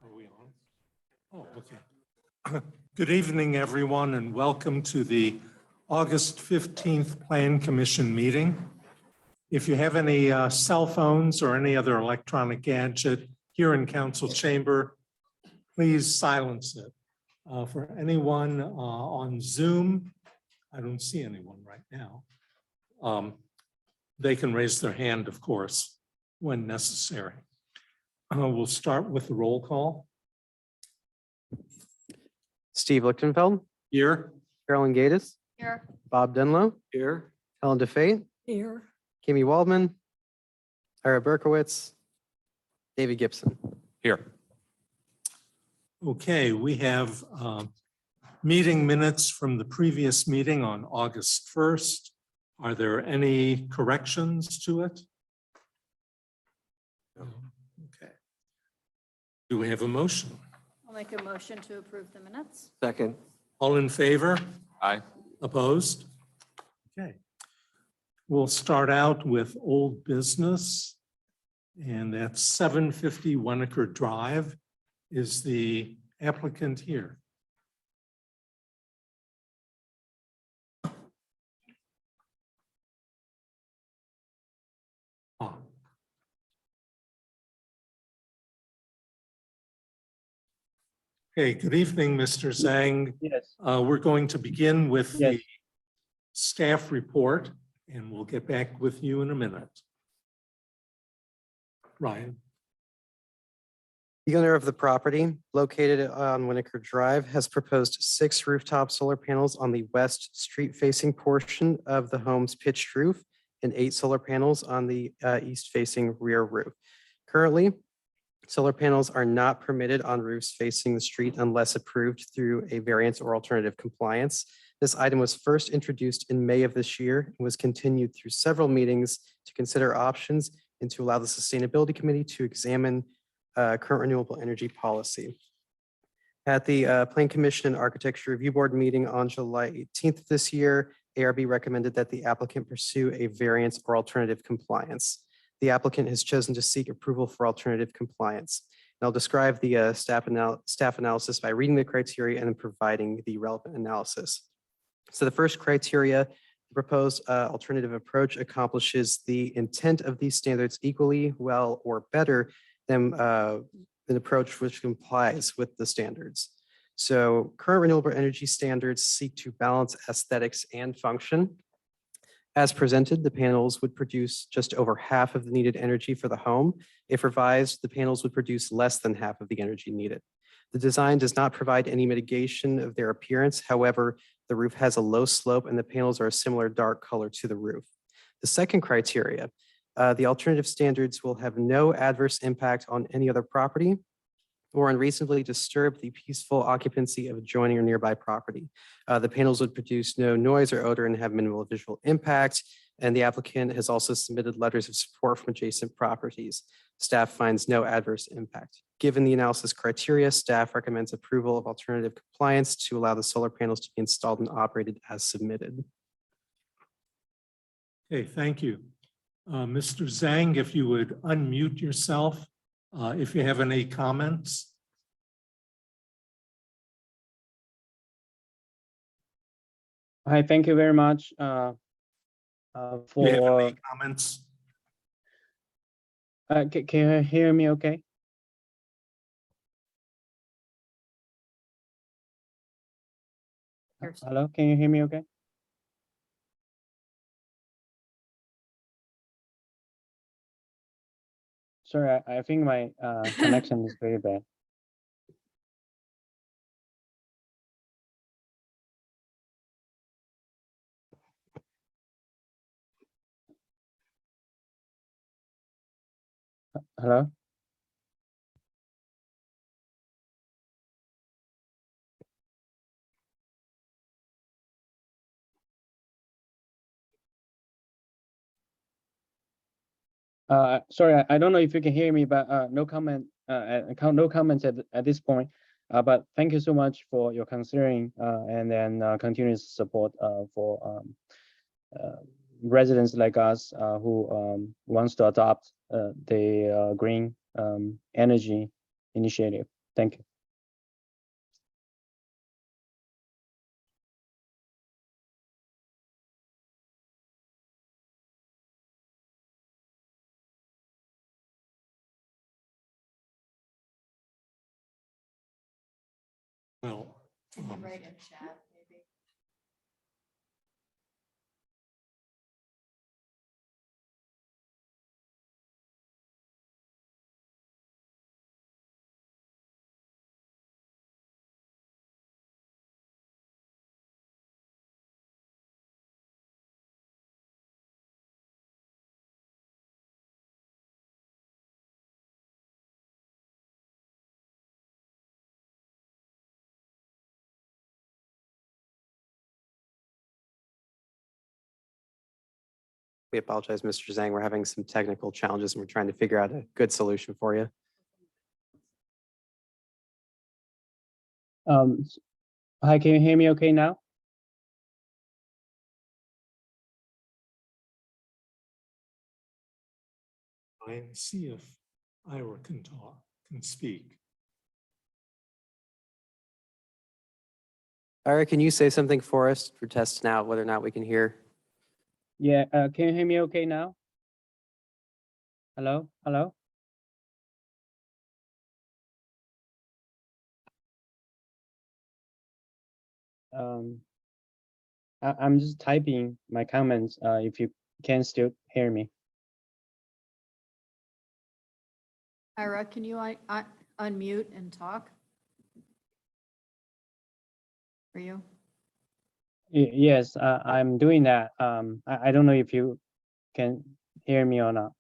Are we on? Oh, okay. Good evening, everyone, and welcome to the August 15th Plan Commission meeting. If you have any cell phones or any other electronic gadget here in council chamber, please silence it. For anyone on Zoom, I don't see anyone right now. They can raise their hand, of course, when necessary. We'll start with the roll call. Steve Lichtenfeld. Here. Carolyn Gatus. Here. Bob Denlow. Here. Helen DeFate. Here. Kimmy Waldman. Ira Berkowitz. David Gibson. Here. Okay, we have meeting minutes from the previous meeting on August 1st. Are there any corrections to it? No. Okay. Do we have a motion? I'll make a motion to approve the minutes. Second. All in favor? Aye. Opposed? Okay. We'll start out with old business, and that's 750 Winokur Drive. Is the applicant here? Okay, good evening, Mr. Zhang. Yes. We're going to begin with Yes. the staff report, and we'll get back with you in a minute. Ryan. The owner of the property located on Winokur Drive has proposed 6 rooftop solar panels on the west street facing portion of the home's pitched roof and 8 solar panels on the east facing rear roof. Currently, solar panels are not permitted on roofs facing the street unless approved through a variance or alternative compliance. This item was first introduced in May of this year and was continued through several meetings to consider options and to allow the Sustainability Committee to examine current renewable energy policy. At the Plan Commission and Architecture Review Board meeting on July 18th this year, ARB recommended that the applicant pursue a variance or alternative compliance. The applicant has chosen to seek approval for alternative compliance. And I'll describe the staff analysis by reading the criteria and then providing the relevant analysis. So the first criteria, the proposed alternative approach accomplishes the intent of these standards equally well or better than an approach which complies with the standards. So current renewable energy standards seek to balance aesthetics and function. As presented, the panels would produce just over half of the needed energy for the home. If revised, the panels would produce less than half of the energy needed. The design does not provide any mitigation of their appearance. However, the roof has a low slope and the panels are a similar dark color to the roof. The second criteria, the alternative standards will have no adverse impact on any other property or unreasonably disturb the peaceful occupancy of adjoining or nearby property. The panels would produce no noise or odor and have minimal visual impact. And the applicant has also submitted letters of support from adjacent properties. Staff finds no adverse impact. Given the analysis criteria, staff recommends approval of alternative compliance to allow the solar panels to be installed and operated as submitted. Okay, thank you. Mr. Zhang, if you would unmute yourself, if you have any comments. Hi, thank you very much Do you have for. any comments? Can you hear me okay? Here's- Hello, can you hear me okay? Sorry, I think my connection is very bad. Hello? Sorry, I don't know if you can hear me, but no comments at this point. But thank you so much for your considering and then continuous support for residents like us who wants to adopt the green energy initiative. Thank you. Well, Right in chat, maybe. We apologize, Mr. Zhang. We're having some technical challenges and we're trying to figure out a good solution for you. Hi, can you hear me okay now? and see if Ira can talk, can speak. Ira, can you say something for us for testing out whether or not we can hear? Yeah, can you hear me okay now? Hello, hello? I'm just typing my comments, if you can still hear me. Ira, can you unmute and talk? For you? Yes, I'm doing that. I don't know if you can hear me or not.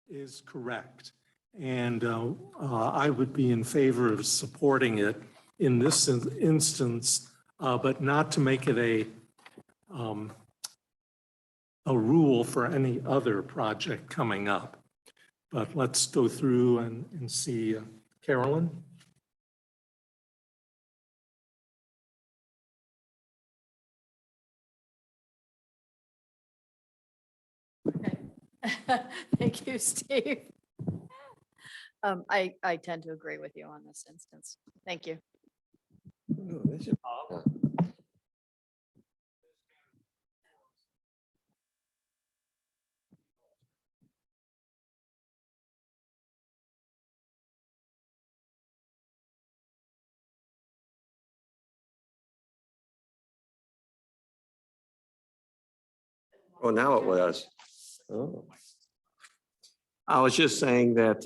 Is correct. And I would be in favor of supporting it in this instance, but not to make it a rule for any other project coming up. But let's go through and see. Carolyn? Okay. Thank you, Steve. I tend to agree with you on this instance. Thank you. Oh, now it was. Oh. I was just saying that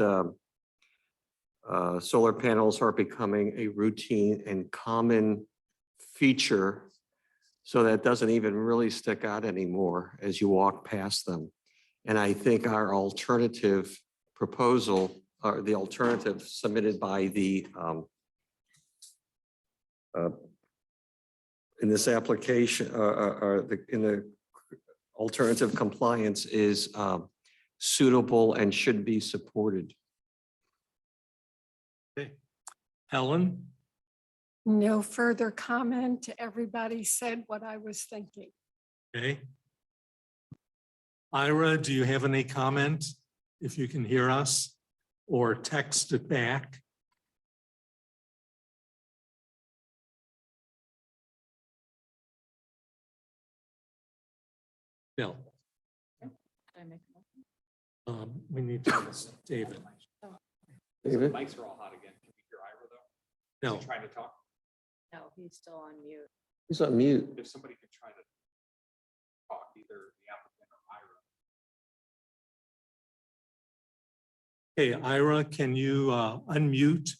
solar panels are becoming a routine and common feature, so that doesn't even really stick out anymore as you walk past them. And I think our alternative proposal, or the alternative submitted by the in this application, in the alternative compliance is suitable and should be supported. Okay. Helen? No further comment. Everybody said what I was thinking. Okay. Ira, do you have any comment? If you can hear us, or text it back? Bill? Did I make a motion? We need to ask David. David? Mics are all hot again. Can we hear Ira though? No, Is he trying to talk? No, he's still on mute. He's on mute. If somebody could try to talk, either the applicant or Ira. okay, Ira, can you unmute?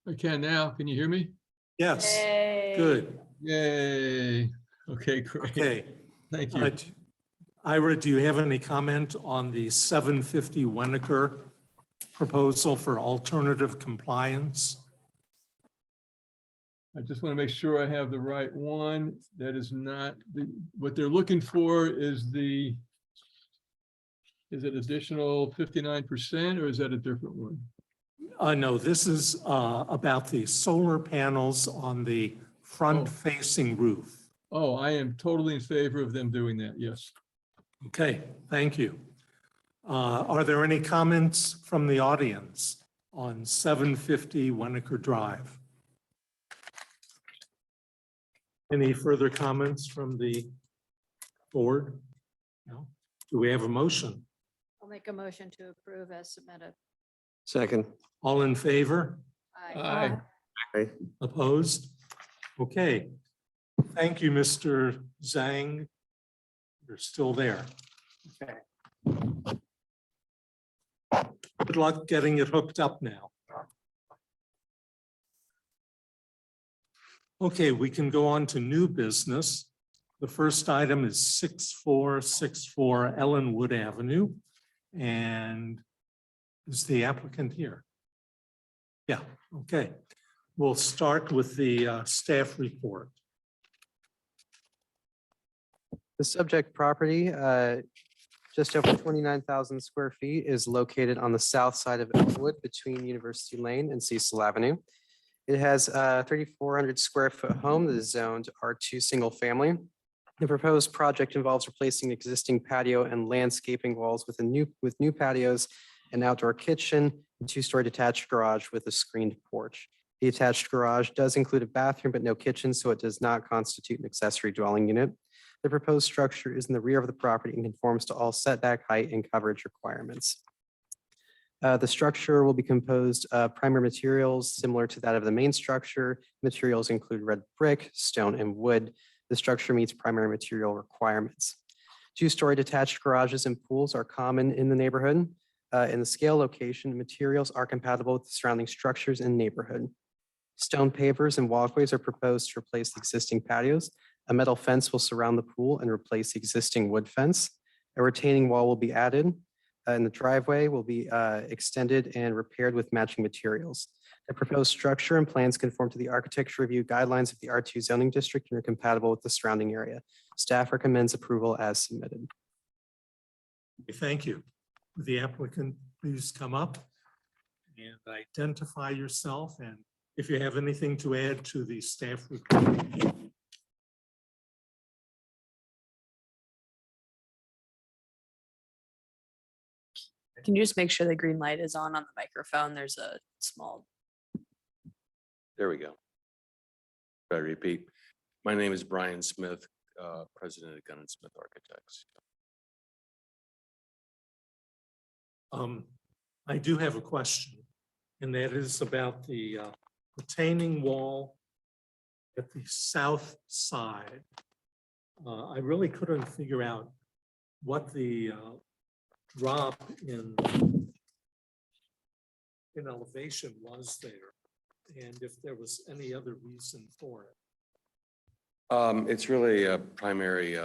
I can now. Can you hear me? Yes, Yay. good. Yay. Okay, great. Okay. Thank you. Ira, do you have any comment on the 750 Winokur proposal for alternative compliance? I just want to make sure I have the right one. That is not what they're looking for is it additional 59% or is that a different one? No, this is about the solar panels on the front-facing roof. Oh, I am totally in favor of them doing that. Yes. Okay, thank you. Are there any comments from the audience on 750 Winokur Drive? Any further comments from the board? No? Do we have a motion? I'll make a motion to approve as submitted. Second. All in favor? Aye. Opposed? Okay. Thank you, Mr. Zhang. You're still there. Okay. Good luck getting it hooked up now. Okay, we can go on to new business. The first item is 6464 Ellenwood Avenue. And is the applicant here? Yeah, okay. We'll start with the staff report. The subject property, just over 29,000 square feet, is located on the south side of Elmwood between University Lane and Cecil Avenue. It has a 3,400 square foot home that is zoned R2 single family. The proposed project involves replacing existing patio and landscaping walls with new patios, an outdoor kitchen, and two-story detached garage with a screened porch. The attached garage does include a bathroom, but no kitchen, so it does not constitute an accessory dwelling unit. The proposed structure is in the rear of the property and conforms to all setback height and coverage requirements. The structure will be composed of primary materials similar to that of the main structure. Materials include red brick, stone, and wood. The structure meets primary material requirements. Two-story detached garages and pools are common in the neighborhood. In the scale location, materials are compatible with the surrounding structures and neighborhood. Stone pavers and walkways are proposed to replace the existing patios. A metal fence will surround the pool and replace the existing wood fence. A retaining wall will be added, and the driveway will be extended and repaired with matching materials. The proposed structure and plans conform to the architecture review guidelines of the R2 zoning district and are compatible with the surrounding area. Staff recommends approval as submitted. Thank you. Would the applicant please come up and identify yourself, and if you have anything to add to the staff report. Can you just make sure the green light is on the microphone? There's a small. There we go. If I repeat, my name is Brian Smith, President of Gunn and Smith Architects. I do have a question, and that is about the retaining wall at the south side. I really couldn't figure out what the drop in elevation was there, and if there was any other reason for it. It's really a primary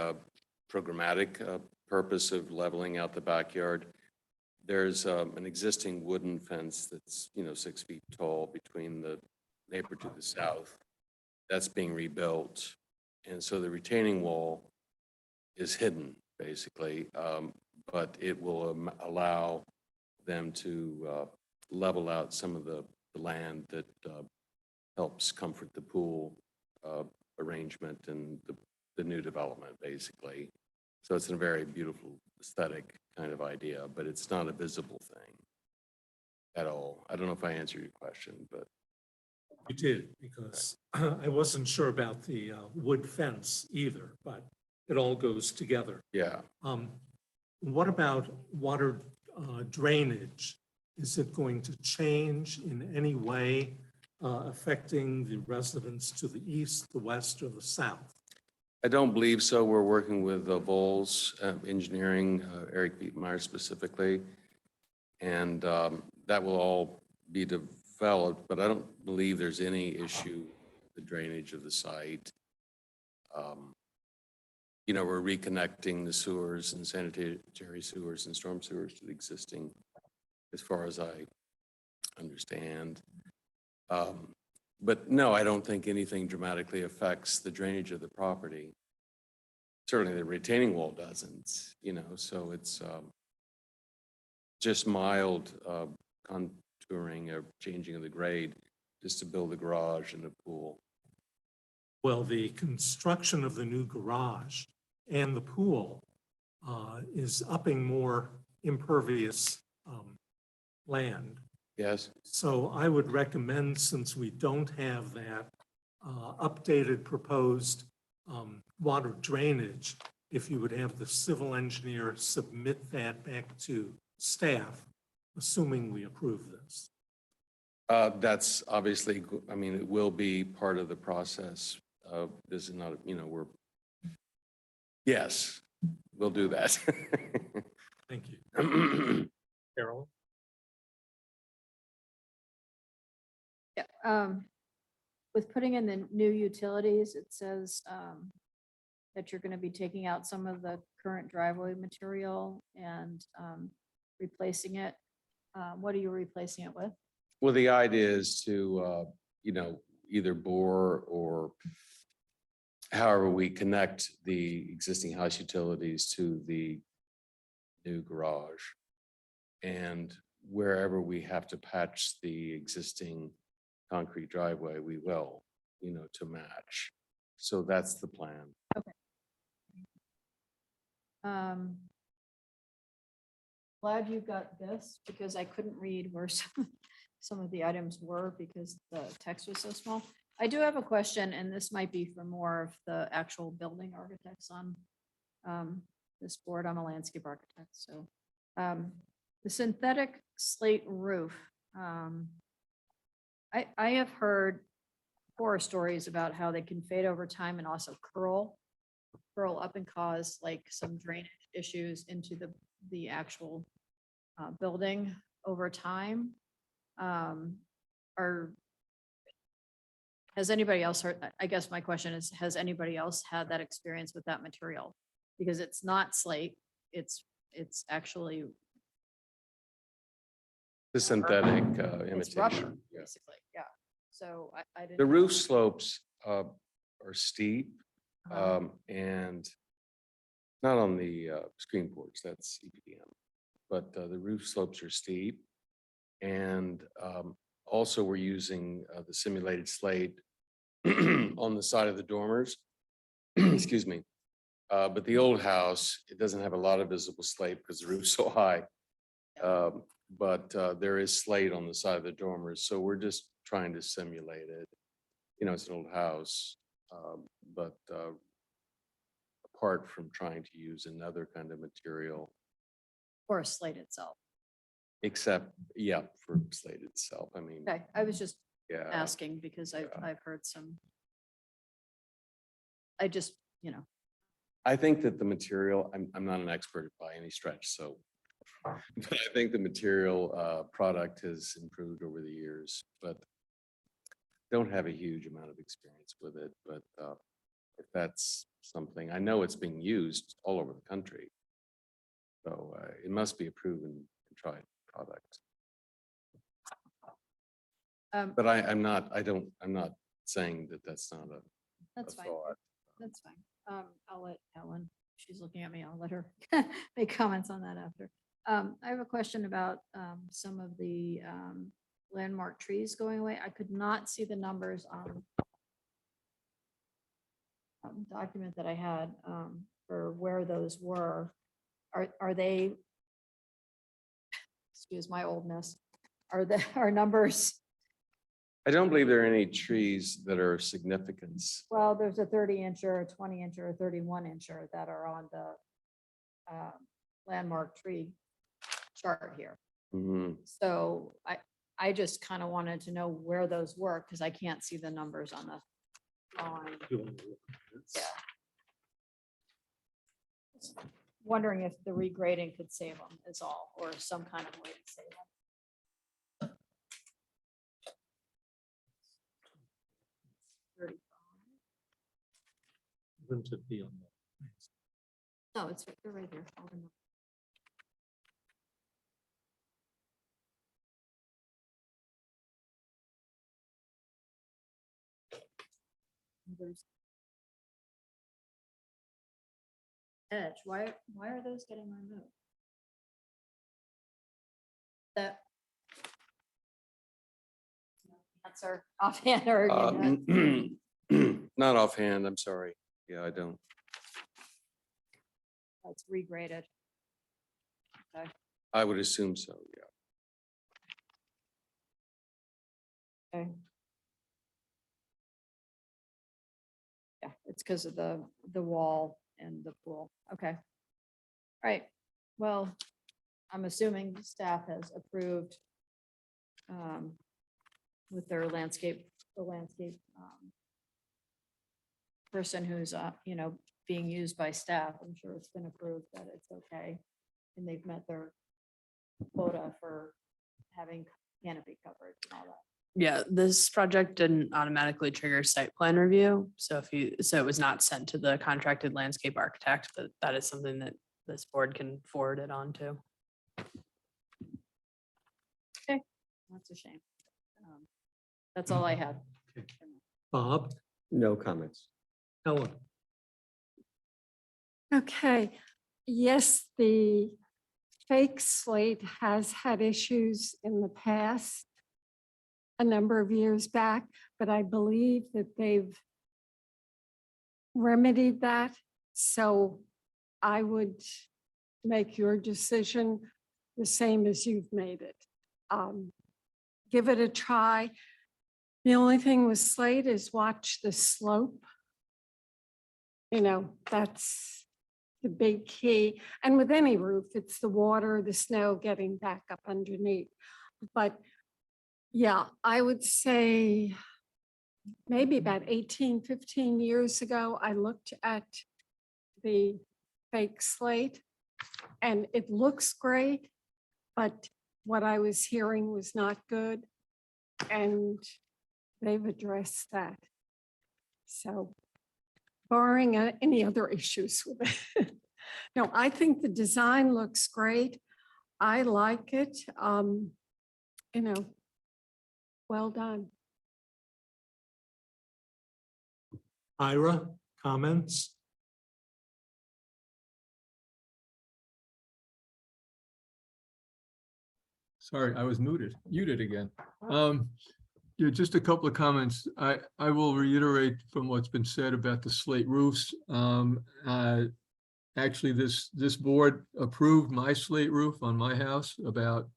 programmatic purpose of leveling out the backyard. There's an existing wooden fence that's, 6 feet tall between the neighbor to the south. That's being rebuilt. And so the retaining wall is hidden, basically, but it will allow them to level out some of the land that helps comfort the pool arrangement and the new development, basically. So it's a very beautiful aesthetic kind of idea, but it's not a visible thing at all. I don't know if I answered your question, but. You did, because I wasn't sure about the wood fence either, but it all goes together. Yeah. What about water drainage? Is it going to change in any way affecting the residents to the east, the west, or the south? I don't believe so. We're working with Vols Engineering, Eric Beetmeyer specifically, and that will all be developed, but I don't believe there's any issue with the drainage of the site. We're reconnecting the sewers and sanitary sewers and storm sewers to the existing, as far as I understand. But no, I don't think anything dramatically affects the drainage of the property. Certainly the retaining wall doesn't, so it's just mild contouring or changing of the grade just to build a garage and a pool. Well, the construction of the new garage and the pool is upping more impervious land. Yes. So I would recommend, since we don't have that updated proposed water drainage, if you would have the civil engineer submit that back to staff, assuming we approve this. That's obviously, it will be part of the process. This is not, yes, we'll do that. Thank you. Carol? Yeah, with putting in the new utilities, it says that you're going to be taking out some of the current driveway material and replacing it. What are you replacing it with? Well, the idea is to, either bore or however we connect the existing house utilities to the new garage. And wherever we have to patch the existing concrete driveway, we will, to match. So that's the plan. Okay. Glad you got this, because I couldn't read where some of the items were because the text was so small. I do have a question, and this might be for more of the actual building architects on this board. I'm a landscape architect, so the synthetic slate roof. I have heard horror stories about how they can fade over time and also curl up and cause like some drainage issues into the actual building over time. Has anybody else heard? I guess my question is, has anybody else had that experience with that material? Because it's not slate, it's actually The synthetic it's rubber, imitation. Yeah. basically, yeah. So I didn't. The roof slopes are steep Uh-huh. and not on the screen porch, that's EPDM, but the roof slopes are steep. And also we're using the simulated slate on the side of the dormers. Excuse me. But the old house, it doesn't have a lot of visible slate because the roof's so high. But there is slate on the side of the dormers, so we're just trying to simulate it. You know, it's an old house, but apart from trying to use another kind of material, Or slate itself. except, yeah, for slate itself. I mean, Okay, I was just yeah. asking because I've yeah. I've heard some. I just, you know, I think that the material, I'm not an expert by any stretch, so. But I think the material product has improved over the years, but don't have a huge amount of experience with it, but if that's something, I know it's being used all over the country. So it must be a proven and tried product. But I'm not saying that that's not a that's fine. thought. That's fine. I'll let Ellen, she's looking at me, I'll let her make comments on that after. I have a question about some of the landmark trees going away. I could not see the numbers on document that I had for where those were. Are they, excuse my oldness, are numbers? I don't believe there are any trees that are of significance. Well, there's a 30-incher, a 20-incher, a 31-incher that are on the landmark tree chart here. Mhm. So I just kind of wanted to know where those were because I can't see the numbers on the line. Yeah. Wondering if the regrading could save them is all, or some kind of way to save them. 35. Wouldn't it be on the- No, it's they're right there. All the numbers. There's edge. Why are those getting removed? That answer offhand or you know, Not offhand, I'm sorry. Yeah, I don't. that's regraded. Okay. I would assume so, yeah. Okay. Yeah, it's because of the wall and the pool. Okay. All right. Well, I'm assuming staff has approved with their the landscape person who's, you know, being used by staff. I'm sure it's been approved that it's okay. And they've met their quota for having canopy coverage and all that. Yeah, this project didn't automatically trigger site plan review. So it was not sent to the contracted landscape architect, but that is something that this board can forward it on to. Okay, that's a shame. That's all I had. Bob, No comments. Ellen, Okay, yes, the fake slate has had issues in the past, a number of years back, but I believe that they've remedied that. So I would make your decision the same as you've made it. Give it a try. The only thing with slate is watch the slope. You know, that's the big key. And with any roof, it's the water, the snow getting back up underneath. But yeah, I would say maybe about 18, 15 years ago, I looked at the fake slate and it looks great, but what I was hearing was not good. And they've addressed that. So barring any other issues with it. No, I think the design looks great. I like it. You know, well done. Ira, comments? Sorry, I was muted again. Yeah, just a couple of comments. I will reiterate from what's been said about the slate roofs. actually, this board approved my slate roof on my house about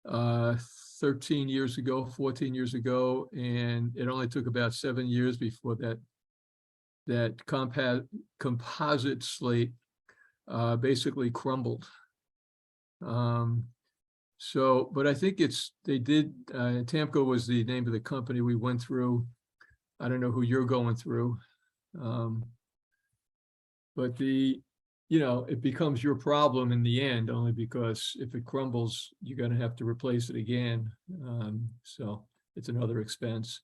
13 years ago, 14 years ago, and it only took about 7 years before that composite slate basically crumbled. So, but I think they did, Tamco was the name of the company we went through. I don't know who you're going through. But it becomes your problem in the end, only because if it crumbles, you're gonna have to replace it again. So it's another expense.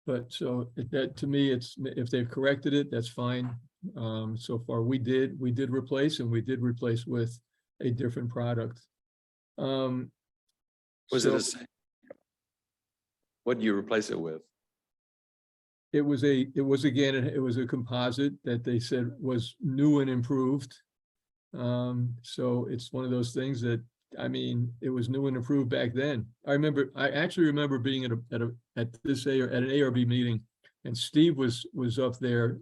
But so that, to me, if they've corrected it, that's fine. So far, we did replace, and we did replace with a different product. Was So it what do you replace it with? it was a composite that they said was new and improved. So it's one of those things that, I mean, it was new and improved back then. I actually remember being at an ARB meeting, and Steve was up there.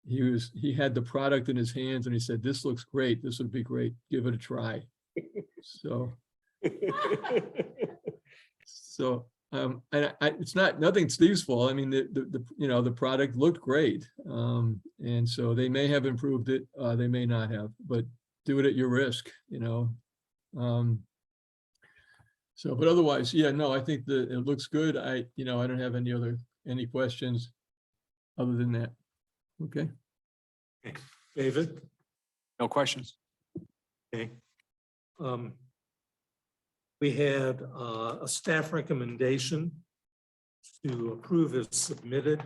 He had the product in his hands, and he said, "This looks great. This would be great. Give it a try." So. And it's nothing Steve's fault. I mean, the product looked great. And so they may have improved it, they may not have, but do it at your risk, So, but otherwise, yeah, no, I think that it looks good. I don't have any questions other than that. Okay. David? No questions. Okay. We had a staff recommendation to approve as submitted.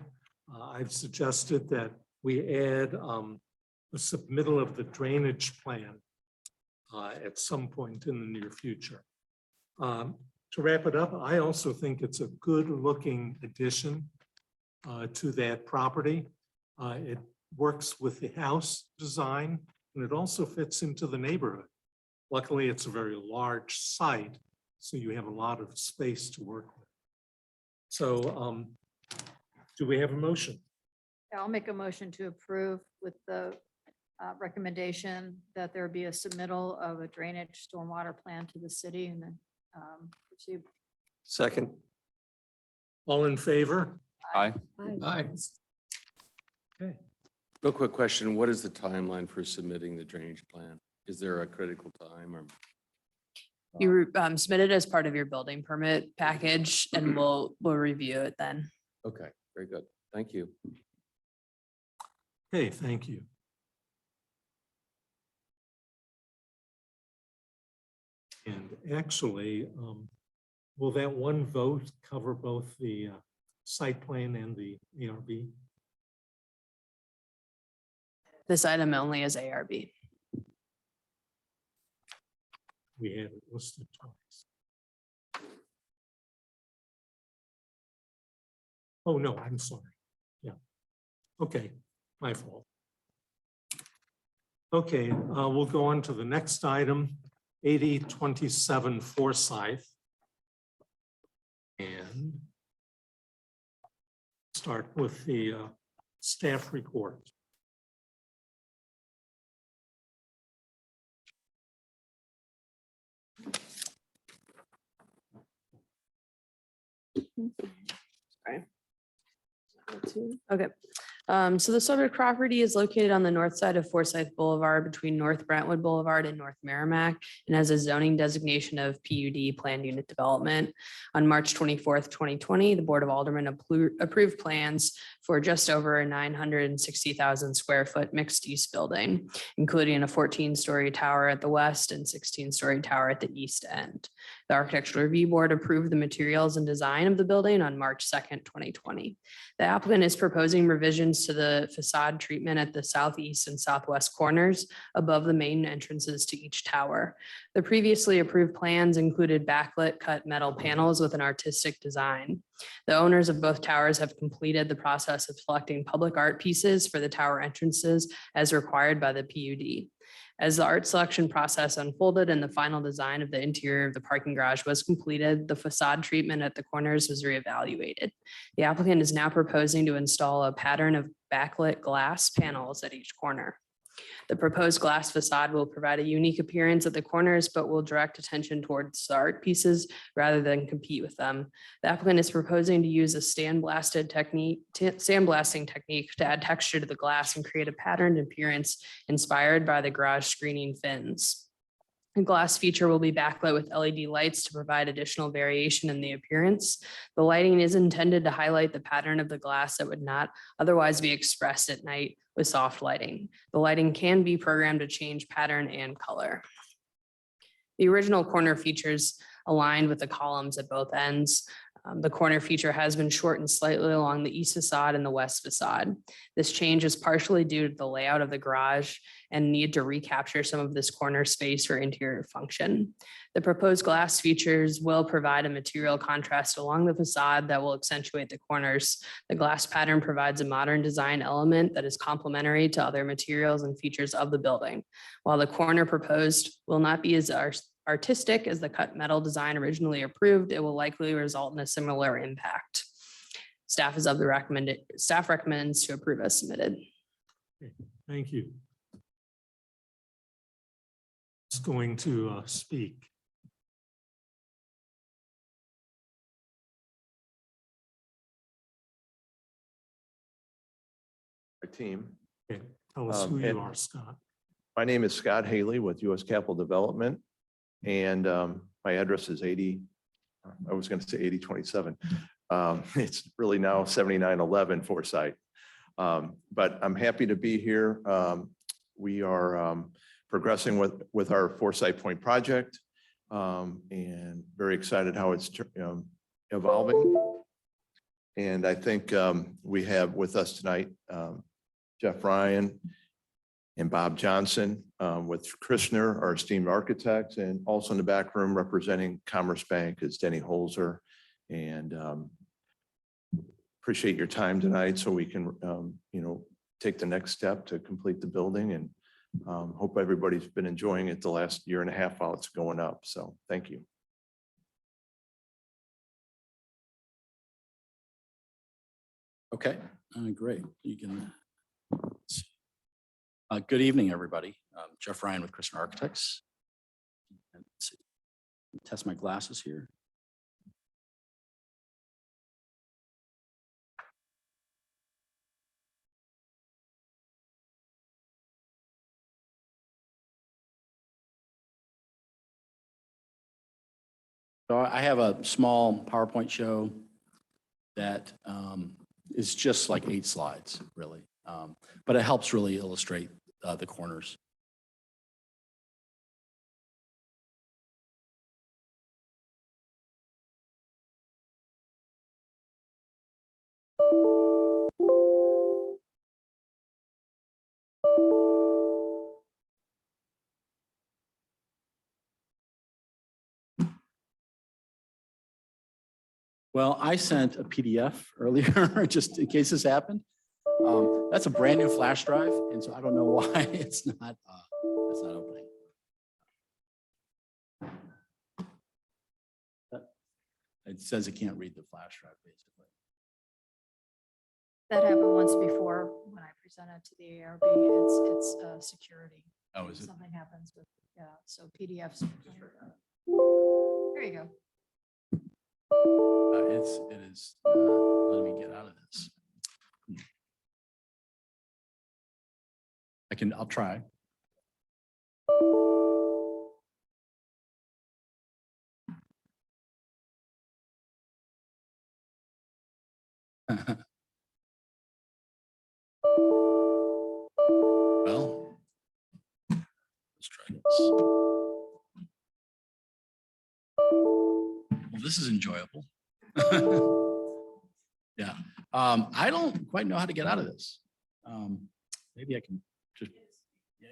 I've suggested that we add the submittal of the drainage plan at some point in the near future. To wrap it up, I also think it's a good-looking addition to that property. It works with the house design, and it also fits into the neighborhood. Luckily, it's a very large site, so you have a lot of space to work with. So do we have a motion? Yeah, I'll make a motion to approve with the recommendation that there be a submittal of a drainage stormwater plan to the city and then proceed. Second. All in favor? Aye. Aye. Okay. Real quick question, what is the timeline for submitting the drainage plan? Is there a critical time or? You submit it as part of your building permit package, and we'll review it then. Okay, very good. Thank you. Okay, thank you. And actually, will that one vote cover both the site plan and the ARB? This item only is ARB. We have it listed twice. Oh, no, I'm sorry. Yeah. Okay, my fault. Okay, we'll go on to the next item, 8027 Forsyth. And start with the staff report. Okay. So the subject property is located on the north side of Forsyth Boulevard between North Brentwood Boulevard and North Merrimack, and has a zoning designation of PUD, planned unit development. On March 24th, 2020, the Board of Aldermen approved plans for just over a 960,000 square foot mixed use building, including a 14-story tower at the west and 16-story tower at the east end. The Architectural Review Board approved the materials and design of the building on March 2nd, 2020. The applicant is proposing revisions to the facade treatment at the southeast and southwest corners above the main entrances to each tower. The previously approved plans included backlit cut metal panels with an artistic design. The owners of both towers have completed the process of selecting public art pieces for the tower entrances as required by the PUD. As the art selection process unfolded and the final design of the interior of the parking garage was completed, the facade treatment at the corners was reevaluated. The applicant is now proposing to install a pattern of backlit glass panels at each corner. The proposed glass facade will provide a unique appearance at the corners, but will direct attention towards the art pieces rather than compete with them. The applicant is proposing to use a sandblasting technique to add texture to the glass and create a patterned appearance inspired by the garage screening fins. The glass feature will be backlit with LED lights to provide additional variation in the appearance. The lighting is intended to highlight the pattern of the glass that would not otherwise be expressed at night with soft lighting. The lighting can be programmed to change pattern and color. The original corner features aligned with the columns at both ends. The corner feature has been shortened slightly along the east facade and the west facade. This change is partially due to the layout of the garage and need to recapture some of this corner space for interior function. The proposed glass features will provide a material contrast along the facade that will accentuate the corners. The glass pattern provides a modern design element that is complementary to other materials and features of the building. While the corner proposed will not be as artistic as the cut metal design originally approved, it will likely result in a similar impact. Staff recommends to approve as submitted. Okay, thank you. Is going to speak. Our team. Okay, tell us who and you are, Scott. My name is Scott Haley with US Capital Development, and my address is 80, I was going to say 8027. It's really now 7911 Forsyth. But I'm happy to be here. We are progressing with our Forsyth Point project, and very excited how it's evolving. And I think we have with us tonight Jeff Ryan and Bob Johnson with Krishner, our esteemed architects, and also in the back room representing Commerce Bank is Denny Holzer. And appreciate your time tonight so we can, take the next step to complete the building, and hope everybody's been enjoying it the last year and a half while it's going up. So thank you. Okay, great. You can. Good evening, everybody. Jeff Ryan with Krishner Architects. Let's see. Test my glasses here. So I have a small PowerPoint show that is just like 8 slides, really. But it helps really illustrate the corners. Well, I sent a PDF earlier just in case this happened. That's a brand new flash drive, and so I don't know why it's not opening. It says it can't read the flash drive, basically. That happened once before when I presented to the ARB. It's security. Oh, is it? Something happens with, yeah, so PDFs. There you go. It is not letting me get out of this. I'll try. Well, let's try this. Well, this is enjoyable. Yeah. I don't quite know how to get out of this. Maybe I can just. Yeah.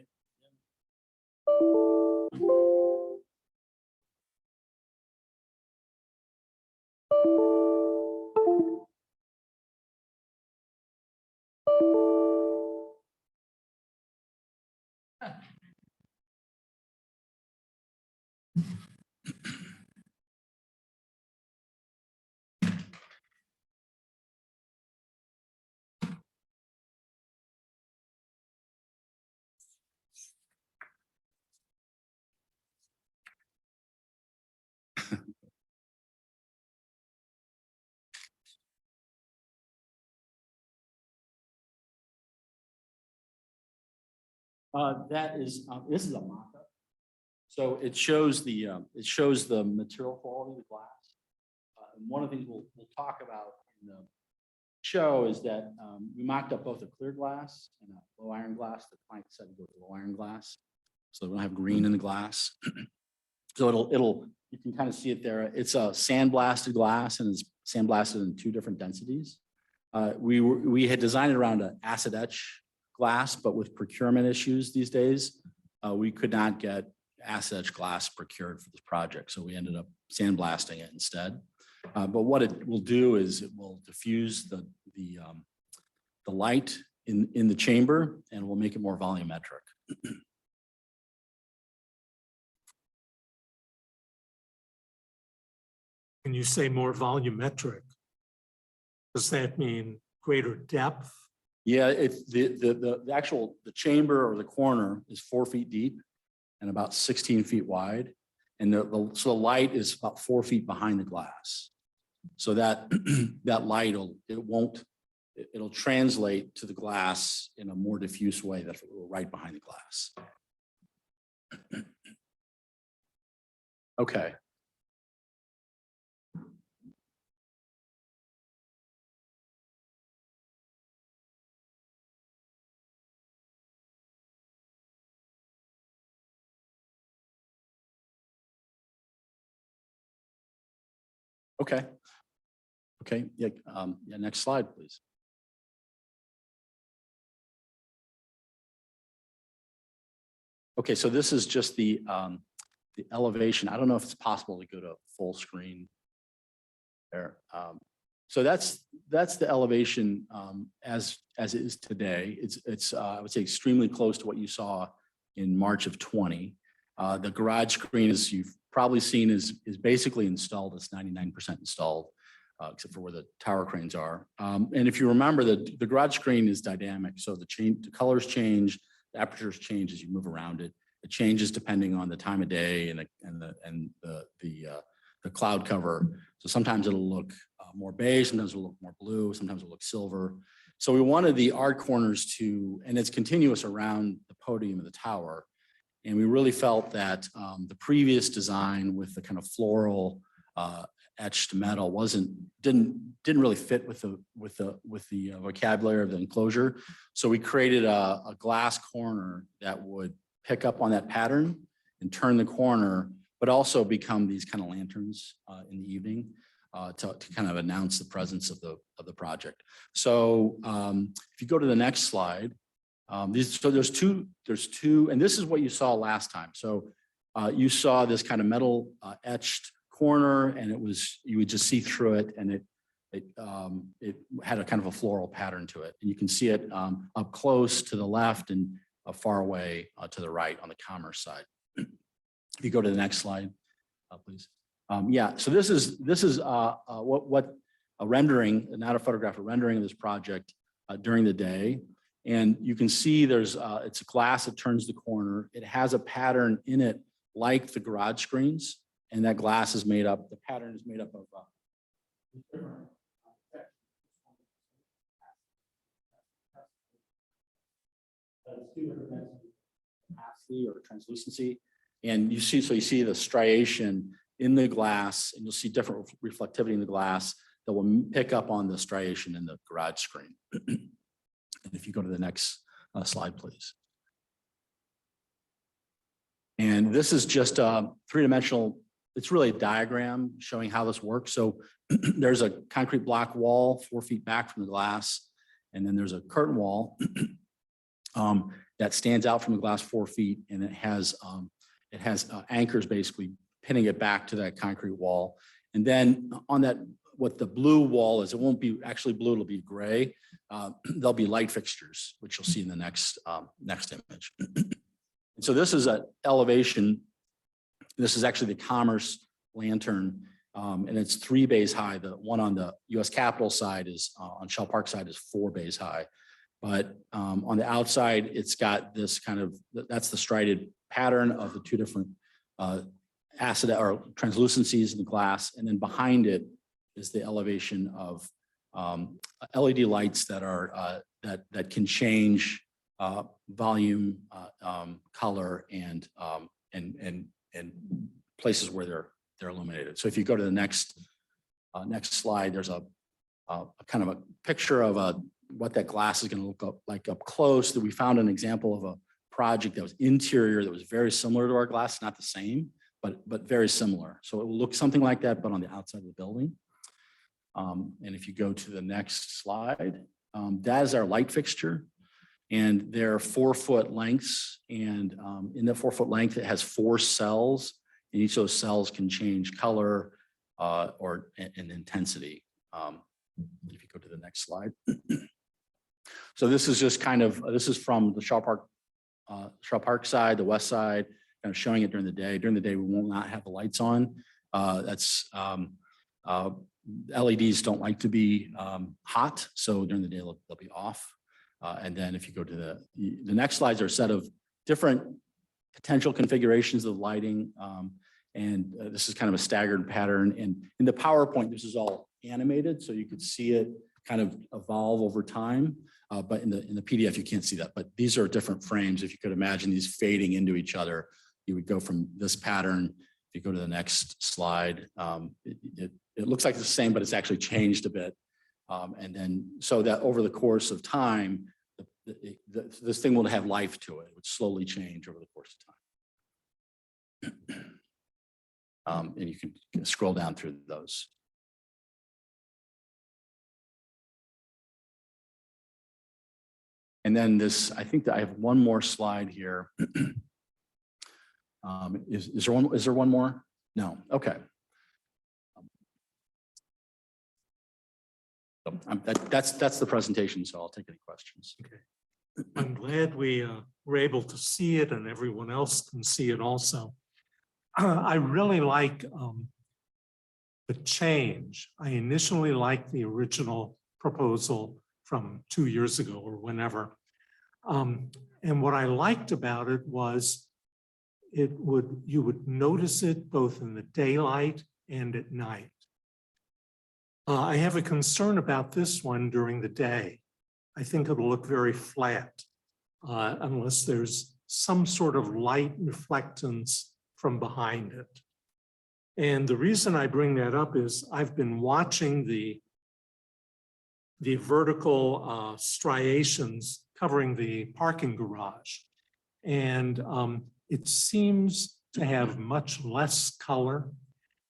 That is, this is a mock-up. So it shows the material quality of the glass. And one of the things we'll talk about in the show is that we mocked up both a clear glass and a low iron glass. The client said to go with low iron glass, so we don't have green in the glass. So you can kind of see it there. It's a sandblasted glass, and it's sandblasted in 2 different densities. We had designed it around an acid etch glass, but with procurement issues these days, we could not get acid etch glass procured for this project. So we ended up sandblasting it instead. But what it will do is it will diffuse the light in the chamber, and will make it more volumetric. When you say more volumetric, does that mean greater depth? Yeah, the chamber or the corner is 4 feet deep and about 16 feet wide. And so the light is about 4 feet behind the glass. So that light it'll translate to the glass in a more diffuse way that's right behind the glass. Okay. Okay. Okay. Yeah. Yeah. Next slide, please. Okay. So this is just the elevation. I don't know if it's possible to go to full screen there. So that's the elevation as it is today. It's I would say extremely close to what you saw in March of 20. The garage screen, as you've probably seen, is basically installed. It's 99% installed, except for where the tower cranes are. And if you remember, the garage screen is dynamic, so the colors change, the apertures change as you move around it. It changes depending on the time of day and the cloud cover. So sometimes it'll look more beige, sometimes it'll look more blue, sometimes it'll look silver. So we wanted the art corners and it's continuous around the podium of the tower. And we really felt that the previous design with the kind of floral etched metal didn't really fit with the vocabulary of the enclosure. So we created a glass corner that would pick up on that pattern and turn the corner, but also become these kind of lanterns in the evening to kind of announce the presence of the project. So if you go to the next slide. There's two, and this is what you saw last time. So you saw this kind of metal etched corner, and you would just see through it, and it had a kind of a floral pattern to it. And you can see it up close to the left and far away to the right on the commerce side. If you go to the next slide, please. Yeah, so this is what a rendering, not a photograph, a rendering of this project during the day. And you can see it's a glass that turns the corner. It has a pattern in it like the garage screens, and that glass is made up, the pattern is made up of opacity or translucency. And you see the striation in the glass, and you'll see different reflectivity in the glass that will pick up on the striation in the garage screen. And if you go to the next slide, please. And this is just a 3-dimensional, it's really a diagram showing how this works. So there's a concrete block wall 4 feet back from the glass, and then there's a curtain wall that stands out from the glass 4 feet, and it has anchors basically pinning it back to that concrete wall. And then on that, what the blue wall is, it won't be actually blue, it'll be gray. There'll be light fixtures, which you'll see in the next image. And so this is an elevation. This is actually the Commerce lantern, and it's 3 bays high. The one on the US Capitol side on Shell Park side is 4 bays high. But on the outside, it's got this kind of, that's the striated pattern of the 2 different acid or translucencies in the glass. And then behind it is the elevation of LED lights that are that can change volume, color, and places where they're illuminated. So if you go to the next slide, there's a kind of a picture of what that glass is going to look like up close. That we found an example of a project that was interior that was very similar to our glass, not the same, but very similar. So it will look something like that, but on the outside of the building. And if you go to the next slide, that is our light fixture. And they're 4-foot lengths. And in the 4-foot length, it has 4 cells. And each of those cells can change color or and intensity. If you go to the next slide. So this is just kind of, this is from the Shaw Park side, the west side, kind of showing it during the day. During the day, we will not have the lights on. LEDs don't like to be hot, so during the day they'll be off. And then if you go to the next slides are a set of different potential configurations of lighting. And this is kind of a staggered pattern. And in the PowerPoint, this is all animated, so you could see it kind of evolve over time. But in the PDF, you can't see that. But these are different frames. If you could imagine these fading into each other, you would go from this pattern. If you go to the next slide, it looks like it's the same, but it's actually changed a bit. And then so that over the course of time, this thing will have life to it. It would slowly change over the course of time. And you can scroll down through those. And then this, I think that I have one more slide here. Is there one more? No, okay. That's the presentation, so I'll take any questions. Okay. I'm glad we were able to see it and everyone else can see it also. I really like the change. I initially liked the original proposal from 2 years ago or whenever. And what I liked about it was you would notice it both in the daylight and at night. I have a concern about this one during the day. I think it'll look very flat unless there's some sort of light reflectance from behind it. And the reason I bring that up is I've been watching the vertical striations covering the parking garage. And it seems to have much less color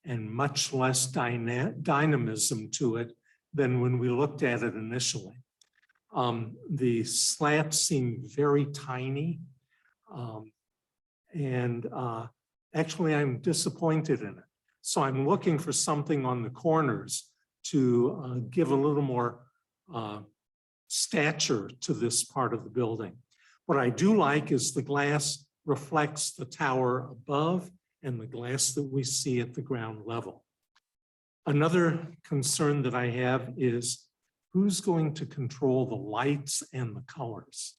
and much less dynamism to it than when we looked at it initially. The slats seem very tiny. Actually, I'm disappointed in it. So I'm looking for something on the corners to give a little more stature to this part of the building. What I do like is the glass reflects the tower above and the glass that we see at the ground level. Another concern that I have is who's going to control the lights and the colors?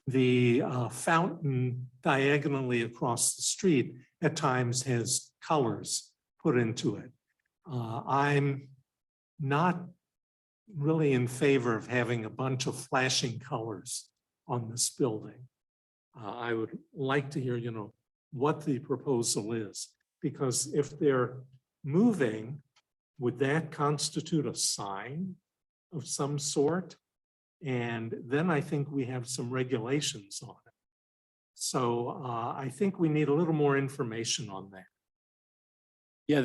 The fountain diagonally across the street at times has colors put into it. I'm not really in favor of having a bunch of flashing colors on this building. I would like to hear, what the proposal is, because if they're moving, would that constitute a sign of some sort? And then I think we have some regulations on it. So I think we need a little more information on that. Yeah,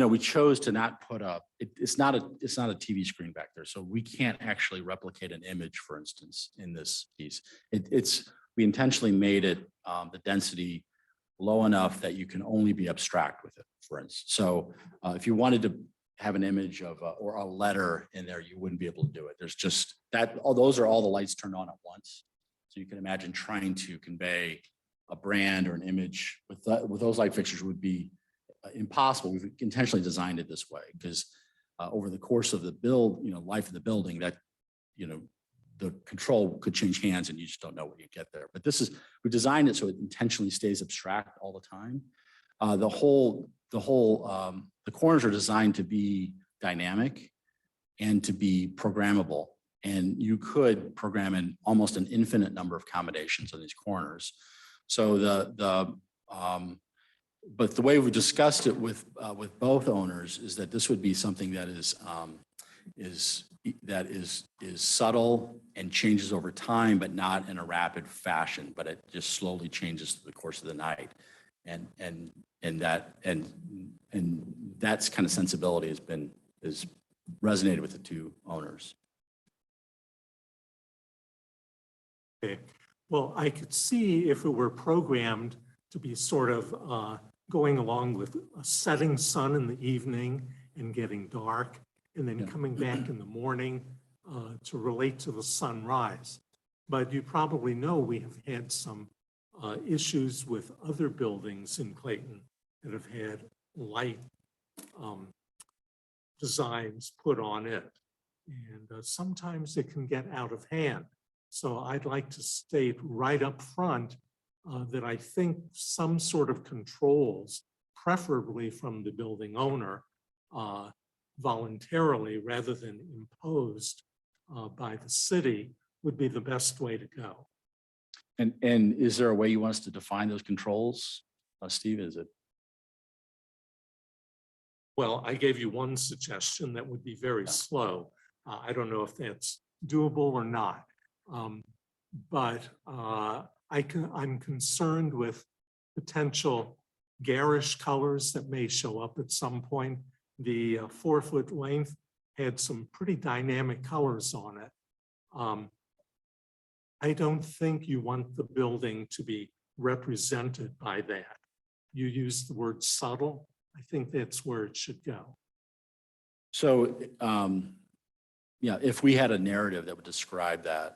we chose to not put up. It's not a TV screen back there, so we can't actually replicate an image, for instance, in this piece. We intentionally made it the density low enough that you can only be abstract with it, for instance. So if you wanted to have an image of or a letter in there, you wouldn't be able to do it. There's just that. Those are all the lights turned on at once. So you can imagine trying to convey a brand or an image with those light fixtures would be impossible. We've intentionally designed it this way because over the course of the life of the building, that the control could change hands and you just don't know when you get there. But we designed it so it intentionally stays abstract all the time. The corners are designed to be dynamic and to be programmable. And you could program in almost an infinite number of combinations on these corners. So but the way we discussed it with both owners is that this would be something that is subtle and changes over time, but not in a rapid fashion, but it just slowly changes through the course of the night. And that kind of sensibility has resonated with the two owners. Okay, well, I could see if it were programmed to be sort of going along with a setting sun in the evening and getting dark, and then coming back in the morning to relate to the sunrise. But you probably know we have had some issues with other buildings in Clayton that have had light designs put on it. And sometimes it can get out of hand. So I'd like to state right up front that I think some sort of controls, preferably from the building owner, voluntarily rather than imposed by the city, would be the best way to go. And is there a way you want us to define those controls? Steve, is it? Well, I gave you one suggestion that would be very slow. I don't know if that's doable or not. But I'm concerned with potential garish colors that may show up at some point. The 4-foot length had some pretty dynamic colors on it. I don't think you want the building to be represented by that. You used the word subtle. I think that's where it should go. So, yeah, if we had a narrative that would describe that,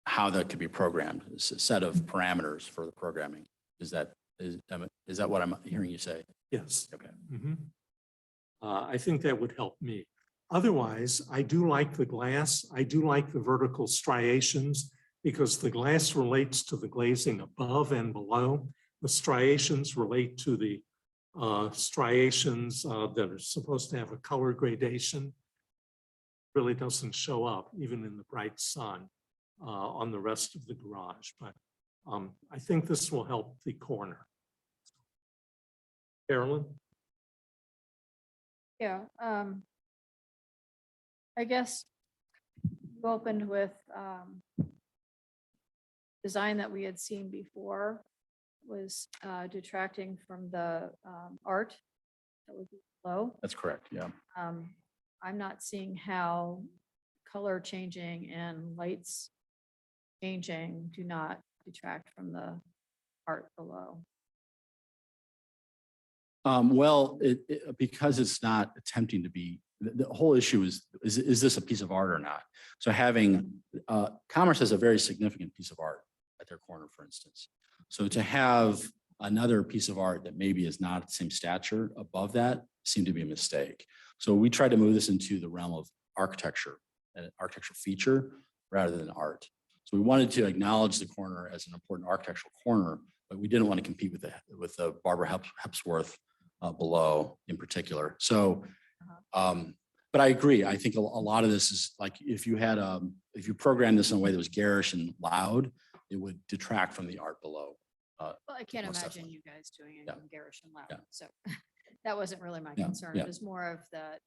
how that could be programmed, a set of parameters for the programming, is that what I'm hearing you say? Yes. Okay. Mhm. I think that would help me. Otherwise, I do like the glass. I do like the vertical striations because the glass relates to the glazing above and below. The striations relate to the striations that are supposed to have a color gradation. Really doesn't show up even in the bright sun on the rest of the garage. But I think this will help the corner. Carolyn? Yeah, I guess you opened with design that we had seen before was detracting from the art that would be low. That's correct, yeah. I'm not seeing how color changing and lights changing do not detract from the art below. Well, because it's not attempting to be, the whole issue is this a piece of art or not? So having, Commerce has a very significant piece of art at their corner, for instance. So to have another piece of art that maybe is not the same stature above that seemed to be a mistake. So we tried to move this into the realm of architecture, an architectural feature rather than art. So we wanted to acknowledge the corner as an important architectural corner, but we didn't want to compete with the Barbara Hepsworth below in particular. So, but I agree. I think a lot of this is like if you program this in a way that was garish and loud, it would detract from the art below. Well, I can't most imagine definitely. you guys doing Yeah. anything garish and loud. Yeah. So that wasn't really my Yeah, concern. yeah. It was more of that,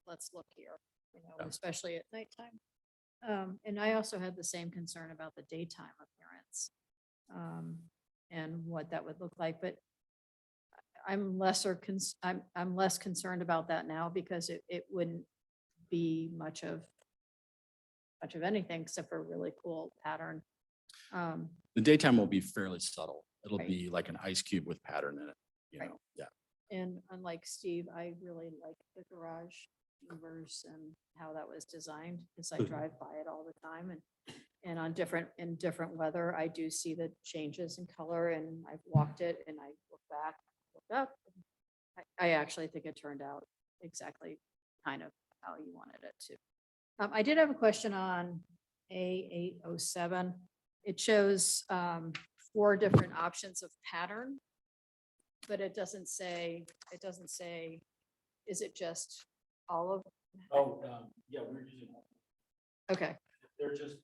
let's look here, Yeah. especially at nighttime. And I also had the same concern about the daytime appearance and what that would look like. But I'm less concerned about that now because it wouldn't be much of anything except for a really cool pattern. The daytime will be fairly subtle. It'll Right. be like an ice cube with pattern in it, Right. Yeah. And unlike Steve, I really like the garage louvers and how that was designed because I Mhm. drive by it all the time and in different weather, I do see the changes in color and I've walked it and I look back, look up. I actually think it turned out exactly kind of how you wanted it to. I did have a question on A807. It shows 4 different options of pattern, but it doesn't say, is it just all of Oh, yeah, we're using. Okay, They're just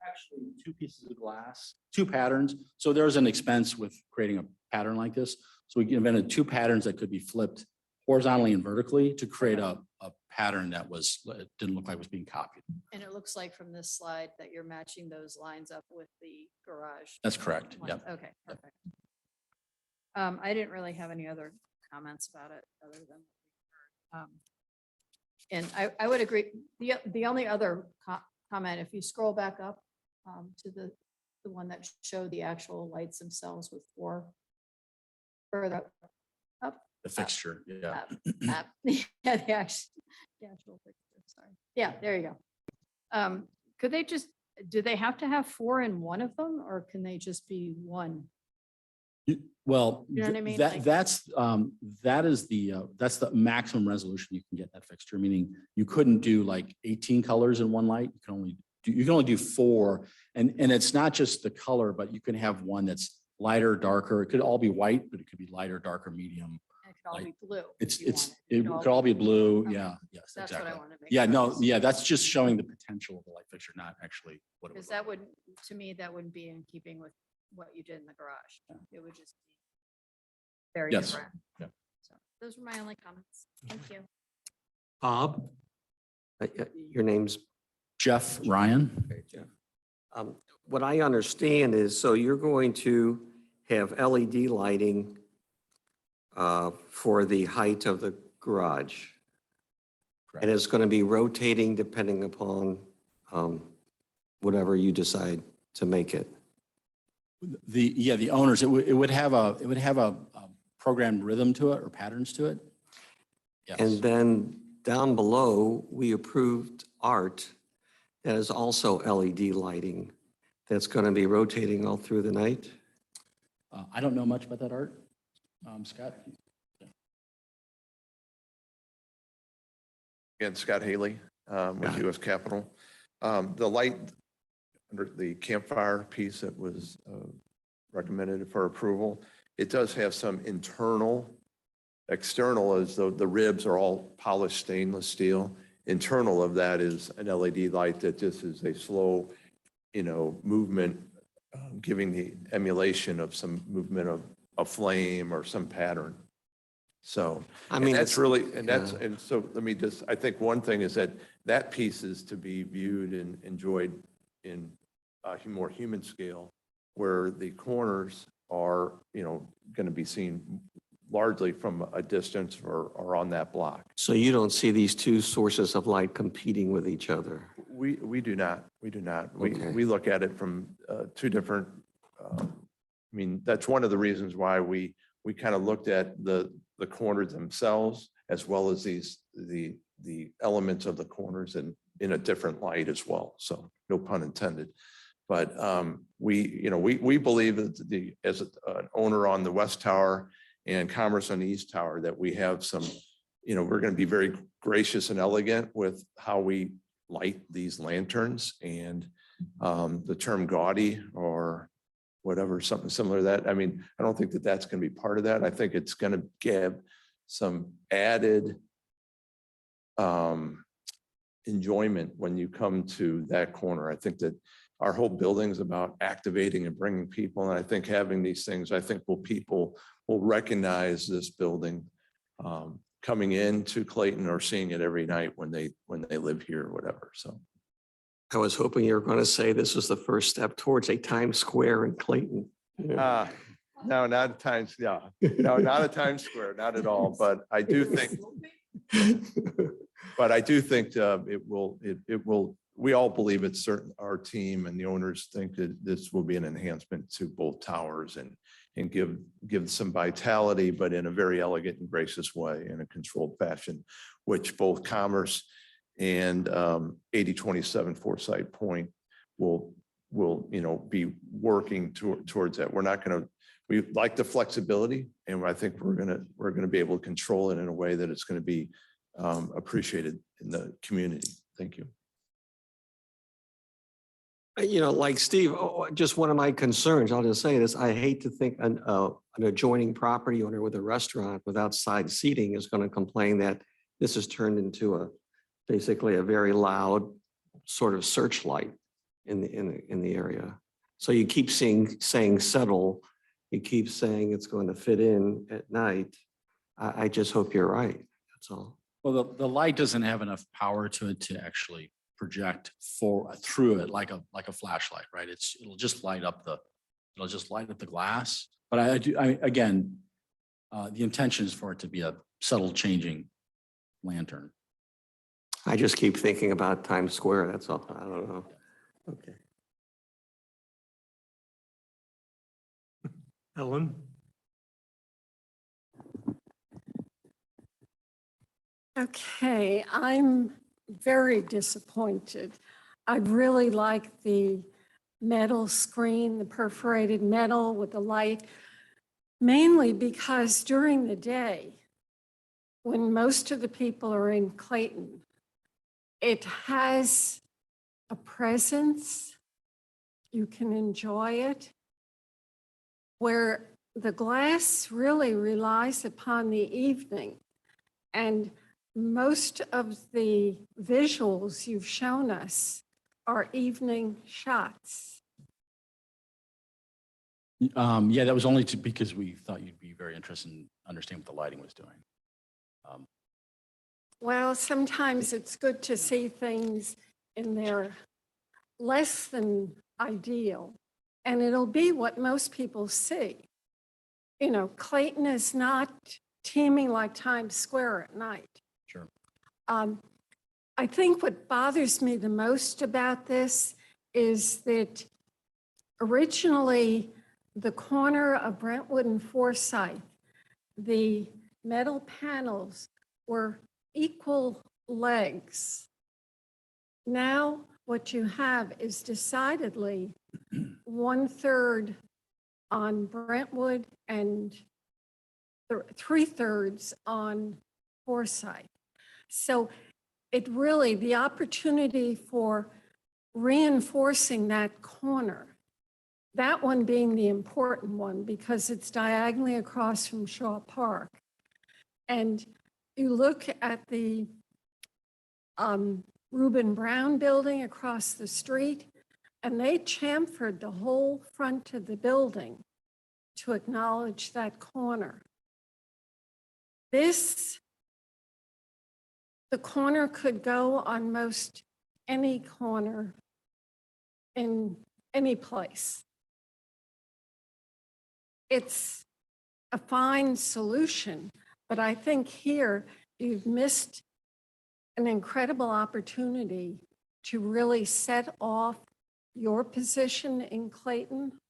actually two pieces of glass, two patterns. So there's an expense with creating a pattern like this. So we invented two patterns that could be flipped horizontally and vertically to create a pattern that it didn't look like it was being copied. and it looks like from this slide that you're matching those lines up with the garage. That's correct. lines. Yep. Okay, perfect. I didn't really have any other comments about it other than what we heard. And I would agree. The only other comment, if you scroll back up to the one that showed the actual lights themselves with four further up. The fixture, yeah. Yeah, the actual picture, sorry. Yeah, there you go. Could they just, do they have to have four in one of them, or can they just be one? Well, You know what I mean? that Like- that's the maximum resolution you can get that fixture, meaning you couldn't do like 18 colors in one light. You can only do four. And it's not just the color, but you can have one that's lighter, darker. It could all be white, but it could be lighter, darker, medium. And it could all Like, be blue. It It could all be blue. Okay. Yeah, yes, That's what I exactly. want to make. Yeah, sure no, is- yeah, that's just showing the potential of the light fixture, not actually what it Because was. that would, to me, that wouldn't be in keeping with what you did in the garage. It would just be very Yes. different. Yeah. So those were my only comments. Thank you. Bob? Your name's Jeff Ryan. Okay, Jeff. What I understand is, so you're going to have LED lighting for the height of the garage. And it's going to be rotating depending upon whatever you decide to make it. The owners, it would have a programmed rhythm to it or patterns to it. Yes. And then down below, we approved art that is also LED lighting that's going to be rotating all through the night. I don't know much about that art. Scott? Again, Scott Haley with US Capital. The light under the campfire piece that was recommended for approval, it does have some internal, external is the ribs are all polished stainless steel. Internal of that is an LED light that just is a slow, movement, giving the emulation of some movement of a flame or some pattern. So, I and mean, that's it's- really, and that's, yeah. and so let me just, I think one thing is that piece is to be viewed and enjoyed in a more human scale, where the corners are, going to be seen largely from a distance or on that block. So you don't see these two sources of light competing with each other? We do not. Okay. We look at it from two different, that's one of the reasons why we kind of looked at the corners themselves as well as the elements of the corners in a different light as well. So no pun intended. But we believe that as an owner on the West Tower and Commerce on the East Tower, that we have some, we're going to be very gracious and elegant with how we light these lanterns, and the term gaudy or whatever, something similar to that. I mean, I don't think that that's going to be part of that. I think it's going to give some added enjoyment when you come to that corner. I think that our whole building is about activating and bringing people. And I think having these things, people will recognize this building coming into Clayton or seeing it every night when they live here or whatever. So. I was hoping you were going to say this was the first step towards a Times Square in Clayton. Yeah. No, not at Times, yeah. No, not at Times Square, not at all. But I do think, it will, we all believe it's certain, our team and the owners think that this will be an enhancement to both towers and give some vitality, but in a very elegant and gracious way, in a controlled fashion, which both Commerce and 8027 Foresight Point will be working towards that. We're not going to, we like the flexibility, and I think we're going to be able to control it in a way that it's going to be appreciated in the community. Thank you. Like Steve, just one of my concerns, I'll just say this, I hate to think an adjoining property owner with a restaurant with outside seating is going to complain that this has turned into basically a very loud sort of searchlight in the area. So you keep saying settle, you keep saying it's going to fit in at night. I just hope you're right, that's all. Well, the light doesn't have enough power to it to actually project through it like a flashlight, right? It'll just light up the glass. But again, the intention is for it to be a subtle changing lantern. I just keep thinking about Times Square, that's all. I don't know. Okay. Ellen? Okay, I'm very disappointed. I really like the metal screen, the perforated metal with the light, mainly because during the day, when most of the people are in Clayton, it has a presence. You can enjoy it. Where the glass really relies upon the evening. And most of the visuals you've shown us are evening shots. Yeah, that was only because we thought you'd be very interested in understanding what the lighting was doing. Well, sometimes it's good to see things in their less than ideal, and it'll be what most people see. You know, Clayton is not teeming like Times Square at night. Sure. I think what bothers me the most about this is that originally the corner of Brentwood and Forsyth, the metal panels were equal legs. Now what you have is decidedly 1/3 on Brentwood and 3/3 on Forsyth. So it really, the opportunity for reinforcing that corner, that one being the important one because it's diagonally across from Shaw Park. And you look at the Reuben Brown building across the street, and they chamfered the whole front of the building to acknowledge that corner. The corner could go on most any corner in any place. It's a fine solution, but I think here you've missed an incredible opportunity to really set off your position in Clayton.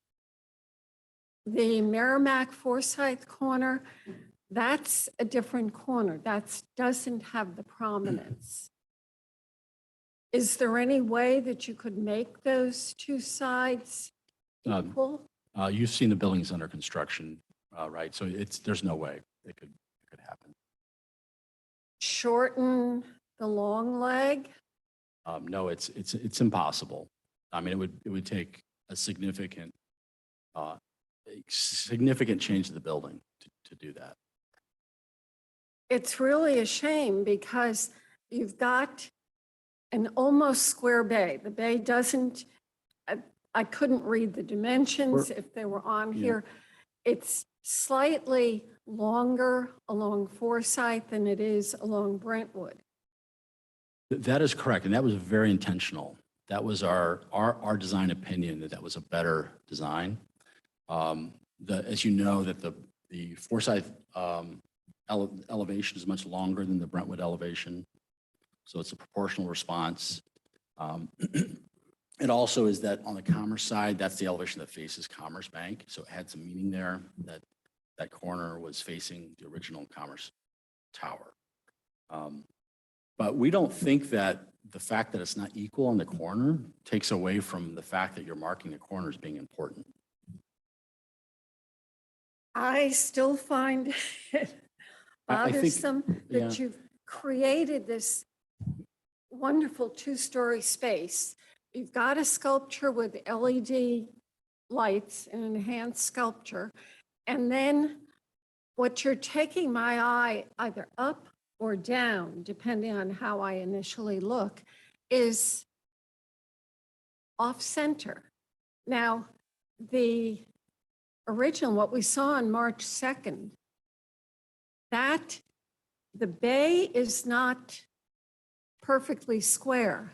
The Merrimack Forsyth corner, that's a different corner. That doesn't have the prominence. Is there any way that you could make those two sides equal? You've seen the buildings under construction, right? So there's no way it could happen. Shorten the long leg? No, it's impossible. I mean, it would take a significant change to the building to do that. It's really a shame because you've got an almost square bay. The bay doesn't, I couldn't read the dimensions if they were on here. It's slightly longer along Forsyth than it is along Brentwood. That is correct, and that was very intentional. That was our design opinion that was a better design. As you know, that the Forsyth elevation is much longer than the Brentwood elevation, so it's a proportional response. It also is that on the Commerce side, that's the elevation that faces Commerce Bank, so it had some meaning there that that corner was facing the original Commerce Tower. But we don't think that the fact that it's not equal on the corner takes away from the fact that you're marking the corner as being important. I still find it I think- bothersome yeah. that you've created this wonderful two-story space. You've got a sculpture with LED lights, an enhanced sculpture, and then what you're taking my eye either up or down, depending on how I initially look, is off center. Now, the original, what we saw on March 2nd, that the bay is not perfectly square,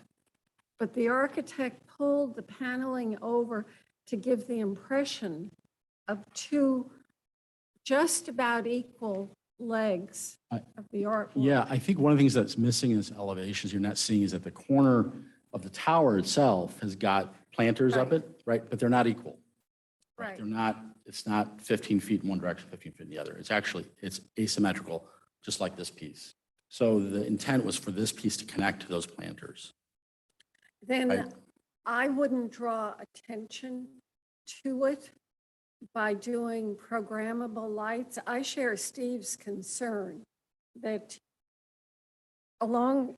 but the architect pulled the paneling over to give the impression of two just about equal legs of the artwork. Yeah, I think one of the things that's missing in this elevation is you're not seeing is that the corner of the tower itself has got planters up Right. it, right? But they're not equal. Right. They're not, it's not 15 feet in one direction, 15 feet in the other. It's actually, it's asymmetrical, just like this piece. So the intent was for this piece to connect to those planters. Then Right. I wouldn't draw attention to it by doing programmable lights. I share Steve's concern that along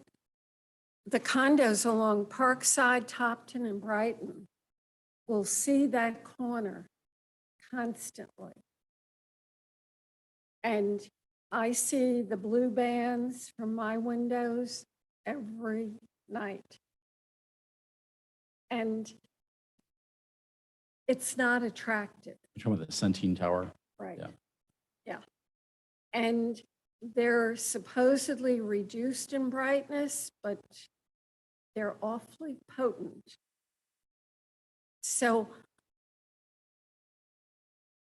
the condos along Parkside, Topton, and Brighton will see that corner constantly. And I see the blue bands from my windows every night. And it's not attractive, You're talking about the Centene Tower. right? Yeah. Yeah. And they're supposedly reduced in brightness, but they're awfully potent. So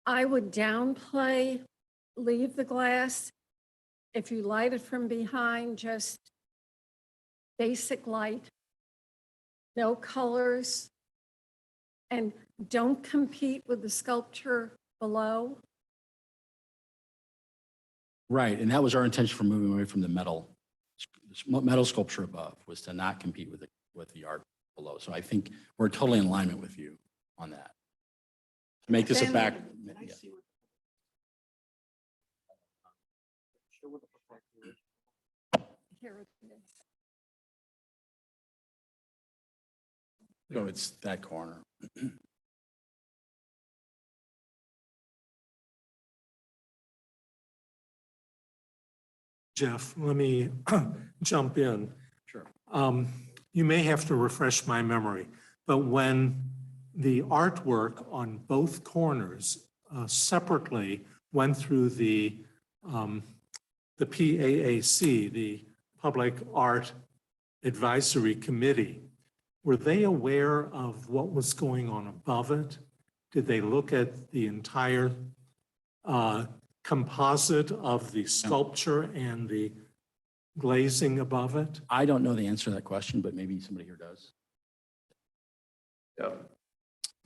I would downplay, leave the glass. If you light it from behind, just basic light, no colors, and don't compete with the sculpture below. Right, and that was our intention for moving away from the metal sculpture above, was to not compete with the art below. So I think we're totally in alignment with you on that. To make this a back. Yeah. Here it is. So it's that corner. Jeff, let me jump in. Sure. You may have to refresh my memory, but when the artwork on both corners separately went through the PAAC, the Public Art Advisory Committee, were they aware of what was going on above it? Did they look at the entire composite of the sculpture and the glazing above it? I don't know the answer to that question, but maybe somebody here does.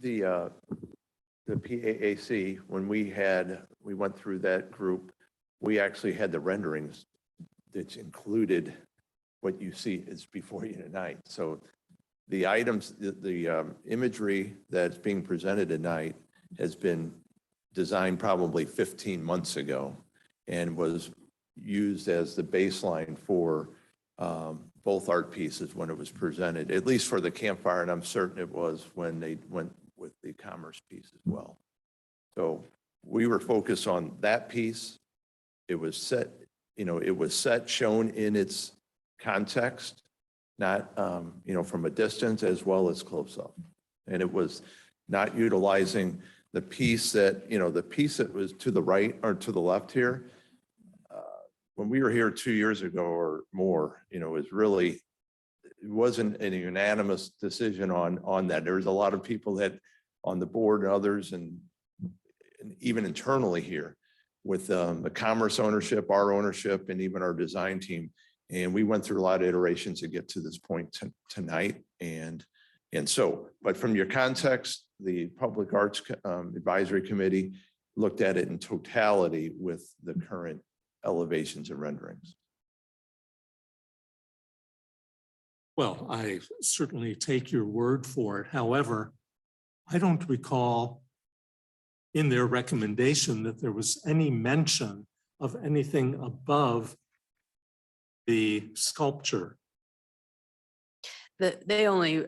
The PAAC, when we went through that group, we actually had the renderings that's included what you see is before you tonight. So the items, the imagery that's being presented tonight has been designed probably 15 months ago and was used as the baseline for both art pieces when it was presented, at least for the campfire, and I'm certain it was when they went with the commerce piece as well. So we were focused on that piece. It was set, it was set, shown in its context, not, from a distance as well as close up. And it was not utilizing the piece that, the piece that was to the right or to the left here. When we were here 2 years ago or more, it wasn't a unanimous decision on that. There was a lot of people that on the board and others and even internally here with the commerce ownership, our ownership, and even our design team. And we went through a lot of iterations to get to this point tonight. And so, but from your context, the Public Arts Advisory Committee looked at it in totality with the current elevations and renderings. Well, I certainly take your word for it. However, I don't recall in their recommendation that there was any mention of anything above the sculpture. They only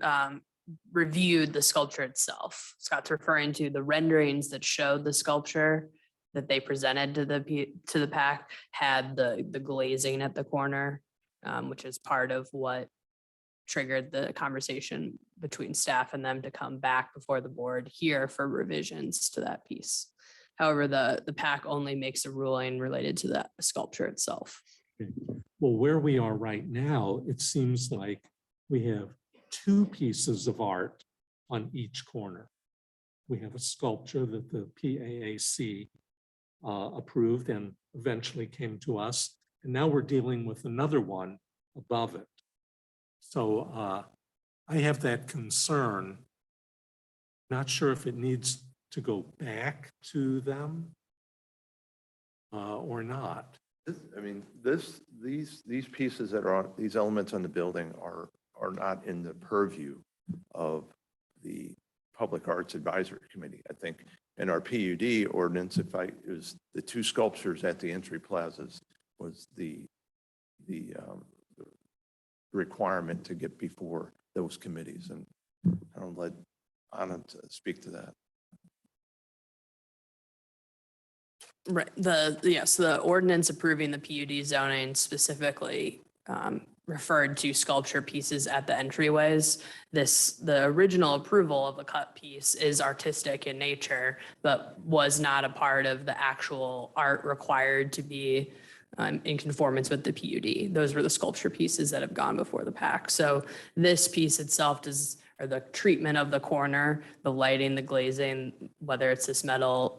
reviewed the sculpture itself. Scott's referring to the renderings that showed the sculpture. that they presented to to the pack had the glazing at the corner, which is part of what triggered the conversation between staff and them to come back before the board here for revisions to that piece. However, the pack only makes a ruling related to that sculpture itself. Well, where we are right now, it seems like we have two pieces of art on each corner. We have a sculpture that the PAAC approved and eventually came to us. And now we're dealing with another one above it. So I have that concern. Not sure if it needs to go back to them or not. I mean, these pieces that are on, these elements on the building are not in the purview of the Public Arts Advisory Committee. I think in our PUD ordinance, it was the two sculptures at the entry plazas was the requirement to get before those committees. And I'll let Anand speak to that. Right, yes, the ordinance approving the PUD zoning specifically referred to sculpture pieces at the entryways. The original approval of the cut piece is artistic in nature, but was not a part of the actual art required to be in conformance with the PUD. Those were the sculpture pieces that have gone before the pack. So this piece itself does, or the treatment of the corner, the lighting, the glazing, whether it's this metal,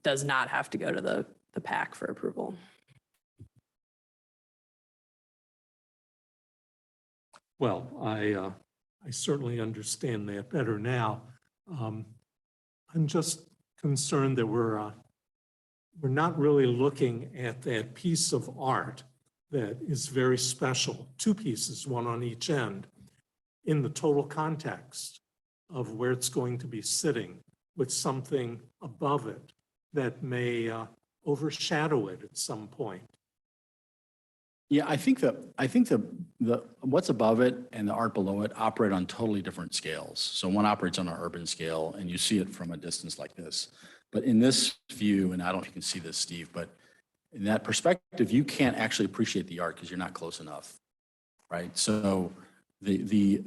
does not have to go to the pack for approval. Well, I certainly understand that better now. I'm just concerned that we're not really looking at that piece of art that is very special, two pieces, one on each end, in the total context of where it's going to be sitting with something above it that may overshadow it at some point. Yeah, I think the what's above it and the art below it operate on totally different scales. So one operates on an urban scale and you see it from a distance like this. But in this view, and I don't know if you can see this, Steve, but in that perspective, you can't actually appreciate the art because you're not close enough, right? So the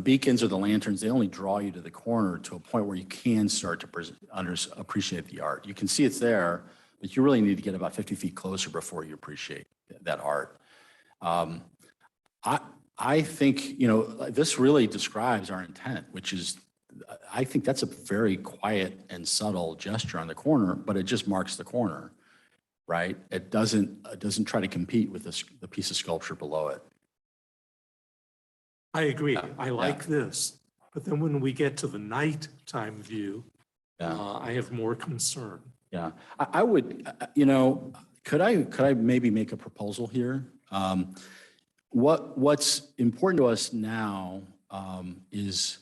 beacons or the lanterns, they only draw you to the corner to a point where you can start to appreciate the art. You can see it's there, but you really need to get about 50 feet closer before you appreciate that art. I think, this really describes our intent, which is, I think that's a very quiet and subtle gesture on the corner, but it just marks the corner, right? It doesn't try to compete with the piece of sculpture below it. I agree. Yeah, I like this. But then when we get to the nighttime view, I have more concern. Yeah, I would, could I maybe make a proposal here? What's important to us now is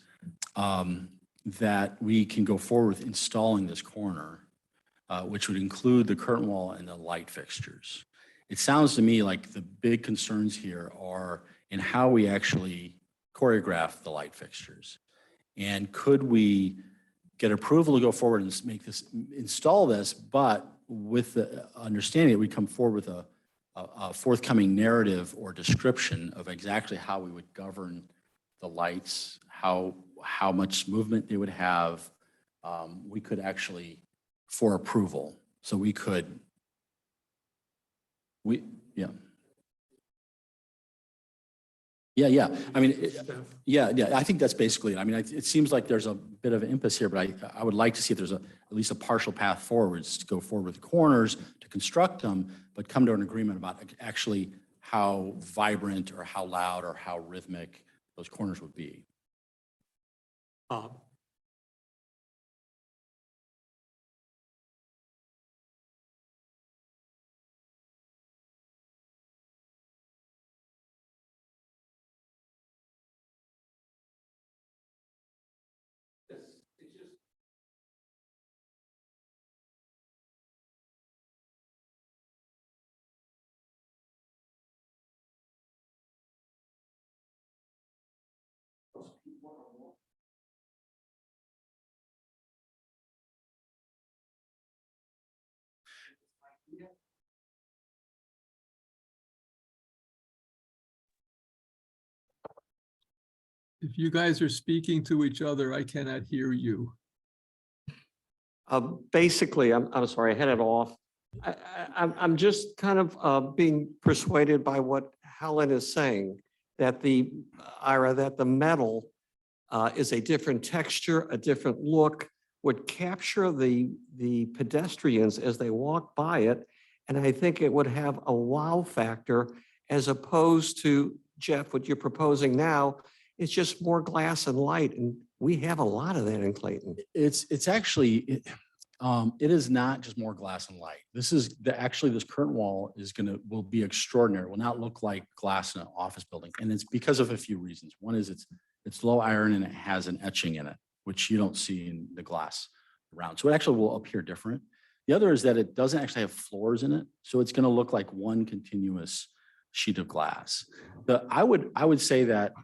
that we can go forward with installing this corner, which would include the curtain wall and the light fixtures. It sounds to me like the big concerns here are in how we actually choreograph the light fixtures. And could we get approval to go forward and install this, but with the understanding that we come forward with a forthcoming narrative or description of exactly how we would govern the lights, how much movement they would have, we could actually, for approval. So we could, yeah. Yeah. I mean, yeah. I think that's basically it. I mean, it seems like there's a bit of an impasse here, but I would like to see if there's at least a partial path forwards to go forward with the corners, to construct them, but come to an agreement about actually how vibrant or how loud or how rhythmic those corners would be. If you guys are speaking to each other, I cannot hear you. Basically, I'm sorry, I had it off. I'm just kind of being persuaded by what Helen is saying, that Ira, that the metal is a different texture, a different look, would capture the pedestrians as they walk by it. And I think it would have a wow factor, as opposed to, Jeff, what you're proposing now is just more glass and light. And we have a lot of that in Clayton. It's actually, it is not just more glass and light. This is actually this current wall will be extraordinary. It will not look like glass in an office building. And it's because of a few reasons. One is it's low iron and it has an etching in it, which you don't see in the glass around. So it actually will appear different. The other is that it doesn't actually have floors in it. So it's going to look like one continuous sheet of glass. I would say that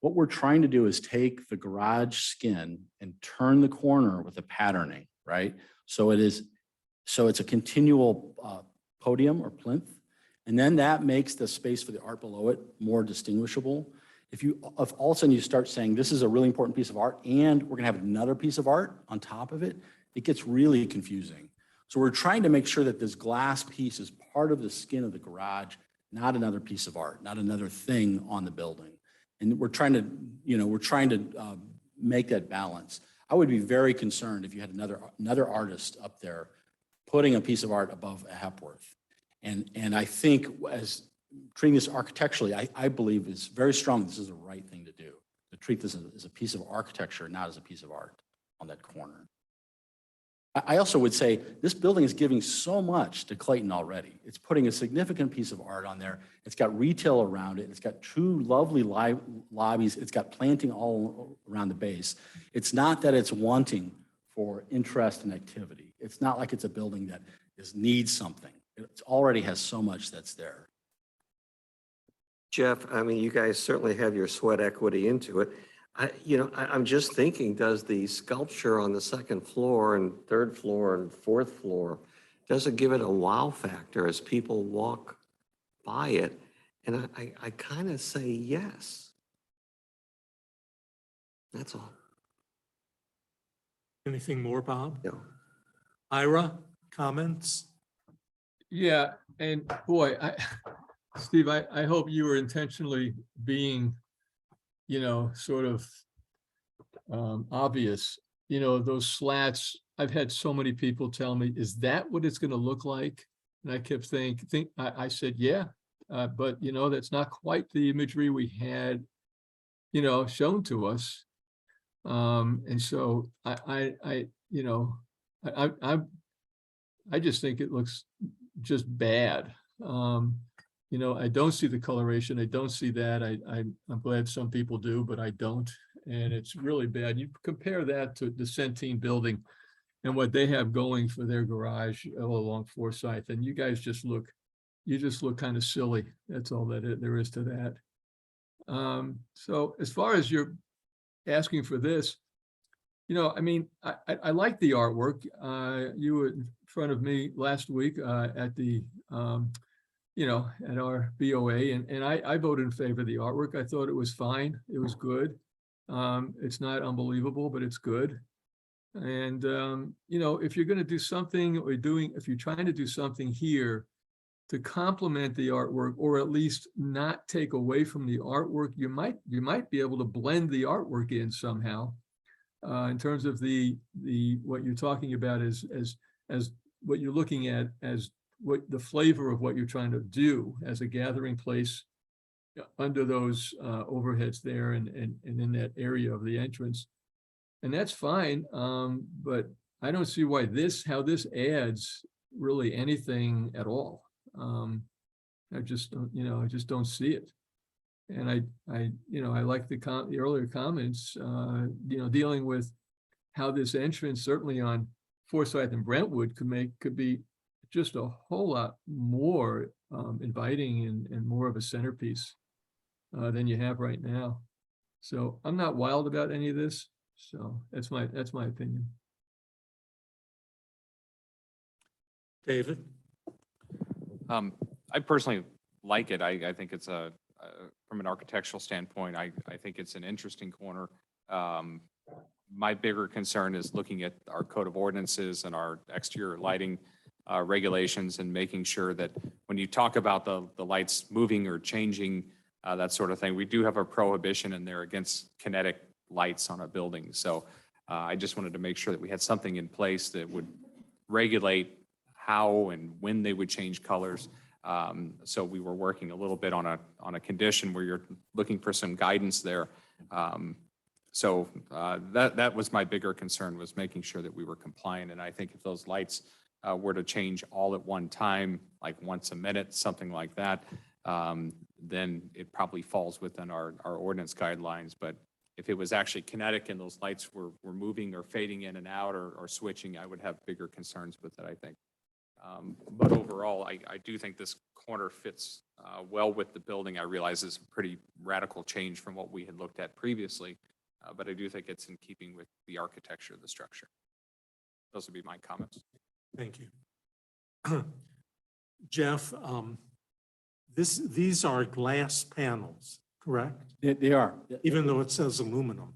what we're trying to do is take the garage skin and turn the corner with the patterning, right? So it's a continual podium or plinth. And then that makes the space for the art below it more distinguishable. If all of a sudden you start saying this is a really important piece of art and we're gonna have another piece of art on top of it, it gets really confusing. So we're trying to make sure that this glass piece is part of the skin of the garage, not another piece of art, not another thing on the building. And we're trying to make that balance. I would be very concerned if you had another artist up there putting a piece of art above a Hepworth. And I think as treating this architecturally, I believe is very strong. This is the right thing to do, to treat this as a piece of architecture, not as a piece of art on that corner. I also would say this building is giving so much to Clayton already. It's putting a significant piece of art on there. It's got retail around it. It's got two lovely lobbies. It's got planting all around the base. It's not that it's wanting for interest and activity. It's not like it's a building that needs something. It already has so much that's there. Jeff, I mean, you guys certainly have your sweat equity into it. I'm just thinking, does the sculpture on the second floor and third floor and fourth floor, does it give it a wow factor as people walk by it? And I kind of say yes. That's all. Anything more, Bob? No. Ira, comments? Yeah, and boy, Steve, I hope you were intentionally being, sort of obvious. Those slats, I've had so many people tell me, is that what it's going to look like? And I kept I said, yeah, but that's not quite the imagery we had, shown to us. And so I just think it looks just bad. I don't see the coloration. I don't see that. I'm glad some people do, but I don't. And it's really bad. You compare that to the Centene building and what they have going for their garage all along Forsyth, and you guys just look kind of silly. That's all that there is to that. So as far as you're asking for this, I like the artwork. You were in front of me last week at the at our BOA, and I voted in favor of the artwork. I thought it was fine. It was good. It's not unbelievable, but it's good. And, if you're going to do something if you're trying to do something here to complement the artwork, or at least not take away from the artwork, you might be able to blend the artwork in somehow, in terms of what you're talking about as what you're looking at as what the flavor of what you're trying to do as a gathering place under those overheads there and in that area of the entrance. And that's fine, but I don't see how this adds really anything at all. I just don't see it. And I like the earlier comments, dealing with how this entrance, certainly on Forsyth and Brentwood, could be just a whole lot more inviting and more of a centerpiece than you have right now. So I'm not wild about any of this. So that's my opinion. David? I personally like it. I think it's a from an architectural standpoint, I think it's an interesting corner. My bigger concern is looking at our code of ordinances and our exterior lighting regulations and making sure that when you talk about the lights moving or changing, that sort of thing, we do have a prohibition in there against kinetic lights on a building. So I just wanted to make sure that we had something in place that would regulate how and when they would change colors. So we were working a little bit on a condition where you're looking for some guidance there. So that was my bigger concern, was making sure that we were compliant. And I think if those lights were to change all at one time, like once a minute, something like that, then it probably falls within our ordinance guidelines. But if it was actually kinetic and those lights were moving or fading in and out or switching, I would have bigger concerns with it, I think. But overall, I do think this corner fits well with the building. I realize it's a pretty radical change from what we had looked at previously, but I do think it's in keeping with the architecture of the structure. Those would be my comments. Thank you. Jeff, these are glass panels, correct? They are. Even though it says aluminum.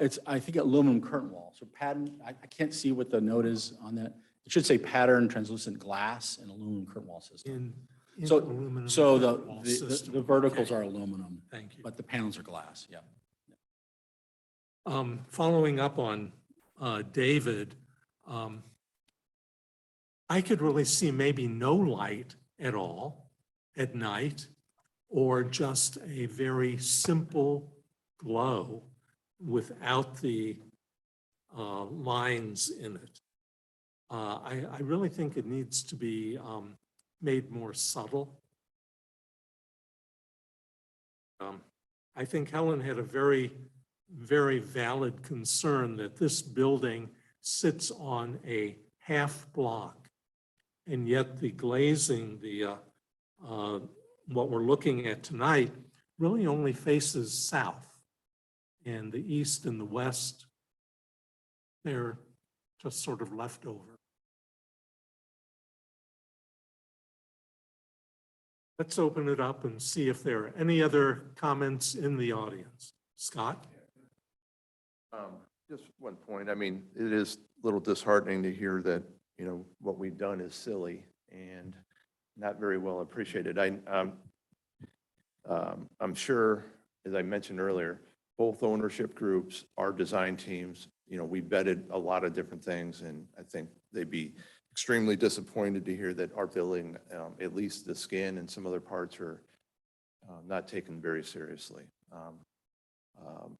It's, I think, aluminum curtain wall. So pattern, I can't see what the note is on that. It should say pattern translucent glass and aluminum curtain wall system. In So, aluminum so curtain wall system. the verticals Okay. are aluminum, Thank you. but the panels are glass, yeah. Following up on David, I could really see maybe no light at all at night, or just a very simple glow without the lines in it. I really think it needs to be made more subtle. I think Helen had a very, very valid concern that this building sits on a half block, and yet the glazing, what we're looking at tonight, really only faces south, and the east and the west, they're just sort of left over. Let's open it up and see if there are any other comments in the audience. Scott? Just one point. I mean, it is a little disheartening to hear that, you know, what we've done is silly and not very well appreciated. I'm sure, as I mentioned earlier, both ownership groups, our design teams, you know, we vetted a lot of different things, and I think they'd be extremely disappointed to hear that our building, at least the skin and some other parts, are not taken very seriously.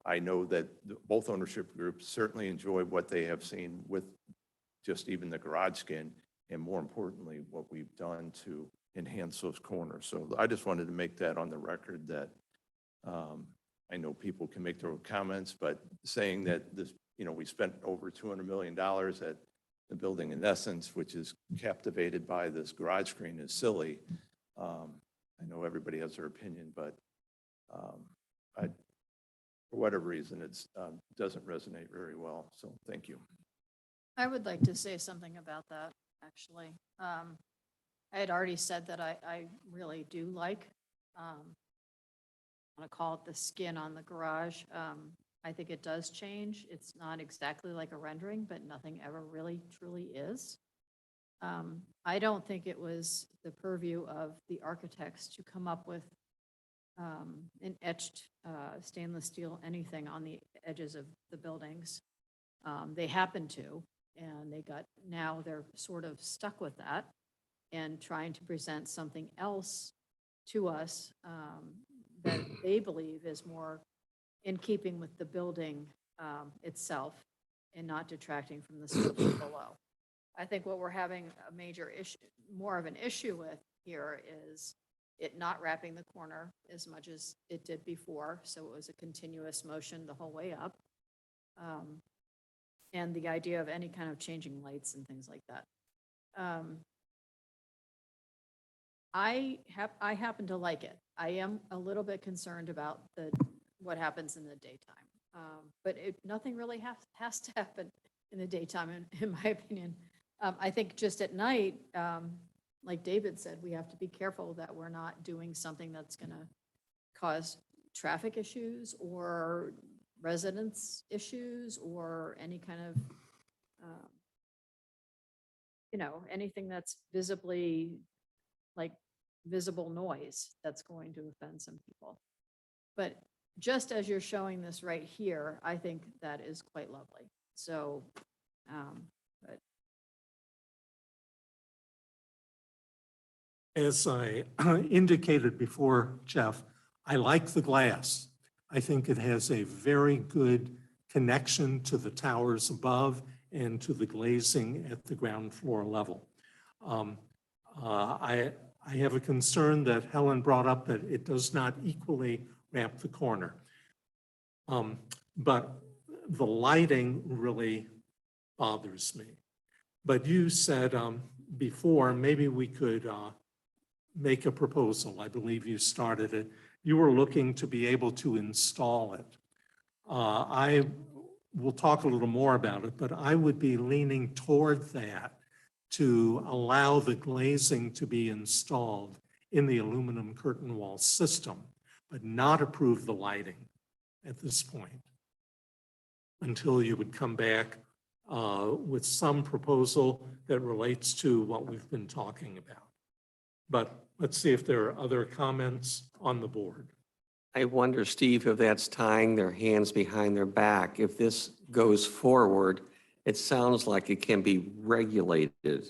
I know that both ownership groups certainly enjoy what they have seen with just even the garage skin, and more importantly, what we've done to enhance those corners. So I just wanted to make that on the record that I know people can make their own comments, but saying that this, you know, we spent over $200 million at the building in essence, which is captivated by this garage screen, is silly. I know everybody has their opinion, but for whatever reason, it doesn't resonate very well. So thank you. I would like to say something about that, actually. I had already said that I really do like, I want to call it the skin on the garage. I think it does change. It's not exactly like a rendering, but nothing ever really truly is. I don't think it was the purview of the architects to come up with an etched stainless steel anything on the edges of the buildings. They happened to, and now they're sort of stuck with that and trying to present something else to us that they believe is more in keeping with the building itself and not detracting from the structure below. I think what we're having a major issue, more of an issue with here, is it not wrapping the corner as much as it did before. So it was a continuous motion the whole way up. And the idea of any kind of changing lights and things like that. I happen to like it. I am a little bit concerned about what happens in the daytime. But nothing really has to happen in the daytime, in my opinion. I think just at night, like David said, we have to be careful that we're not doing something that's going to cause traffic issues or residence issues or any kind of, anything that's visibly like visible noise that's going to offend some people. But just as you're showing this right here, I think that is quite lovely. So, but As I indicated before, Jeff, I like the glass. I think it has a very good connection to the towers above and to the glazing at the ground floor level. I have a concern that Helen brought up that it does not equally wrap the corner. But the lighting really bothers me. But you said before, maybe we could make a proposal. I believe you started it. You were looking to be able to install it. I will talk a little more about it, but I would be leaning toward that to allow the glazing to be installed in the aluminum curtain wall system, but not approve the lighting at this point until you would come back with some proposal that relates to what we've been talking about. But let's see if there are other comments on the board. I wonder, Steve, if that's tying their hands behind their back. If this goes forward, it sounds like it can be regulated.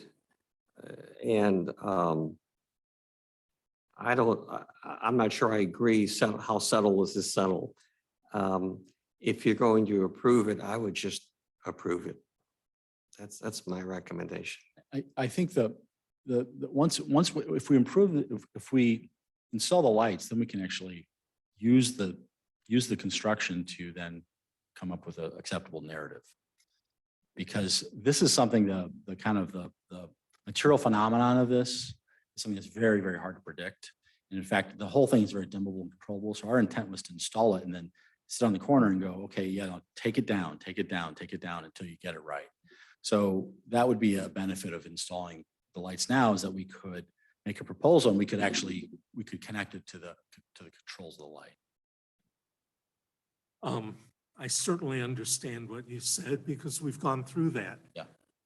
I'm not sure I agree how subtle is this subtle. If you're going to approve it, I would just approve it. That's my recommendation. I think if we improve, if we install the lights, then we can actually use the construction to then come up with an acceptable narrative. Because this is something, the kind of the material phenomenon of this is something that's very, very hard to predict. And in fact, the whole thing is very dimmable and controllable. So our intent was to install it and then sit on the corner and go, okay, yeah, no, take it down, take it down, take it down until you get it right. So that would be a benefit of installing the lights now, is that we could make a proposal and we could connect it to the controls of the light. I certainly understand what you said because we've gone through that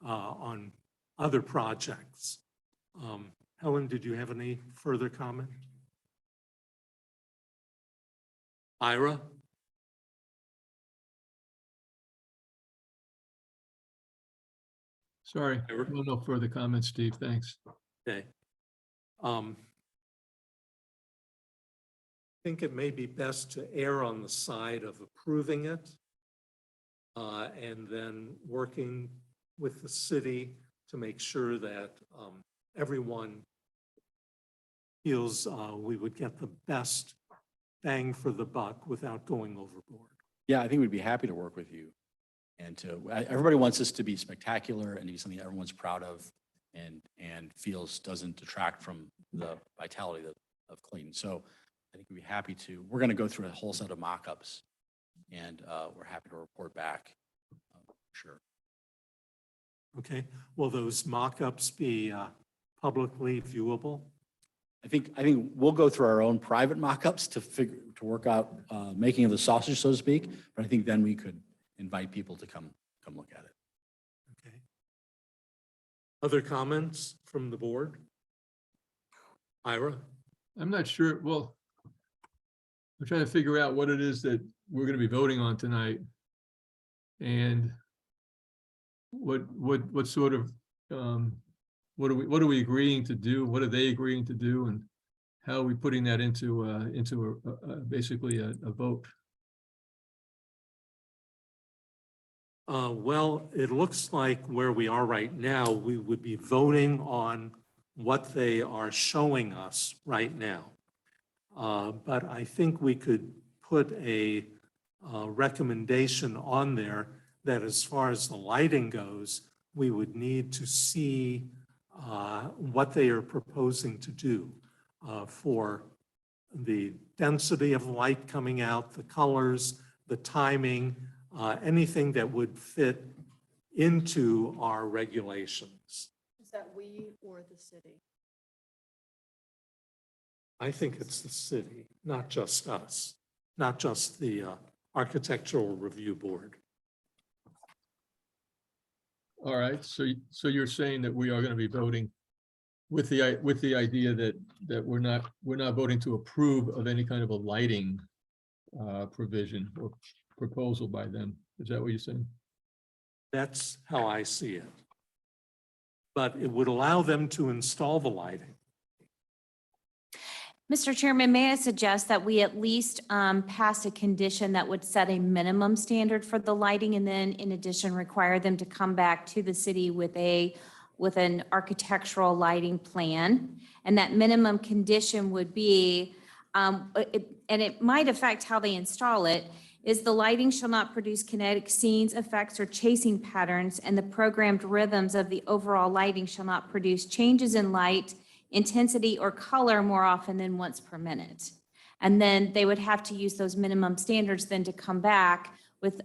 on other projects. Helen, did you have any further comment? Ira? Sorry, no further comments, Steve. Thanks. Okay. I think it may be best to err on the side of approving it and then working with the city to make sure that everyone feels we would get the best bang for the buck without going overboard. Yeah, I think we'd be happy to work with you. And everybody wants this to be spectacular and to be something that everyone's proud of and feels doesn't detract from the vitality of Clayton. So I think we'd be happy to. We're going to go through a whole set of mock-ups and we're happy to report back. Sure. Okay. Will those mock-ups be publicly viewable? I think we'll go through our own private mock-ups to work out making of the sausage, so to speak. But I think then we could invite people to come look at it. Okay. Other comments from the board? Ira? I'm not sure. Well, I'm trying to figure out what it is that we're going to be voting on tonight. And what sort of, what are we agreeing to do? What are they agreeing to do? And how are we putting that into basically a vote? Well, it looks like where we are right now, we would be voting on what they are showing us right now. But I think we could put a recommendation on there that as far as the lighting goes, we would need to see what they are proposing to do for the density of light coming out, the colors, the timing, anything that would fit into our regulations. is that we or the city? I think it's the city, not just us, not just the Architectural Review Board. All right, so you're saying that we are going to be voting with the idea that we're not voting to approve of any kind of a lighting provision or proposal by them. Is that what you're saying? That's how I see it. But it would allow them to install the lighting. Mr. Chairman, may I suggest that we at least pass a condition that would set a minimum standard for the lighting, and then in addition require them to come back to the city with an architectural lighting plan. And that minimum condition would be, and it might affect how they install it, is the lighting shall not produce kinetic scenes, effects, or chasing patterns, and the programmed rhythms of the overall lighting shall not produce changes in light, intensity, or color more often than once per minute. And then they would have to use those minimum standards then to come back with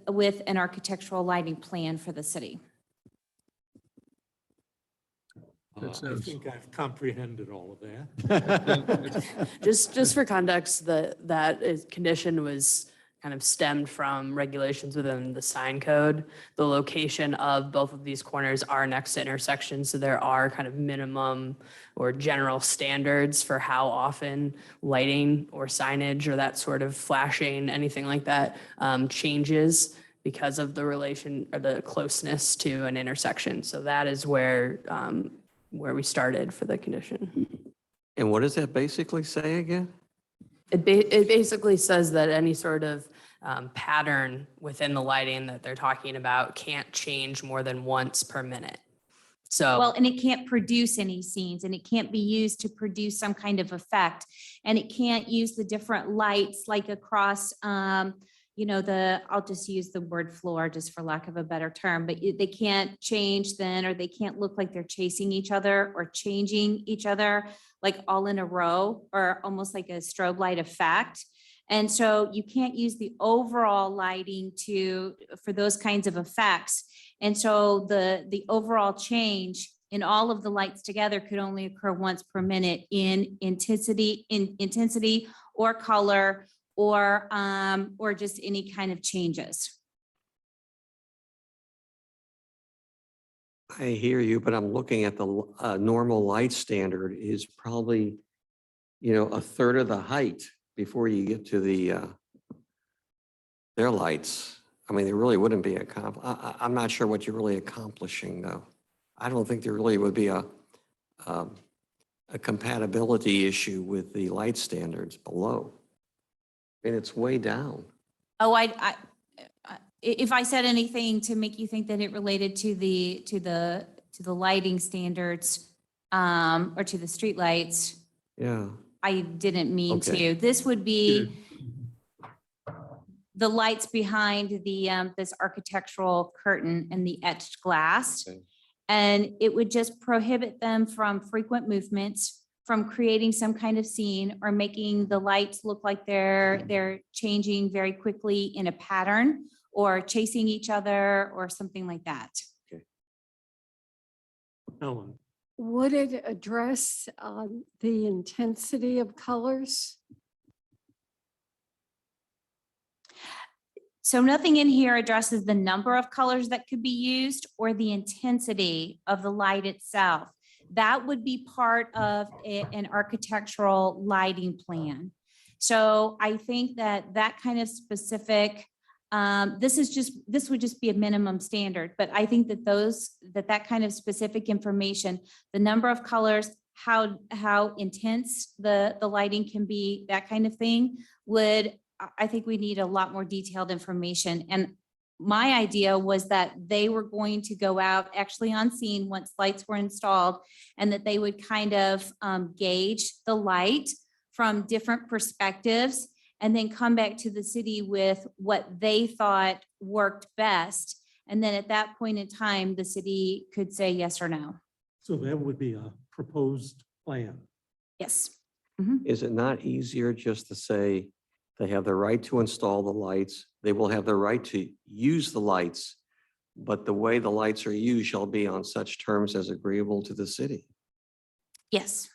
an architectural lighting plan for the city. That I sounds- think I've comprehended all of that. Just for context, condition was kind of stemmed from regulations within the sign code. The location of both of these corners are next to intersections, so there are kind of minimum or general standards for how often lighting or signage or that sort of flashing, anything like that, changes because of the relation or the closeness to an intersection. So that is where we started for the condition. And what does that basically say again? It basically says that any sort of pattern within the lighting that they're talking about can't change more than once per minute. So, Well, and it can't produce any scenes, and it can't be used to produce some kind of effect. And it can't use the different lights like across, I'll just use the word floor just for lack of a better term, but they can't change then, or they can't look like they're chasing each other or changing each other like all in a row, or almost like a strobe light effect. And so you can't use the overall lighting for those kinds of effects. And so the overall change in all of the lights together could only occur once per minute in intensity or color or just any kind of changes. I hear you, but I'm looking at the normal light standard is probably, a third of the height before you get to their lights. I mean, there really wouldn't be I'm not sure what you're really accomplishing, though. I don't think there really would be a compatibility issue with the light standards below. I mean, it's way down. Oh, if I said anything to make you think that it related to the lighting standards or to the streetlights, Yeah. I didn't mean Okay. to. This would be the lights behind this architectural curtain and the etched glass. Okay. And it would just prohibit them from frequent movements, from creating some kind of scene or making the lights look like they're changing very quickly in a pattern or chasing each other or something like that. Ellen, Would it address the intensity of colors? So nothing in here addresses the number of colors that could be used or the intensity of the light itself. That would be part of an architectural lighting plan. So I think that kind of specific, this would just be a minimum standard, but I think that that kind of specific information, the number of colors, how intense the lighting can be, that kind of thing I think we need a lot more detailed information. And my idea was that they were going to go out actually on scene once lights were installed, and that they would kind of gauge the light from different perspectives and then come back to the city with what they thought worked best. And then at that point in time, the city could say yes or no. so that would be a proposed plan. Yes. Is it not easier just to say they have the right to install the lights, they will have the right to use the lights, but the way the lights are used shall be on such terms as agreeable to the city? Yes.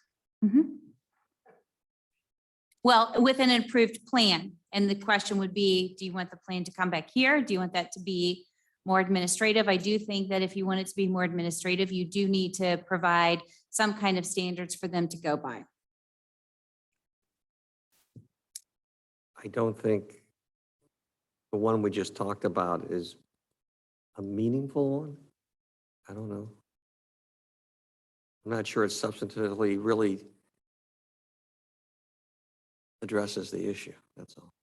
Well, with an approved plan. And the question would be, do you want the plan to come back here? Do you want that to be more administrative? I do think that if you want it to be more administrative, you do need to provide some kind of standards for them to go by. I don't think the one we just talked about is a meaningful one. I don't know. I'm not sure it substantively really addresses the issue. That's all.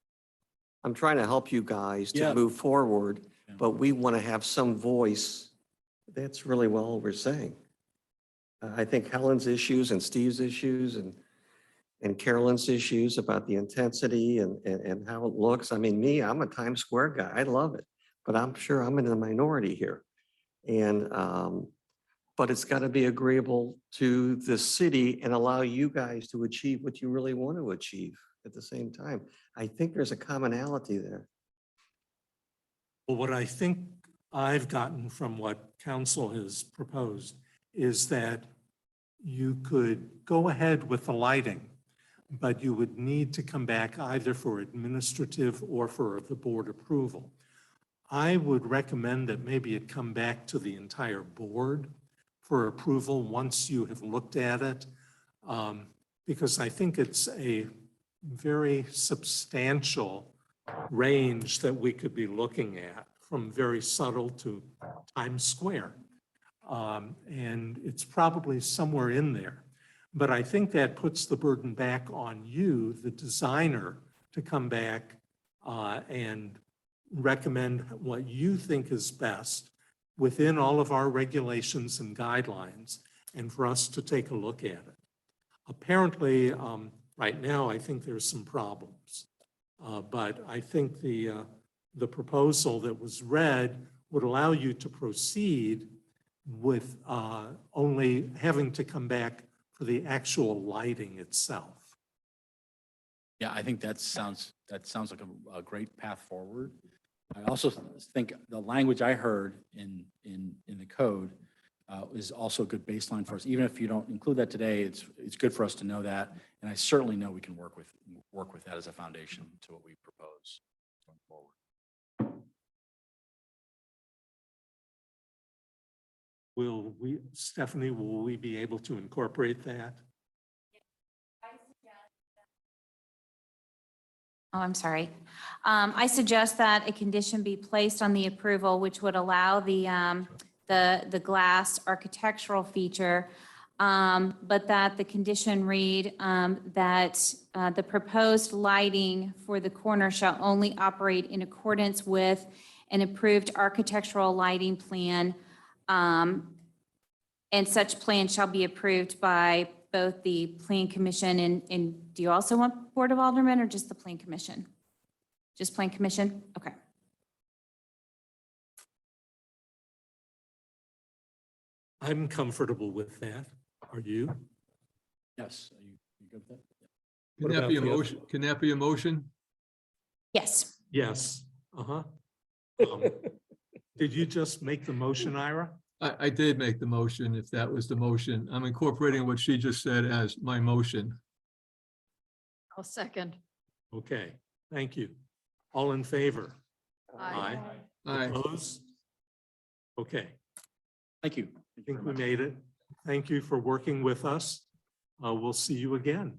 I'm trying to help you guys to Yeah. move forward, Yeah. but we want to have some voice. That's really all we're saying. I think Helen's issues and Steve's issues and Carolyn's issues about the intensity and how it looks. I mean, I'm a Times Square guy. I love it, but I'm sure I'm in the minority here. And, but it's got to be agreeable to the city and allow you guys to achieve what you really want to achieve at the same time. I think there's a commonality there. Well, what I think I've gotten from what council has proposed is that you could go ahead with the lighting, but you would need to come back either for administrative or for the board approval. I would recommend that maybe it come back to the entire board for approval once you have looked at it, because I think it's a very substantial range that we could be looking at, from very subtle to Times Square. And it's probably somewhere in there. But I think that puts the burden back on you, the designer, to come back and recommend what you think is best within all of our regulations and guidelines, and for us to take a look at it. Apparently, right now, I think there's some problems. But I think the proposal that was read would allow you to proceed with only having to come back for the actual lighting itself. Yeah, I think that sounds like a great path forward. I also think the language I heard in the code is also a good baseline for us. Even if you don't include that today, it's good for us to know that. And I certainly know we can work with that as a foundation to what we propose going forward. Stephanie, will we be able to incorporate that? Oh, I'm sorry. I suggest that a condition be placed on the approval, which would allow the glass architectural feature, but that the condition read that the proposed lighting for the corner shall only operate in accordance with an approved architectural lighting plan, and such plan shall be approved by both the Plan Commission and do you also want Board of Aldermen or just the Plan Commission? Just Plan Commission? Okay. I'm comfortable with that. Are you? Yes, are you good with that? Can What that about be a the other- motion? Can that be a motion? Yes. Yes. Did you just make the motion, Ira? I did make the motion, if that was the motion. I'm incorporating what she just said as my motion. I'll second. Okay, thank you. All in favor? Aye. Aye. Opposed? Okay, Thank you. I think we made it. Thank you for working with us. We'll see you again.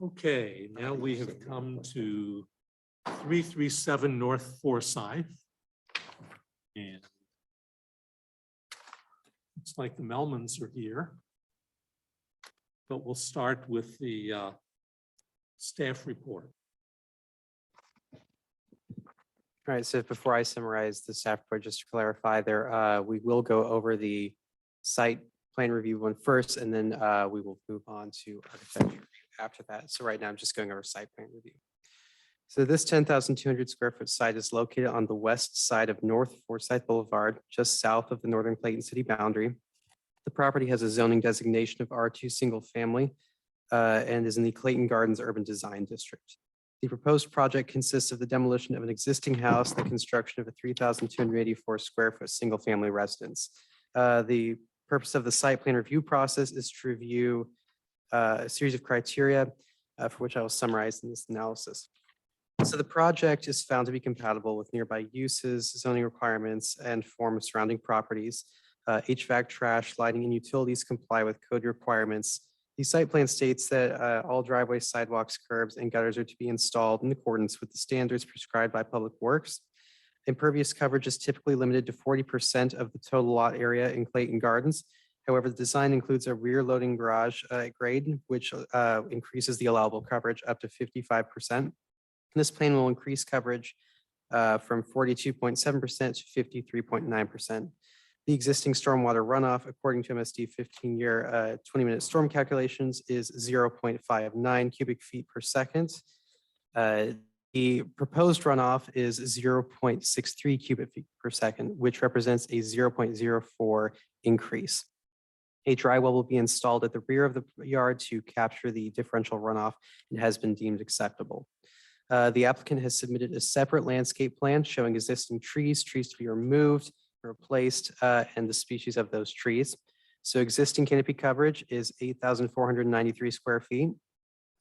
Okay, now we have come to 337 North Forsyth. And it's like the Melmans are here. But we'll start with the staff report. All right, so before I summarize the staff report, just to clarify there, we will go over the site plan review one first, and then we will move on to architecture after that. So right now I'm just going over site plan review. So this 10,200 square foot site is located on the west side of North Forsyth Boulevard, just south of the northern Clayton city boundary. The property has a zoning designation of R2 single family and is in the Clayton Gardens Urban Design District. The proposed project consists of the demolition of an existing house, the construction of a 3,284 square foot single-family residence. The purpose of the site plan review process is to review a series of criteria for which I will summarize in this analysis. So the project is found to be compatible with nearby uses, zoning requirements, and form of surrounding properties. HVAC, trash, lighting, and utilities comply with code requirements. The site plan states that all driveways, sidewalks, curbs, and gutters are to be installed in accordance with the standards prescribed by Public Works. Impervious coverage is typically limited to 40% of the total lot area in Clayton Gardens. However, the design includes a rear loading garage grade, which increases the allowable coverage up to 55%. This plan will increase coverage from 42.7% to 53.9%. The existing stormwater runoff, according to MSD 15-year 20-minute storm calculations, is 0.59 cubic feet per second. The proposed runoff is 0.63 cubic feet per second, which represents a 0.04 increase. A dry well will be installed at the rear of the yard to capture the differential runoff and has been deemed acceptable. The applicant has submitted a separate landscape plan showing existing trees to be removed, replaced, and the species of those trees. So existing canopy coverage is 8,493 square feet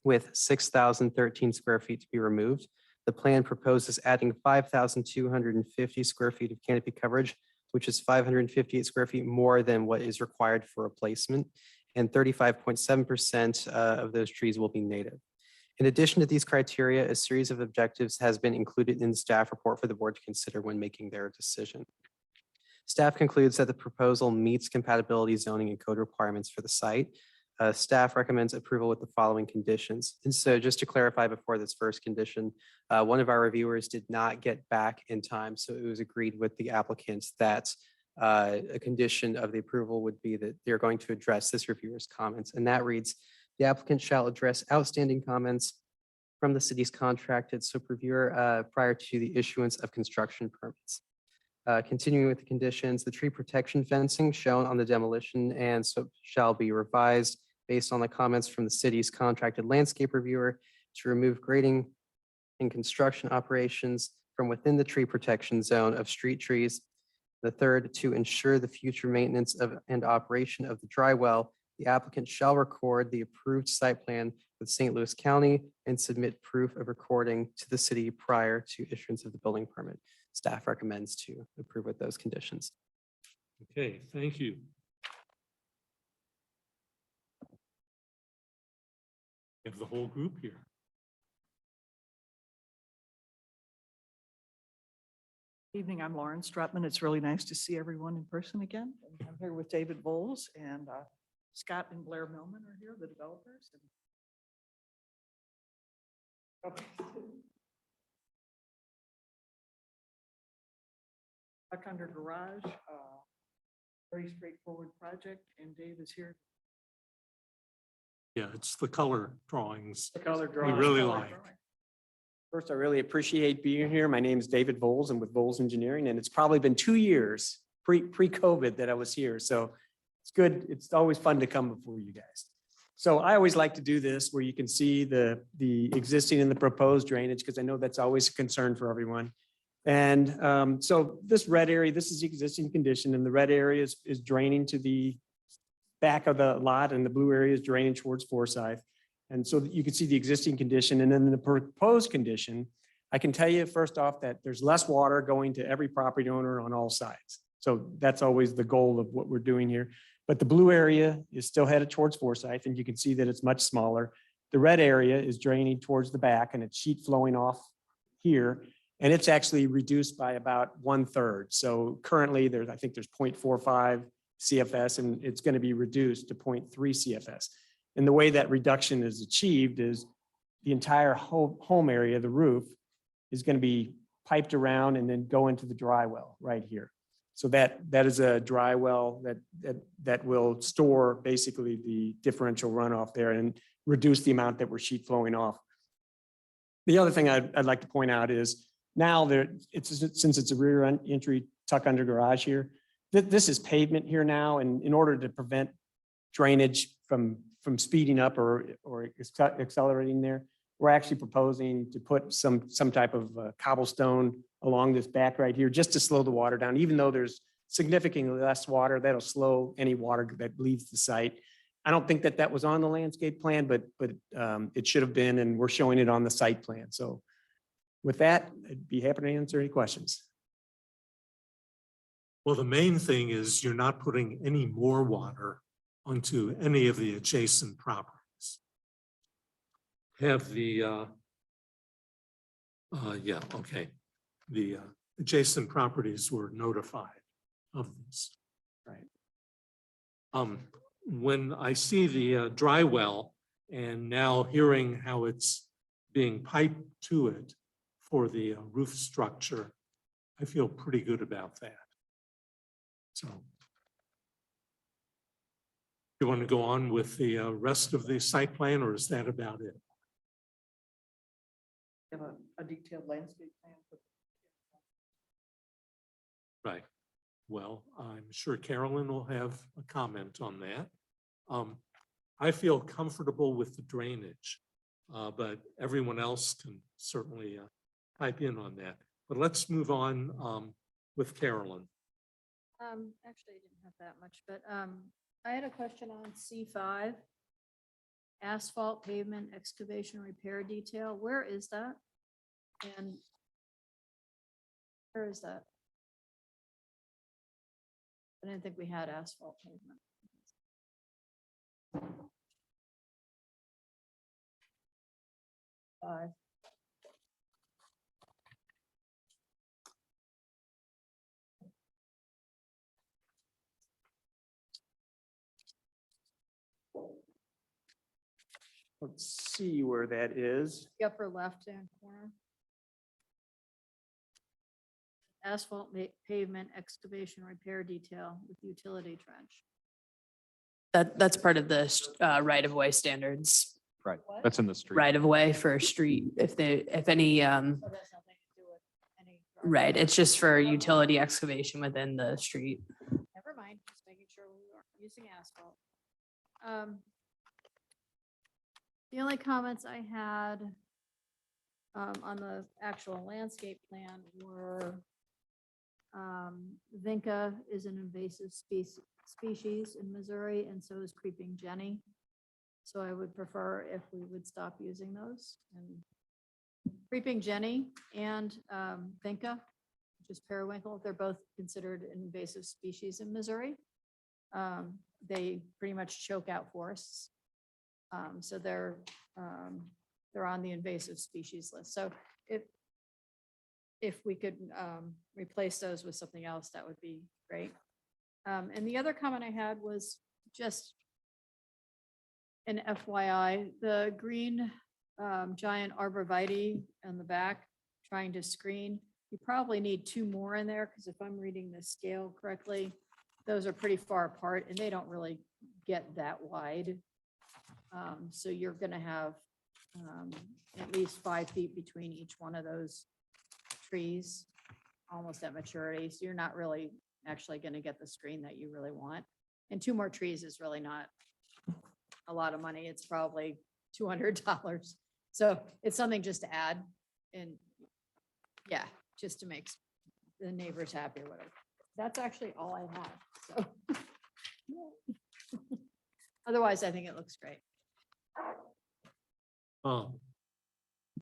with 6,013 square feet to be removed. The plan proposes adding 5,250 square feet of canopy coverage, which is 558 square feet more than what is required for replacement, and 35.7% of those trees will be native. In addition to these criteria, a series of objectives has been included in the staff report for the board to consider when making their decision. Staff concludes that the proposal meets compatibility, zoning, and code requirements for the site. Staff recommends approval with the following conditions. And so just to clarify before this first condition, one of our reviewers did not get back in time. So it was agreed with the applicants that a condition of the approval would be that they're going to address this reviewer's comments. And that reads, the applicant shall address outstanding comments from the city's contracted SWIP reviewer prior to the issuance of construction permits. Continuing with the conditions, the tree protection fencing shown on the demolition and SWIP shall be revised based on the comments from the city's contracted landscape reviewer to remove grading and construction operations from within the tree protection zone of street trees. The third, to ensure the future maintenance of and operation of the dry well, the applicant shall record the approved site plan with St. Louis County and submit proof of recording to the city prior to issuance of the building permit. Staff recommends to approve with those conditions. Okay, thank you. We have the whole group here. Evening, I'm Lauren Strutman. It's really nice to see everyone in person again. And I'm here with David Bowles and Scott and Blair Millman are here, the developers. Tuck under garage, very straightforward project, and Dave is here. Yeah, it's the color drawings. The color We drawing. really Color like. drawing. First, I really appreciate being here. My name is David Bowles. I'm with Bowles Engineering, and it's probably been 2 years pre-COVID that I was here. So it's good. It's always fun to come before you guys. So I always like to do this where you can see the existing and the proposed drainage, because I know that's always a concern for everyone. And so this red area, this is the existing condition, and the red area is draining to the back of the lot, and the blue area is draining towards Forsyth. And so you can see the existing condition, and then the proposed condition, I can tell you first off that there's less water going to every property owner on all sides. So that's always the goal of what we're doing here. But the blue area is still headed towards Forsyth, and you can see that it's much smaller. The red area is draining towards the back, and it's sheet flowing off here, and it's actually reduced by about 1/3. So currently I think there's 0.45 CFS, and it's going to be reduced to 0.3 CFS. And the way that reduction is achieved is the entire home area, the roof, is going to be piped around and then go into the dry well right here. So that is a dry well that will store basically the differential runoff there and reduce the amount that we're sheet flowing off. The other thing I'd like to point out is now since it's a rear entry tuck under garage here, this is pavement here now, and in order to prevent drainage from from speeding up or accelerating there. We're actually proposing to put some type of cobblestone along this back right here, just to slow the water down, even though there's significantly less water, that'll slow any water that leaves the site. I don't think that was on the landscape plan, but it should have been, and we're showing it on the site plan. So with that, I'd be happy to answer any questions. Well, the main thing is you're not putting any more water onto any of the adjacent properties. Have the, yeah, okay. The adjacent properties were notified of this. Right. When I see the dry well and now hearing how it's being piped to it for the roof structure, I feel pretty good about that. So you want to go on with the rest of the site plan, or is that about it? Have a detailed landscape plan. Right. Well, I'm sure Carolyn will have a comment on that. I feel comfortable with the drainage, but everyone else can certainly pipe in on that. But let's move on with Carolyn. Actually, I didn't have that much, but I had a question on C5. Asphalt pavement excavation repair detail. Where is that? And where is that? I didn't think we had asphalt pavement. Five. Let's see where that is. The upper left-hand corner. Asphalt pavement excavation repair detail with utility trench. That's part of the right-of-way standards, Right. What? That's in the street. right-of-way for a street. If any, So that's nothing to do with any. right, it's just for utility excavation within the street. Never mind, just making sure we aren't using asphalt. The only comments I had on the actual landscape plan were vinca is an invasive species in Missouri, and so is creeping Jenny. So I would prefer if we would stop using those. And creeping Jenny and vinca, which is periwinkle, they're both considered an invasive species in Missouri. They pretty much choke out forests. So they're on the invasive species list. So if we could replace those with something else, that would be great. And the other comment I had was just an FYI, the green giant arborvitae in the back trying to screen, you probably need 2 more in there, because if I'm reading the scale correctly, those are pretty far apart and they don't really get that wide. So you're gonna have at least 5 feet between each one of those trees, almost at maturity. So you're not really actually gonna get the screen that you really want. And 2 more trees is really not a lot of money. It's probably $200. So it's something just to add, and yeah, just to make the neighbors happy or whatever. That's actually all I have, so. Otherwise, I think it looks great.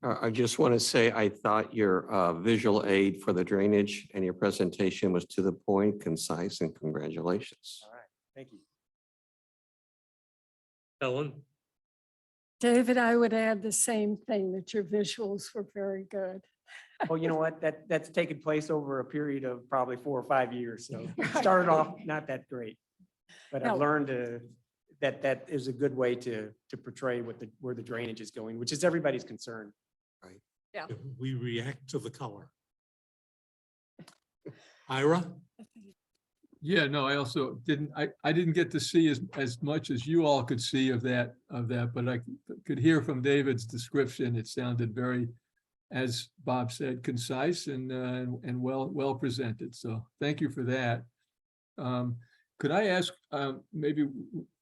I just want to say, I thought your visual aid for the drainage and your presentation was to the point, concise, and congratulations. All right, thank you. Ellen? David, I would add the same thing, that your visuals were very good. Oh, you know what? That's taken place over a period of probably 4 or 5 years. So it started off not that great. But I've No. learned that is a good way to portray where the drainage is going, which is everybody's concern. Yeah. We react to the color. Ira? Yeah, no, I also didn't, I didn't get to see as much as you all could see of that, but I could hear from David's description. It sounded very, as Bob said, concise and well presented. So thank you for that. Could I ask, maybe,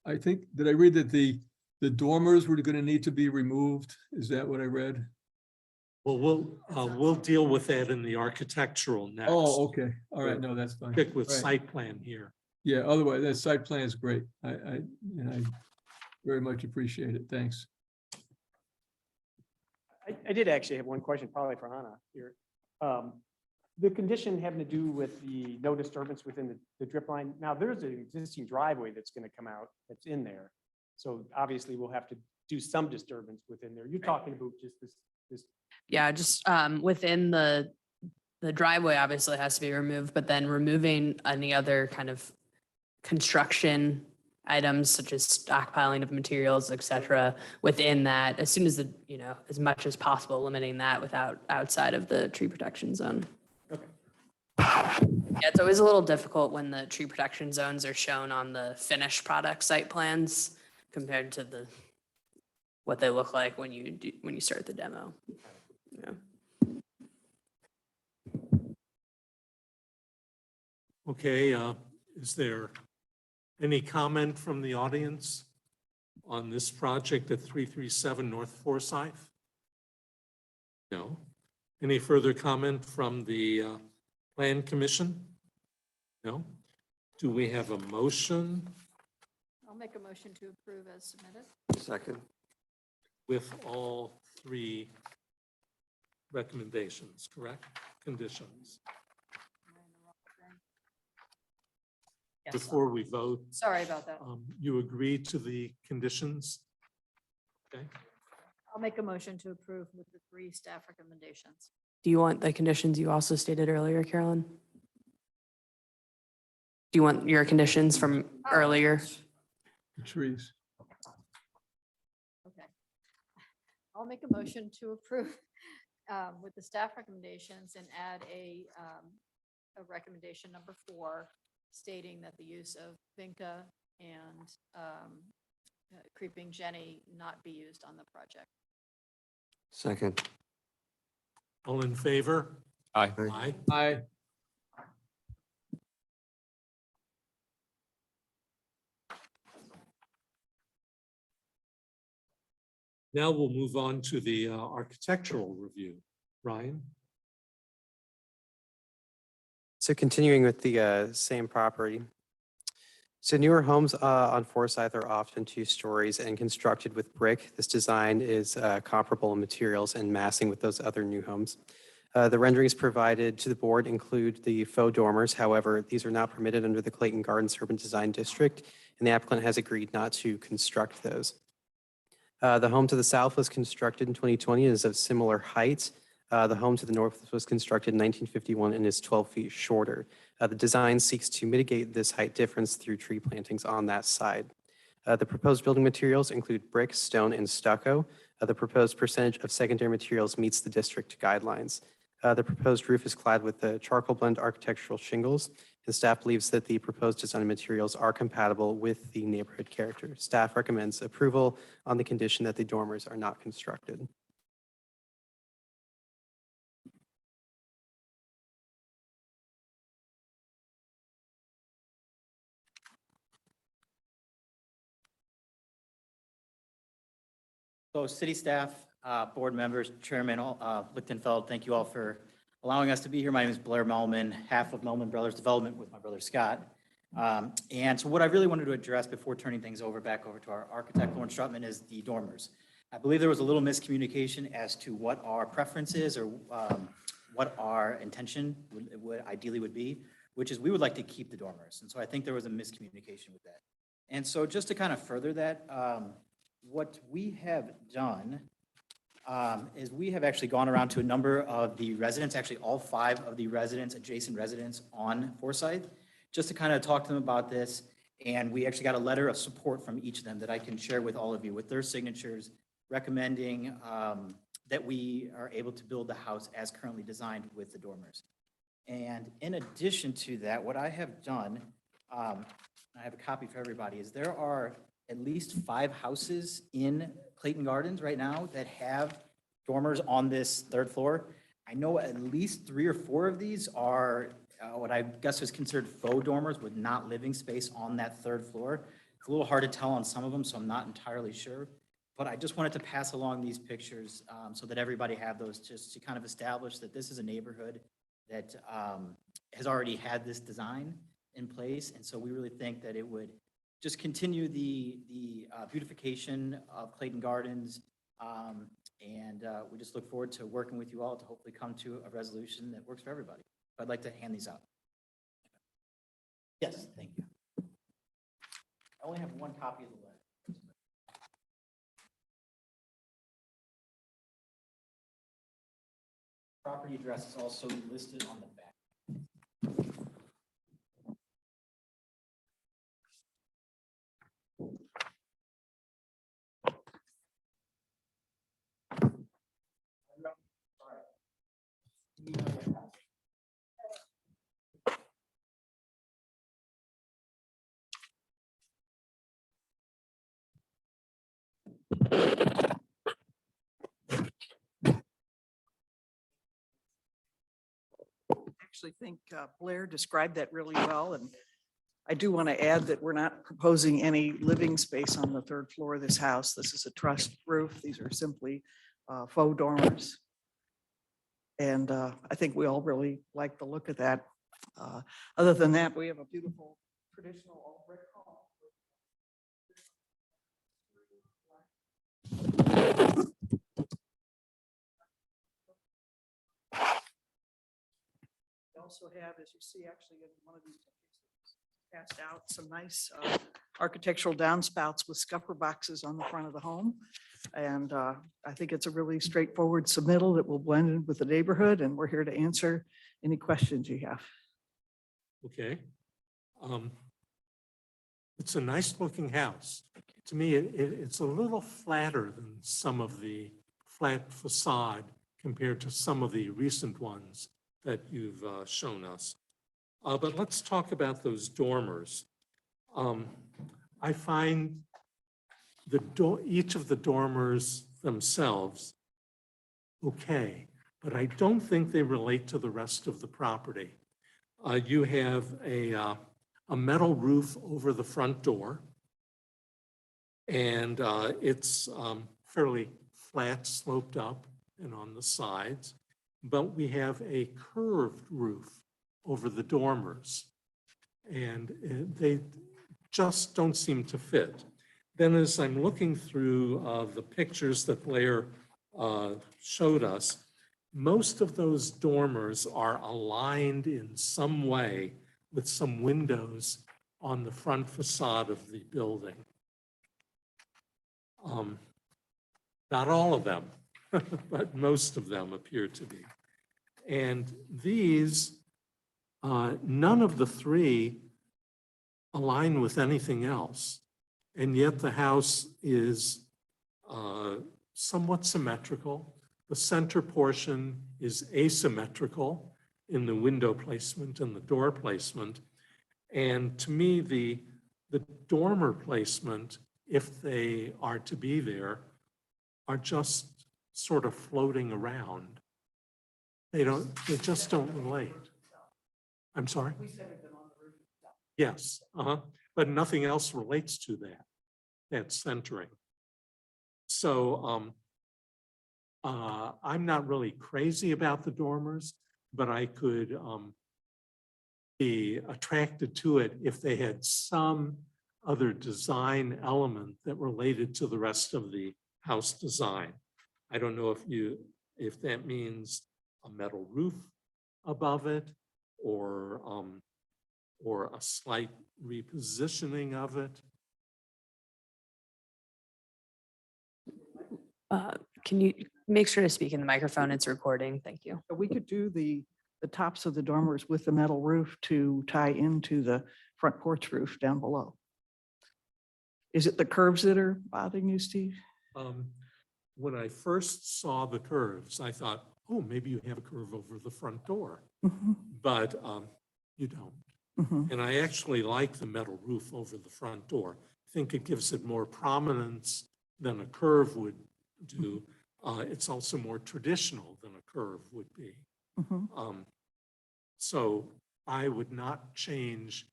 I think, did I read that the the dormers were going to need to be removed. Is that what I read? Well, we'll deal with that in the architectural next. Oh, okay. All right. No, that's fine. Stick with Right. site plan here. Yeah, otherwise, that site plan is great. I very much appreciate it. Thanks. I did actually have one question, probably for Anna here. The condition having to do with the no disturbance within the drip line. Now, there's an existing driveway that's going to come out that's in there. So obviously we'll have to do some disturbance within there. You're talking about just this. Yeah, just within the driveway obviously has to be removed, but then removing any other kind of construction items such as stockpiling of materials, et cetera, within that, as soon as as much as possible, limiting that without outside of the tree protection zone. Okay. Yeah, it's always a little difficult when the tree protection zones are shown on the finished product site plans compared to what they look like when you start the demo. Yeah. Okay, is there any comment from the audience on this project at 337 North Forsyth? No. Any further comment from the Plan Commission? No. Do we have a motion I'll make a motion to approve as submitted. Second. with all three recommendations, correct? Conditions. Am I in the wrong thing? Before we vote, Sorry about that. you agree to the conditions? Okay. I'll make a motion to approve with the 3 staff recommendations. Do you want the conditions you also stated earlier, Carolyn? Do you want your conditions from earlier? Trees. Okay. I'll make a motion to approve with the staff recommendations and add a recommendation number 4 stating that the use of vinca and creeping Jenny not be used on the project. Second. All in favor? Aye. Aye. Aye. Now we'll move on to the architectural review. Ryan? So continuing with the same property. So newer homes on Forsyth are often 2 stories and constructed with brick. This design is comparable in materials and massing with those other new homes. The renderings provided to the board include the faux dormers. However, these are not permitted under the Clayton Gardens Urban Design District, and the applicant has agreed not to construct those. The home to the south was constructed in 2020 and is of similar height. The home to the north was constructed in 1951 and is 12 feet shorter. The design seeks to mitigate this height difference through tree plantings on that side. The proposed building materials include brick, stone, and stucco. The proposed percentage of secondary materials meets the district guidelines. The proposed roof is clad with the charcoal blend architectural shingles. The staff believes that the proposed design materials are compatible with the neighborhood character. Staff recommends approval on the condition that the dormers are not constructed. So city staff, board members, Chairman Lichtenfeld, thank you all for allowing us to be here. My name is Blair Melman, half of Melman Brothers Development with my brother Scott. And so what I really wanted to address before turning things back over to our architect, Lauren Strutman, is the dormers. I believe there was a little miscommunication as to what our preference is or what our intention would ideally would be, which is we would like to keep the dormers. And so I think there was a miscommunication with that. And so just to kind of further that, what we have done is we have actually gone around to a number of the residents, actually all 5 of the residents, adjacent residents on Forsyth, just to kind of talk to them about this. And we actually got a letter of support from each of them that I can share with all of you with their signatures recommending that we are able to build the house as currently designed with the dormers. And in addition to that, what I have done, I have a copy for everybody, is there are at least 5 houses in Clayton Gardens right now that have dormers on this 3rd floor. I know at least 3 or 4 of these are what I guess is considered faux dormers with not living space on that 3rd floor. It's a little hard to tell on some of them, so I'm not entirely sure. But I just wanted to pass along these pictures so that everybody have those, just to kind of establish that this is a neighborhood that has already had this design in place. And so we really think that it would just continue the beautification of Clayton Gardens. And we just look forward to working with you all to hopefully come to a resolution that works for everybody. I'd like to hand these out. Yes, thank you. I only have one copy of the letter. Property address is also listed on the back. Actually think Blair described that really well. And I do want to add that we're not proposing any living space on the third floor of this house. This is a truss roof. These are simply faux dormers. And I think we all really like the look of that. Other than that, we have a beautiful traditional old brick home. We also have, as you see, actually in one of these pictures passed out, some nice architectural downspouts with scupper boxes on the front of the home. And I think it's a really straightforward submittal that will blend in with the neighborhood, and we're here to answer any questions you have. Okay. It's a nice looking house. To me, it's a little flatter than some of the flat facade compared to some of the recent ones that you've shown us. But let's talk about those dormers. I find each of the dormers themselves okay, but I don't think they relate to the rest of the property. You have a metal roof over the front door, and it's fairly flat, sloped up and on the sides, but we have a curved roof over the dormers, and they just don't seem to fit. Then as I'm looking through the pictures that Blair showed us, most of those dormers are aligned in some way with some windows on the front facade of the building. Not all of them, but most of them appear to be. And these, none of the three align with anything else. And yet the house is somewhat symmetrical. The center portion is asymmetrical in the window placement and the door placement. And to me, the dormer placement, if they are to be there, are just sort of floating around. They just don't relate. I'm sorry? Yes, but nothing else relates to that centering. So I'm not really crazy about the dormers, but I could be attracted to it if they had some other design element that related to the rest of the house design. I don't know if that means a metal roof above it or a slight repositioning of it. Can you make sure to speak in the microphone? It's recording. Thank you. We could do the tops of the dormers with the metal roof to tie into the front porch roof down below. Is it the curves that are bothering you, Steve? When I first saw the curves, I thought, oh, maybe you have a curve over the front door, but you don't. And I actually like the metal roof over the front door. I think it gives it more prominence than a curve would do. It's also more traditional than a curve would be. So I would not change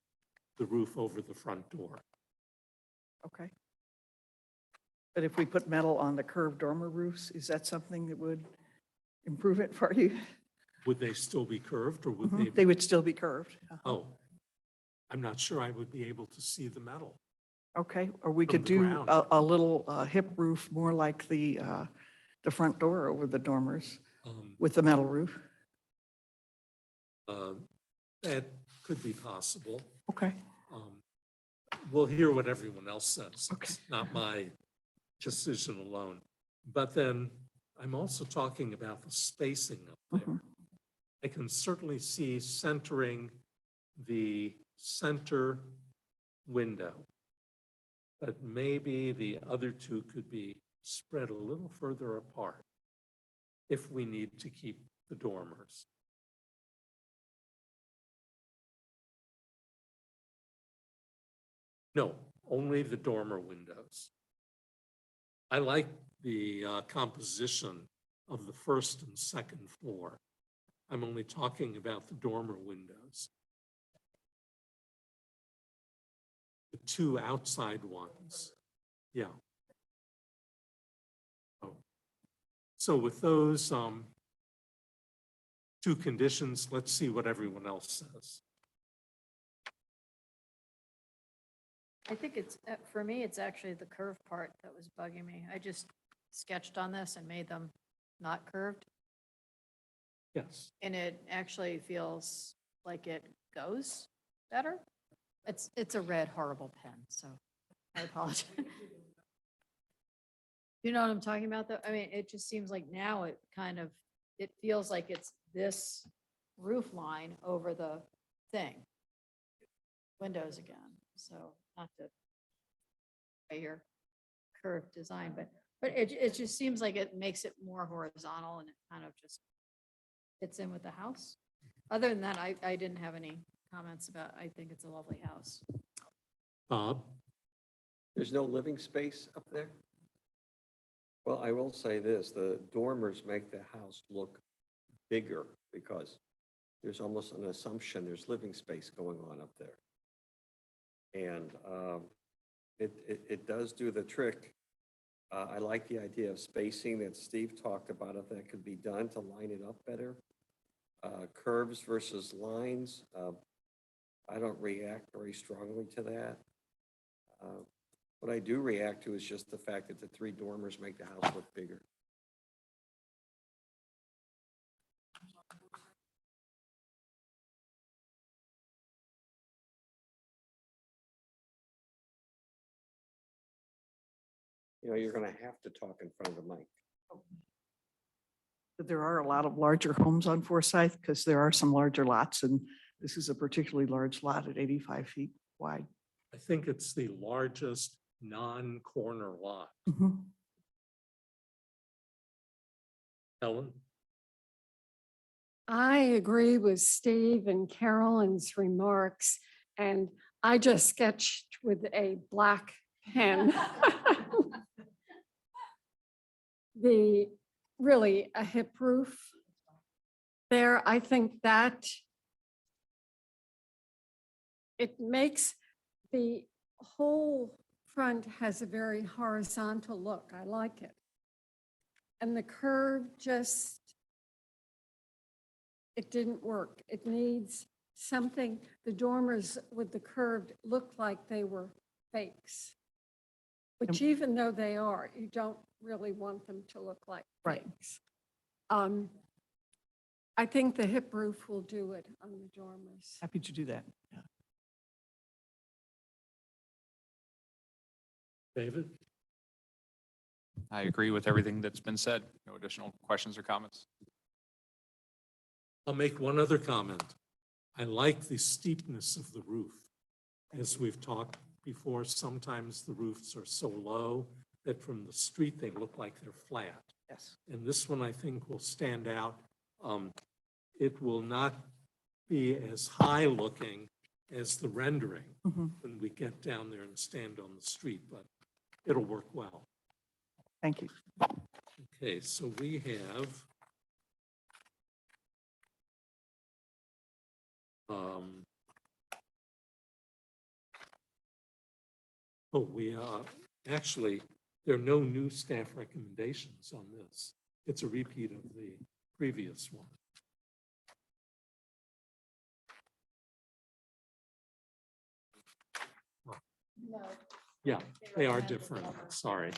the roof over the front door. Okay. But if we put metal on the curved dormer roofs, is that something that would improve it for you? Would they still be curved or would They would still be curved. Oh, I'm not sure I would be able to see the metal. Okay, or we From could the do ground. a little hip roof, more like the front door over the dormers with the metal roof. That could be possible. Okay. We'll hear what everyone else says. Okay. It's not my decision alone. But then I'm also talking about the spacing up there. I can certainly see centering the center window, but maybe the other two could be spread a little further apart if we need to keep the dormers. No, only the dormer windows. I like the composition of the first and second floor. I'm only talking about the dormer windows. The two outside ones, yeah. Oh. So with those two conditions, let's see what everyone else says. I think it's, for me, it's actually the curved part that was bugging me. I just sketched on this and made them not curved. Yes. And it actually feels like it goes better. It's a red horrible pen, so I apologize. You know what I'm talking about though? I mean, it just seems like now it kind of, it feels like it's this roof line over the thing. Windows again, so not to your curved design, but it just seems like it makes it more horizontal and it kind of just fits in with the house. Other than that, I didn't have any comments about, I think it's a lovely house. Bob? There's no living space up there? Well, I will say this, the dormers make the house look bigger because there's almost an assumption there's living space going on up there. And it does do the trick. I like the idea of spacing that Steve talked about, if that could be done to line it up better. Curves versus lines, I don't react very strongly to that. What I do react to is just the fact that the three dormers make the house look bigger. You know, you're going to have to talk in front of the mic. But there are a lot of larger homes on Forsyth because there are some larger lots, and this is a particularly large lot at 85 feet wide. I think it's the largest non-corner lot. Helen? I agree with Steve and Carolyn's remarks, and I just sketched with a black pen. Really a hip roof there, I think that it makes the whole front has a very horizontal look. I like it. And the curve just, it didn't work. It needs something, the dormers with the curved looked like they were fakes. Which even though they are, you don't really want them to look like fakes. I think the hip roof will do it on the dormers. Happy to do that. Yeah. David? I agree with everything that's been said. No additional questions or comments. I'll make one other comment. I like the steepness of the roof. As we've talked before, sometimes the roofs are so low that from the street they look like they're flat. Yes. And this one I think will stand out. It will not be as high looking as the rendering when we get down there and stand on the street, but it'll work well. Thank you. Okay, so we have Oh, actually, there are no new staff recommendations on this. It's a repeat of the previous one. No. Yeah, they are different. Sorry.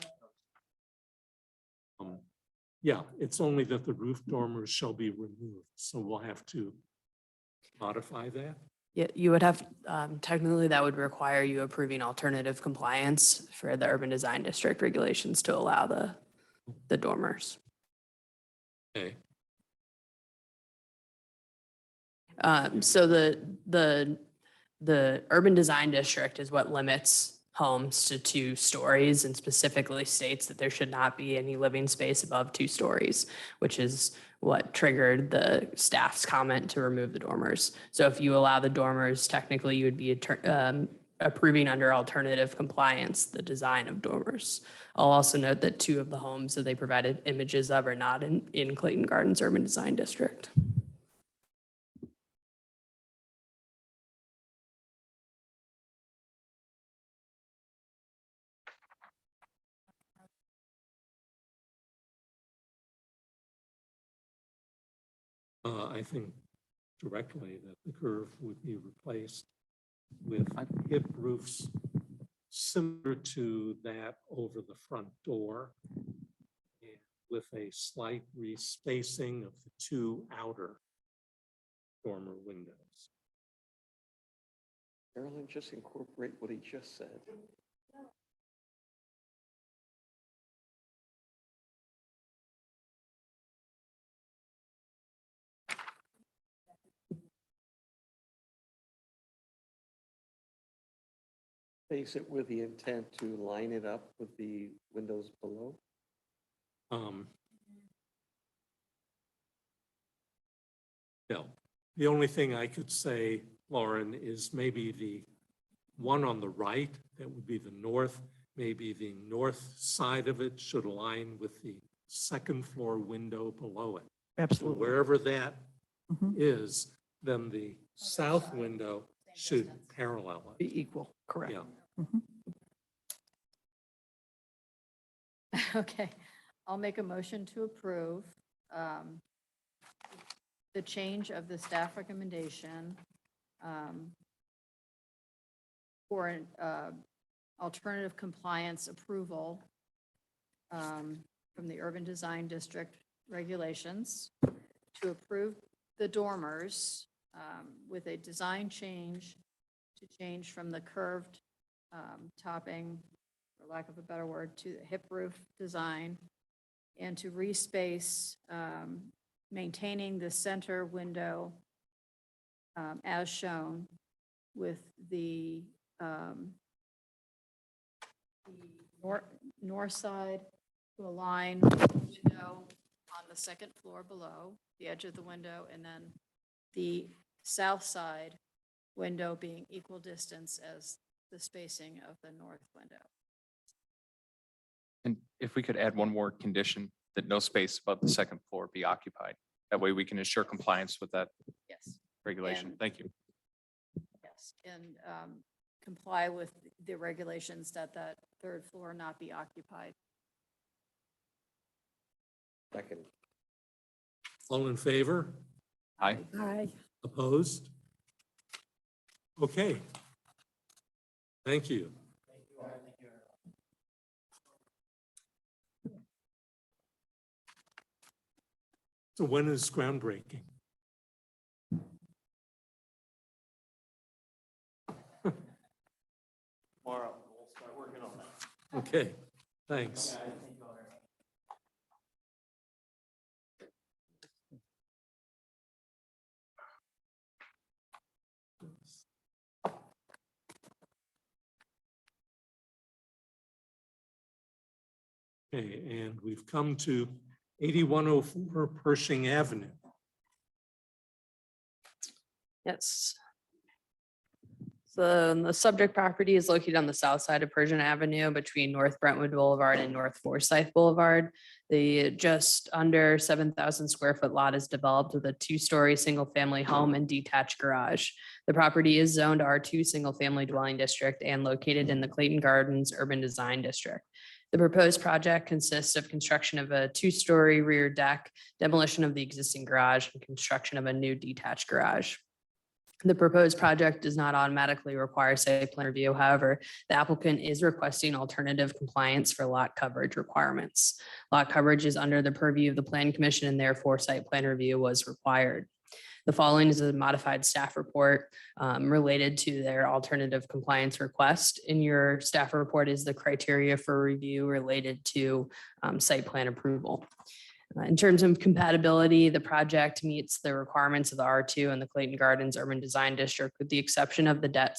Yeah, it's only that the roof dormers shall be removed, so we'll have to modify that. Yeah, you would have, technically that would require you approving alternative compliance for the urban design district regulations to allow the dormers. Okay. So the urban design district is what limits homes to 2 stories and specifically states that there should not be any living space above 2 stories, which is what triggered the staff's comment to remove the dormers. So if you allow the dormers, technically you would be approving under alternative compliance the design of dormers. I'll also note that 2 of the homes that they provided images of are not in Clayton Gardens Urban Design District. I think directly that the curve would be replaced with hip roofs similar to that over the front door and with a slight respacing of the 2 outer dormer windows. Carolyn, just incorporate what he just said. Face it with the intent to line it up with the windows below. No, the only thing I could say, Lauren, is maybe the one on the right, that would be the north, maybe the north side of it should align with the 2nd floor window below it. Absolutely. So wherever that Mhm. is, then the south window should parallel it. Be equal, correct. Yeah. Okay, I'll make a motion to approve the change of the staff recommendation for an alternative compliance approval from the Urban Design District regulations to approve the dormers with a design change to change from the curved topping, for lack of a better word, to the hip roof design, and to respace, maintaining the center window as shown with the north side to align with the window on the 2nd floor below, the edge of the window, and then the south side window being equal distance as the spacing of the north window. And if we could add one more condition, that no space above the 2nd floor be occupied. That way we can ensure compliance with that Yes. regulation. And- Thank you. Yes, and comply with the regulations that that 3rd floor not be occupied. Second. All in favor? Aye. Aye. Opposed? Okay. Thank you. So when is groundbreaking? Tomorrow, we'll start working on that. Okay, thanks. Okay, and we've come to 8104 Pershing Avenue. Yes. The subject property is located on the south side of Pershing Avenue between North Brentwood Boulevard and North Forsyth Boulevard. The just under 7,000 square foot lot is developed with a two-story single-family home and detached garage. The property is zoned R2 single-family dwelling district and located in the Clayton Gardens Urban Design District. The proposed project consists of construction of a two-story rear deck, demolition of the existing garage, and construction of a new detached garage. The proposed project does not automatically require site plan review. However, the applicant is requesting alternative compliance for lot coverage requirements. Lot coverage is under the purview of the Plan Commission and therefore site plan review was required. The following is a modified staff report related to their alternative compliance request. In your staff report is the criteria for review related to site plan approval. In terms of compatibility, the project meets the requirements of the R2 and the Clayton Gardens Urban Design District, with the exception of the deck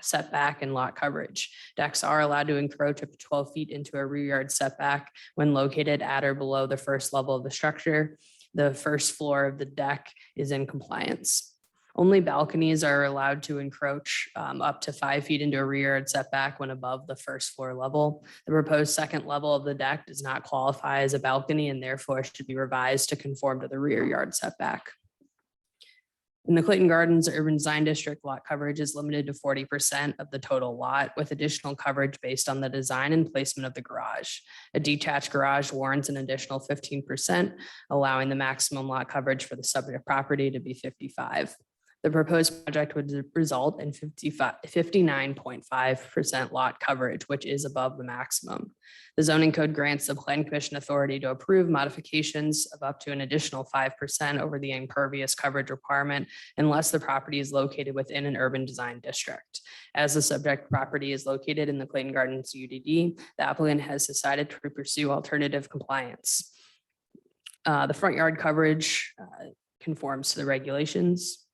setback and lot coverage. Decks are allowed to encroach up to 12 feet into a rear yard setback when located at or below the first level of the structure. The first floor of the deck is in compliance. Only balconies are allowed to encroach up to 5 feet into a rear yard setback when above the first floor level. The proposed second level of the deck does not qualify as a balcony and therefore should be revised to conform to the rear yard setback. In the Clayton Gardens Urban Design District, lot coverage is limited to 40% of the total lot, with additional coverage based on the design and placement of the garage. A detached garage warrants an additional 15%, allowing the maximum lot coverage for the subject property to be 55%. The proposed project would result in 59.5% lot coverage, which is above the maximum. The zoning code grants the Plan Commission authority to approve modifications of up to an additional 5% over the impervious coverage requirement unless the property is located within an urban design district. As the subject property is located in the Clayton Gardens UDD, the applicant has decided to pursue alternative compliance. The front yard coverage conforms to the regulations.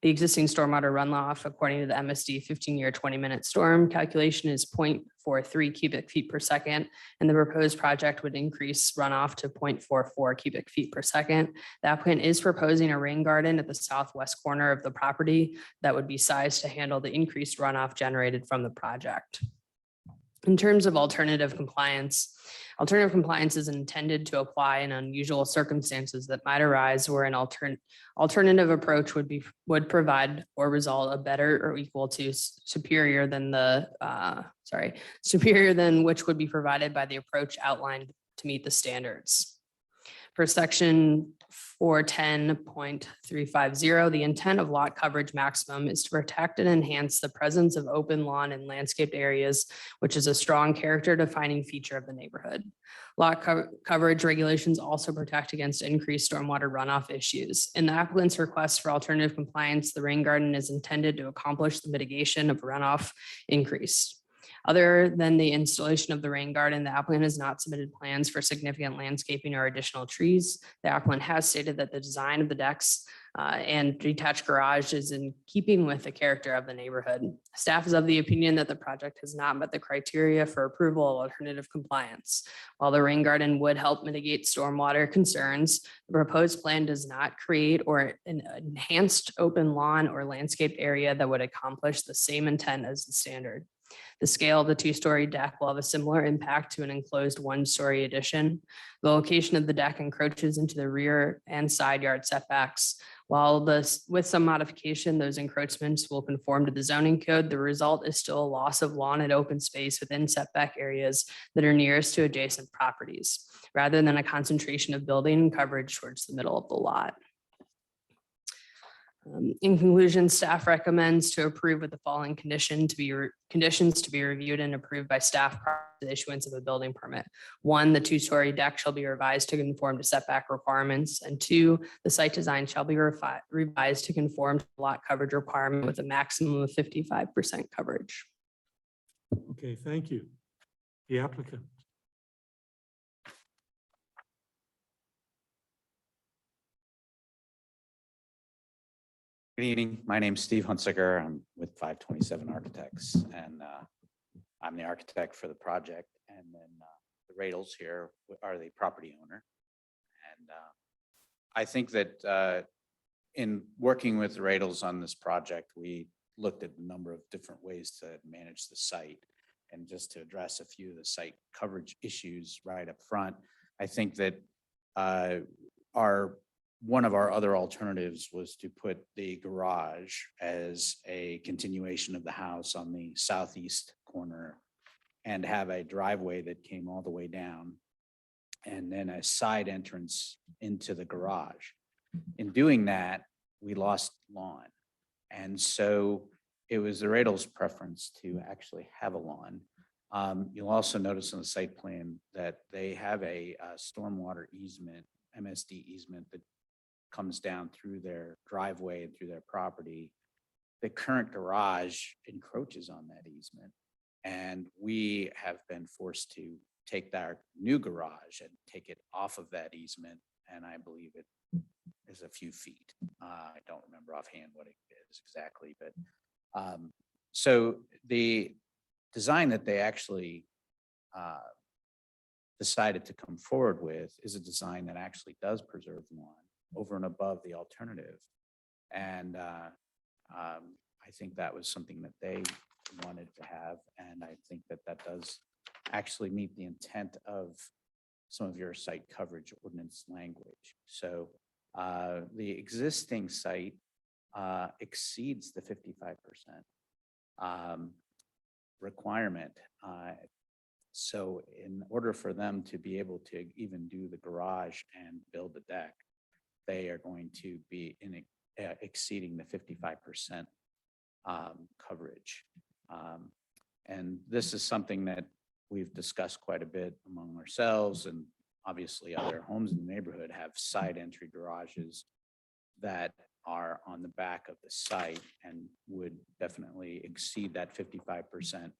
The existing stormwater runoff, according to the MSD 15-year 20-minute storm calculation, is 0.43 cubic feet per second, and the proposed project would increase runoff to 0.44 cubic feet per second. The applicant is proposing a rain garden at the southwest corner of the property that would be sized to handle the increased runoff generated from the project. In terms of alternative compliance is intended to apply in unusual circumstances that might arise where an alternative approach would provide or result a better or equal to superior than which would be provided by the approach outlined to meet the standards. Per section 410.350, the intent of lot coverage maximum is to protect and enhance the presence of open lawn and landscaped areas, which is a strong character defining feature of the neighborhood. Lot coverage regulations also protect against increased stormwater runoff issues. In the applicant's request for alternative compliance, the rain garden is intended to accomplish the mitigation of runoff increase. Other than the installation of the rain garden, the applicant has not submitted plans for significant landscaping or additional trees. The applicant has stated that the design of the decks and detached garage is in keeping with the character of the neighborhood. Staff is of the opinion that the project has not met the criteria for approval of alternative compliance. While the rain garden would help mitigate stormwater concerns, the proposed plan does not create or an enhanced open lawn or landscaped area that would accomplish the same intent as the standard. The scale of the two-story deck will have a similar impact to an enclosed one-story addition. The location of the deck encroaches into the rear and side yard setbacks. While with some modification, those encroachments will conform to the zoning code, the result is still a loss of lawn and open space within setback areas that are nearest to adjacent properties, rather than a concentration of building coverage towards the middle of the lot. In conclusion, staff recommends to approve with the following conditions to be reviewed and approved by staff prior to the issuance of a building permit. 1, the two-story deck shall be revised to conform to setback requirements. And 2, the site design shall be revised to conform to the lot coverage requirement with a maximum of 55% coverage. Okay, thank you. The applicant. Good evening. My name's Steve Hunsicker. I'm with 527 Architects, and I'm the architect for the project. And then the Radels here are the property owner. And I think that in working with the Radels on this project, we looked at a number of different ways to manage the site. And just to address a few of the site coverage issues right up front, I think that one of our other alternatives was to put the garage as a continuation of the house on the southeast corner and have a driveway that came all the way down and then a side entrance into the garage. In doing that, we lost lawn. And so it was the Radels' preference to actually have a lawn. You'll also notice on the site plan that they have a stormwater easement, MSD easement that comes down through their driveway and through their property. The current garage encroaches on that easement. And we have been forced to take our new garage and take it off of that easement. And I believe it is a few feet. I don't remember offhand what it is exactly, but so the design that they actually decided to come forward with is a design that actually does preserve lawn over and above the alternative. And I think that was something that they wanted to have. And I think that that does actually meet the intent of some of your site coverage ordinance language. So the existing site exceeds the 55% requirement. So in order for them to be able to even do the garage and build the deck, they are going to be exceeding the 55% coverage. And this is something that we've discussed quite a bit among ourselves, and obviously other homes in the neighborhood have side entry garages that are on the back of the site and would definitely exceed that 55%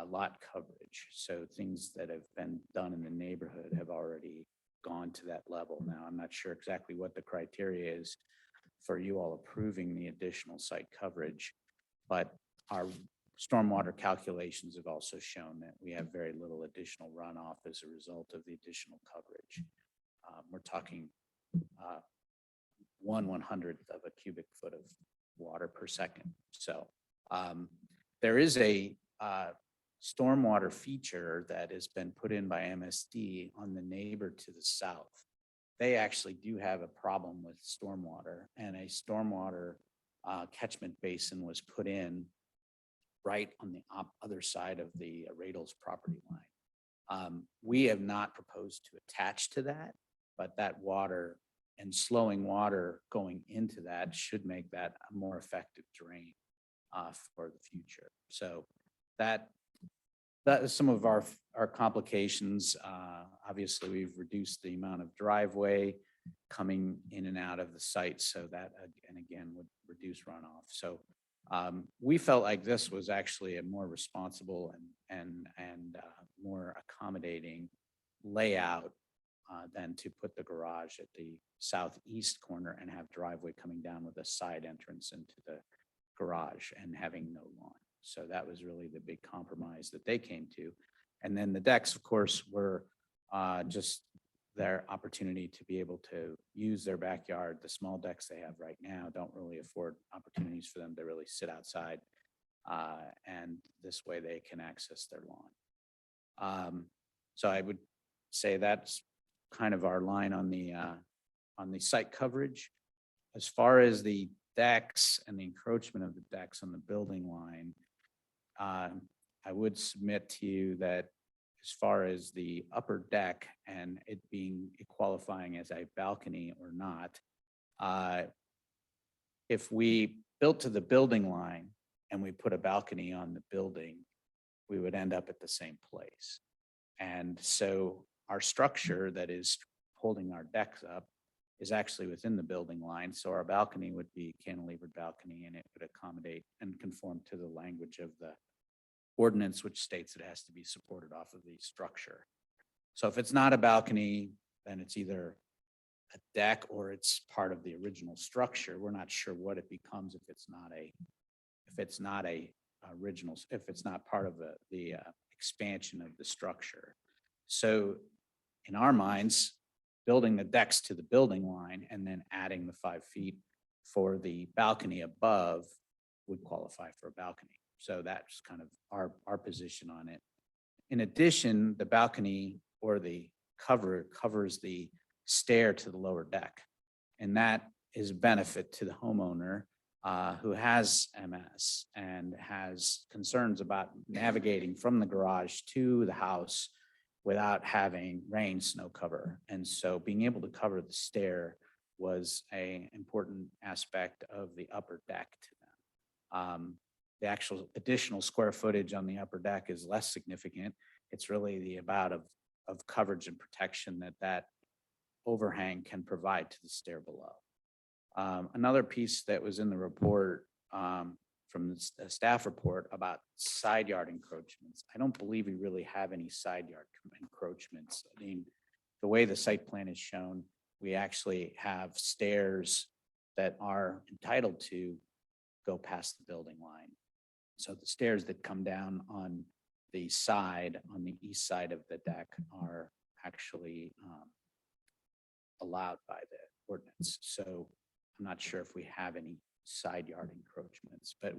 lot coverage. So things that have been done in the neighborhood have already gone to that level. Now, I'm not sure exactly what the criteria is for you all approving the additional site coverage, but our stormwater calculations have also shown that we have very little additional runoff as a result of the additional coverage. We're talking 1/100th of a cubic foot of water per second. So there is a stormwater feature that has been put in by MSD on the neighbor to the south. They actually do have a problem with stormwater, and a stormwater catchment basin was put in right on the other side of the Radels property line. We have not proposed to attach to that, but that water and slowing water going into that should make that a more effective drain for the future. So that is some of our complications. Obviously, we've reduced the amount of driveway coming in and out of the site, so that, and again, would reduce runoff. So we felt like this was actually a more responsible and more accommodating layout than to put the garage at the southeast corner and have driveway coming down with a side entrance into the garage and having no lawn. So that was really the big compromise that they came to. And then the decks, of course, were just their opportunity to be able to use their backyard. The small decks they have right now don't really afford opportunities for them to really sit outside. And this way they can access their lawn. So I would say that's kind of our line on the site coverage. As far as the decks and the encroachment of the decks on the building line, I would submit to you that as far as the upper deck and it being qualifying as a balcony or not, if we built to the building line and we put a balcony on the building, we would end up at the same place. And so our structure that is holding our decks up is actually within the building line. So our balcony would be cantilevered balcony, and it would accommodate and conform to the language of the ordinance, which states it has to be supported off of the structure. So if it's not a balcony, then it's either a deck or it's part of the original structure. We're not sure what it becomes if it's not part of the expansion of the structure. So in our minds, building the decks to the building line and then adding the 5 feet for the balcony above would qualify for a balcony. So that's kind of our position on it. In addition, the balcony or the cover covers the stair to the lower deck. And that is a benefit to the homeowner who has MS and has concerns about navigating from the garage to the house without having rain, snow cover. And so being able to cover the stair was an important aspect of the upper deck to them. The actual additional square footage on the upper deck is less significant. It's really the amount of coverage and protection that overhang can provide to the stair below. Another piece that was in the report from the staff report about side yard encroachments. I don't believe we really have any side yard encroachments. I mean, the way the site plan is shown, we actually have stairs that are entitled to go past the building line. So the stairs that come down on the side, on the east side of the deck, are actually allowed by the ordinance. So I'm not sure if we have any side yard encroachments, but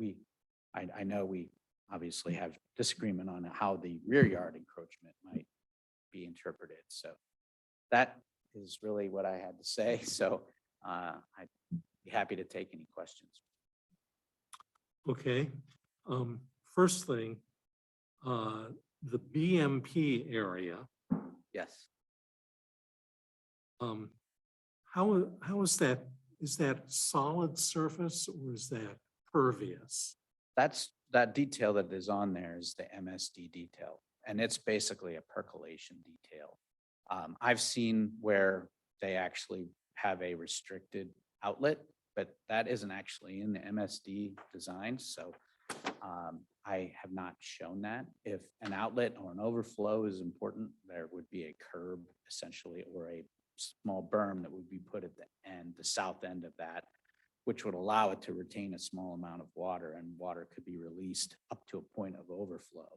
I know we obviously have disagreement on how the rear yard encroachment might be interpreted. So that is really what I had to say. So I'd be happy to take any questions. Okay. First thing, the BMP area, Yes. how is that? Is that solid surface or is that pervious? That detail that is on there is the MSD detail, and it's basically a percolation detail. I've seen where they actually have a restricted outlet, but that isn't actually in the MSD design. So I have not shown that. If an outlet or an overflow is important, there would be a curb essentially, or a small berm that would be put at the end, the south end of that, which would allow it to retain a small amount of water, and water could be released up to a point of overflow.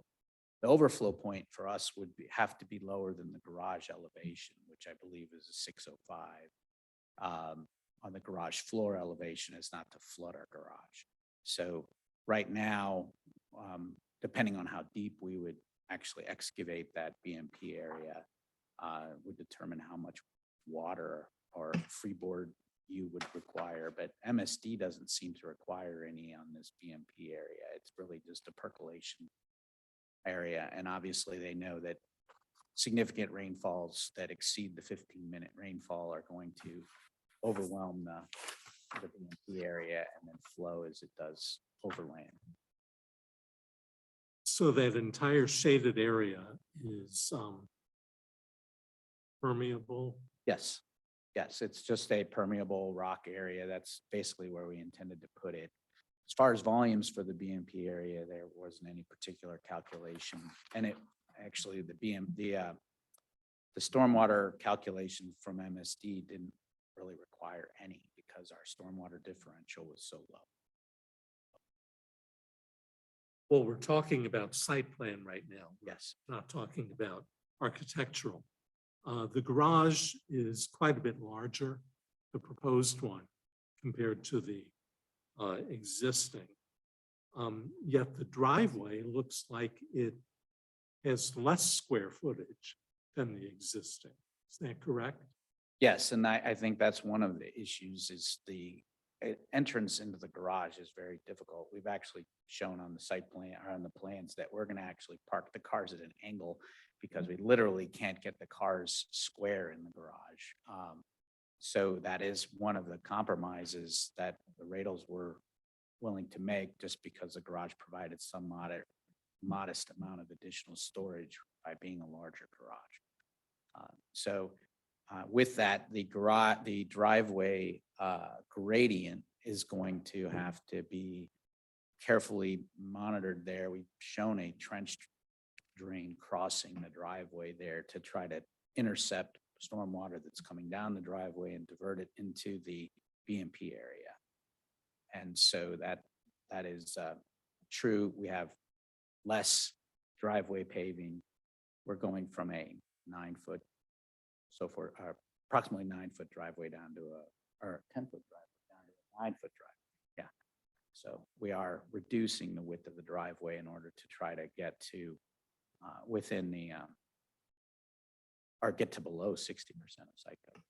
The overflow point for us would have to be lower than the garage elevation, which I believe is a 605. On the garage floor elevation is not to flood our garage. So right now, depending on how deep we would actually excavate that BMP area, would determine how much water or freeboard you would require, but MSD doesn't seem to require any on this BMP area. It's really just a percolation area. And obviously they know that significant rainfalls that exceed the 15-minute rainfall are going to overwhelm the BMP area and then flow as it does overland. So that entire shaded area is permeable? Yes. Yes, it's just a permeable rock area. That's basically where we intended to put it. As far as volumes for the BMP area, there wasn't any particular calculation. And it actually, the stormwater calculation from MSD didn't really require any because our stormwater differential was so low. Well, we're talking about site plan right now. Yes. Not talking about architectural. The garage is quite a bit larger, the proposed one, compared to the existing. Yet the driveway looks like it has less square footage than the existing. Is that correct? Yes, and I think that's one of the issues is the entrance into the garage is very difficult. We've actually shown on the site plan or on the plans that we're going to actually park the cars at an angle because we literally can't get the cars square in the garage. So that is one of the compromises that the Radels were willing to make just because the garage provided some modest amount of additional storage by being a larger garage. With that, the driveway gradient is going to have to be carefully monitored there. We've shown a trench drain crossing the driveway there to try to intercept stormwater that's coming down the driveway and divert it into the BMP area. And so that is true. We have less driveway paving. We're going from a 9-foot, so for approximately 9-foot driveway down to or 10-foot driveway down to a 9-foot driveway. Yeah. So we are reducing the width of the driveway in order to try to get to within the or get to below 60% of site code.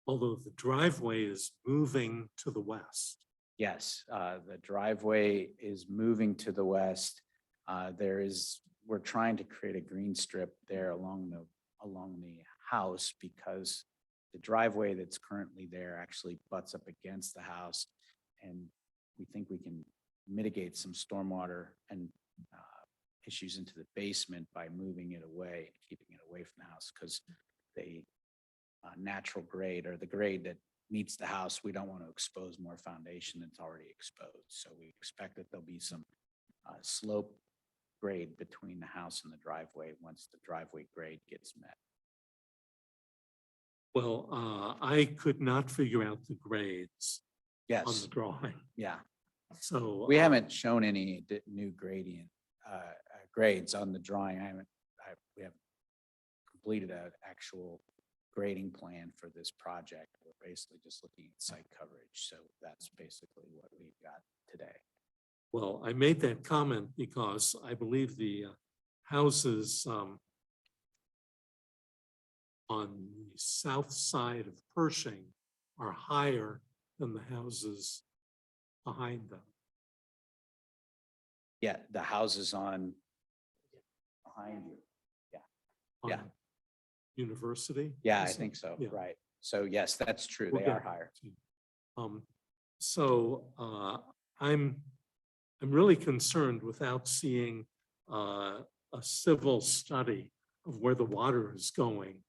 Although the driveway is moving to the west. Yes, the driveway is moving to the west. We're trying to create a green strip there along the house because the driveway that's currently there actually butts up against the house. And we think we can mitigate some stormwater and issues into the basement by moving it away, keeping it away from the house, because the natural grade or the grade that meets the house, we don't want to expose more foundation that's already exposed. So we expect that there'll be some slope grade between the house and the driveway once the driveway grade gets met. Well, I could not figure out the grades on Yes, the drawing. yeah. So We haven't shown any new gradient grades on the drawing. We haven't completed an actual grading plan for this project. We're basically just looking at site coverage. So that's basically what we've got today. Well, I made that comment because I believe the houses on the south side of Pershing are higher than the houses behind them. Yeah, the houses on behind you. on Yeah. University. Yeah, I is it? think so. Yeah. Right. So yes, that's true. We'll They are get higher. So I'm really concerned without seeing a civil study of where the water is going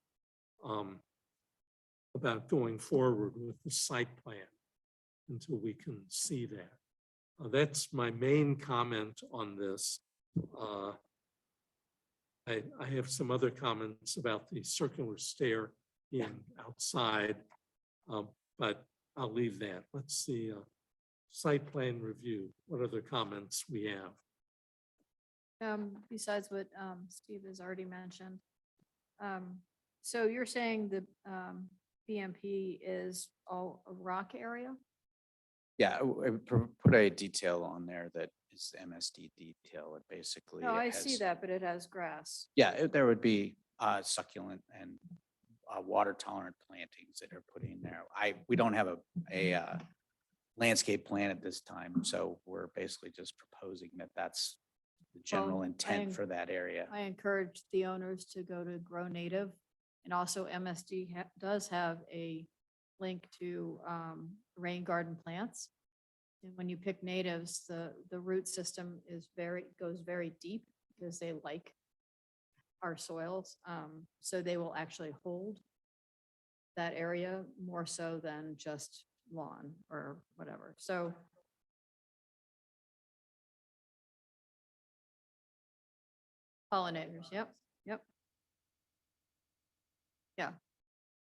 about going forward with the site plan until we can see that. That's my main comment on this. I have some other comments about the circular stair being outside, but I'll leave that. Let's see, site plan review. What other comments we have? Besides what Steve has already mentioned. So you're saying the BMP is all a rock area? Yeah, I put a detail on there that is MSD detail. It basically. No, I has- see that, but it has grass. Yeah, there would be succulent and water tolerant plantings that are put in there. We don't have a landscape plan at this time, so we're basically just proposing that that's the general Well, intent for that area. I encourage the owners to go to Grow Native. And also MSD does have a link to rain garden plants. And when you pick natives, the root system goes very deep because they like our soils. So they will actually hold that area more so than just lawn or whatever. So pollinators, yep. Yeah.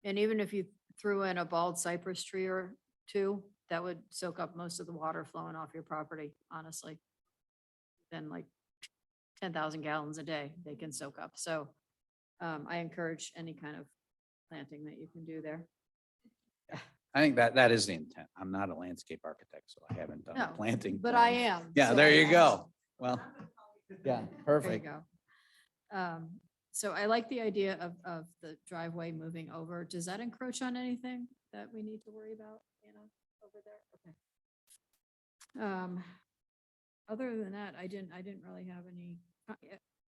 And even if you threw in a bald cypress tree or two, that would soak up most of the water flowing off your property, honestly. Then like 10,000 gallons a day they can soak up. So I encourage any kind of planting that you can do there. I think that is the intent. I'm not a landscape architect, so I haven't done No, the planting. but I plan. am. Yeah, so there you I- go. Well, yeah, There you perfect. go. So I like the idea of the driveway moving over. Does that encroach on anything that we need to worry about, over there? Okay. Other than that, I didn't really have any.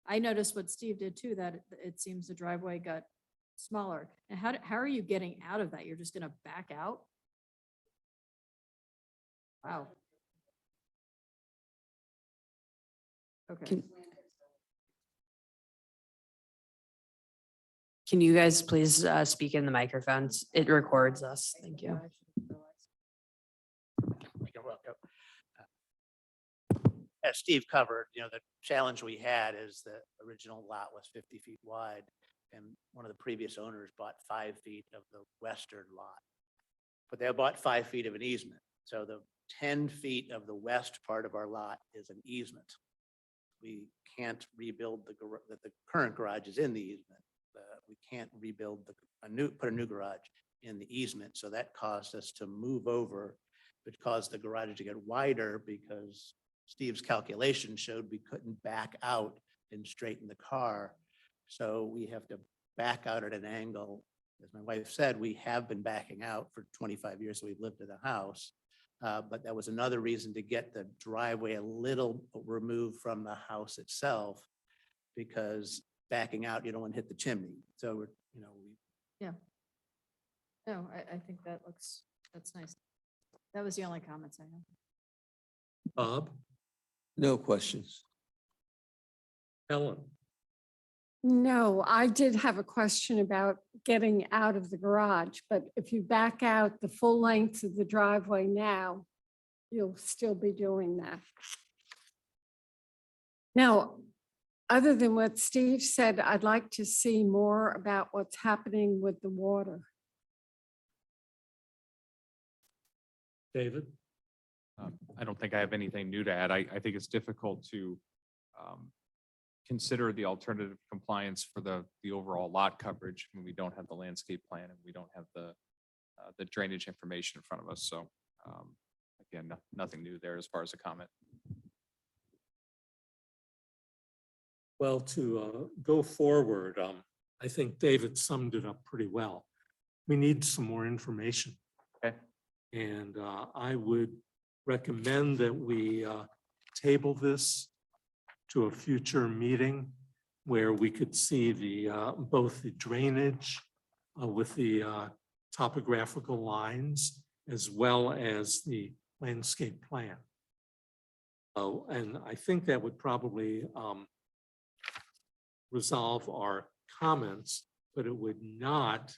I noticed what Steve did too, that it seems the driveway got smaller. And how are you getting out of that? You're just gonna back out? Wow. Okay. Can you guys please speak in the microphones? It records us. Thank you. You're welcome. As Steve covered, the challenge we had is the original lot was 50 feet wide, and one of the previous owners bought 5 feet of the western lot. But they bought 5 feet of an easement. So the 10 feet of the west part of our lot is an easement. We can't rebuild the current garage is in the easement. We can't rebuild put a new garage in the easement. So that caused us to move over It caused the garage to get wider because Steve's calculation showed we couldn't back out and straighten the car. So we have to back out at an angle. As my wife said, we have been backing out for 25 years. So we've lived in the house. But that was another reason to get the driveway a little removed from the house itself, because backing out, you don't want to hit the chimney. So we're, Yeah. No, I think that's nice. That was the only comments I had. Bob? No questions. Ellen? No, I did have a question about getting out of the garage, but if you back out the full length of the driveway now, you'll still be doing that. Now, other than what Steve said, I'd like to see more about what's happening with the water. David? I don't think I have anything new to add. I think it's difficult to consider the alternative compliance for the overall lot coverage when we don't have the landscape plan and we don't have the drainage information in front of us. So again, nothing new there as far as a comment. Well, to go forward, I think David summed it up pretty well. We need some more information. Okay. And I would recommend that we table this to a future meeting where we could see both the drainage with the topographical lines as well as the landscape plan. Oh, and I think that would probably resolve our comments, but it would not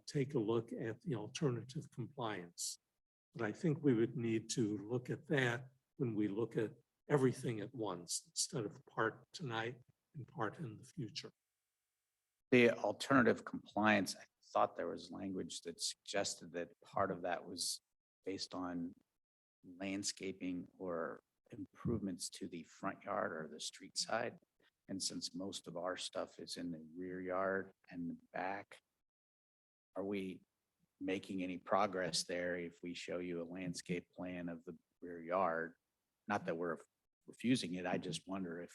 take a look at the alternative compliance. But I think we would need to look at that when we look at everything at once instead of part tonight and part in the future. The alternative compliance, I thought there was language that suggested that part of that was based on landscaping or improvements to the front yard or the street side. And since most of our stuff is in the rear yard and the back, are we making any progress there if we show you a landscape plan of the rear yard? Not that we're refusing it, I just wonder if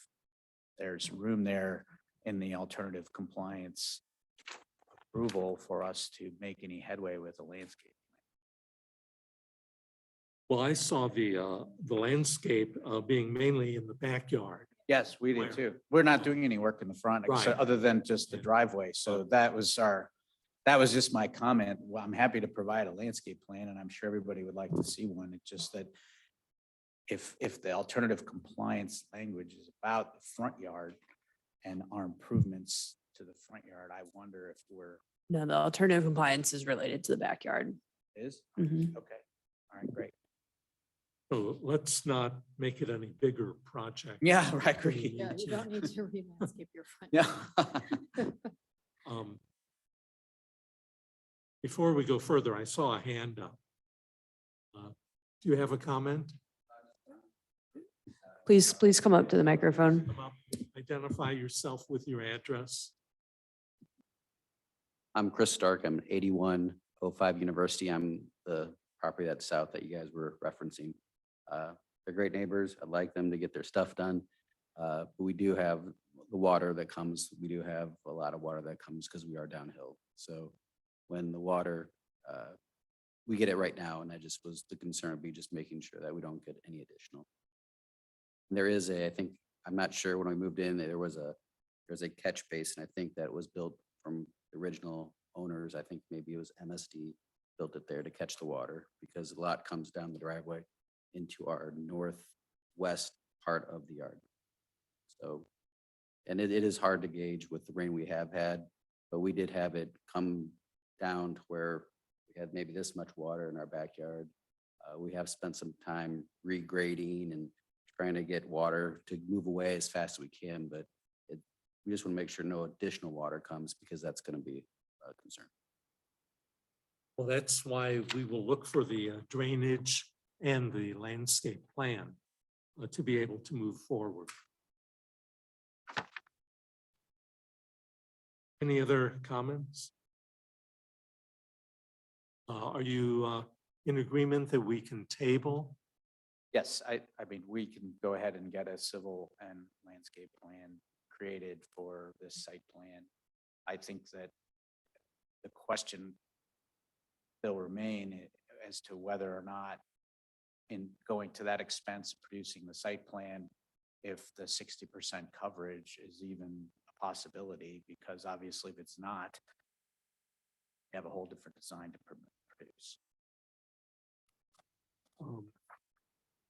there's room there in the alternative compliance approval for us to make any headway with the landscape. Well, I saw the landscape being mainly in the backyard. Yes, we Where? did too. We're not doing any work in the front, Right. other than just the driveway. So that was just my comment. Well, I'm happy to provide a landscape plan and I'm sure everybody would like to see one. It's just that if the alternative compliance language is about the front yard and our improvements to the front yard, I wonder if No, the alternative compliance is related to the backyard. is. Mhm. Okay, all right, great. So let's not make it any bigger project. Yeah, I than we agree. Yeah, need you to. don't need to re-landscape your front. Yeah. Before we go further, I saw a hand up. Do you have a comment? Please come up to the microphone. Come up, identify yourself with your address. I'm Chris Stark. I'm 8105 University. I'm the property that's south that you guys were referencing. They're great neighbors. I'd like them to get their stuff done. But we do have the water that comes. We do have a lot of water that comes because we are downhill. So when the water, we get it right now, and that just was the concern would be just making sure that we don't get any additional. And there is I think, I'm not sure when we moved in, there's a catch basin. I think that was built from the original owners. I think maybe it was MSD built it there to catch the water because a lot comes down the driveway into our northwest part of the yard. So, and it is hard to gauge with the rain we have had, but we did have it come down to where we had maybe this much water in our backyard. We have spent some time regrading and trying to get water to move away as fast as we can, but we just want to make sure no additional water comes because that's going to be a concern. Well, that's why we will look for the drainage and the landscape plan to be able to move forward. Any other comments? Are you in agreement that we can table? Yes, I mean, we can go ahead and get a civil and landscape plan created for this site plan. I think that the question will remain as to whether or not in going to that expense, of producing the site plan, if the 60% coverage is even a possibility, because obviously if it's not, you have a whole different design to produce. I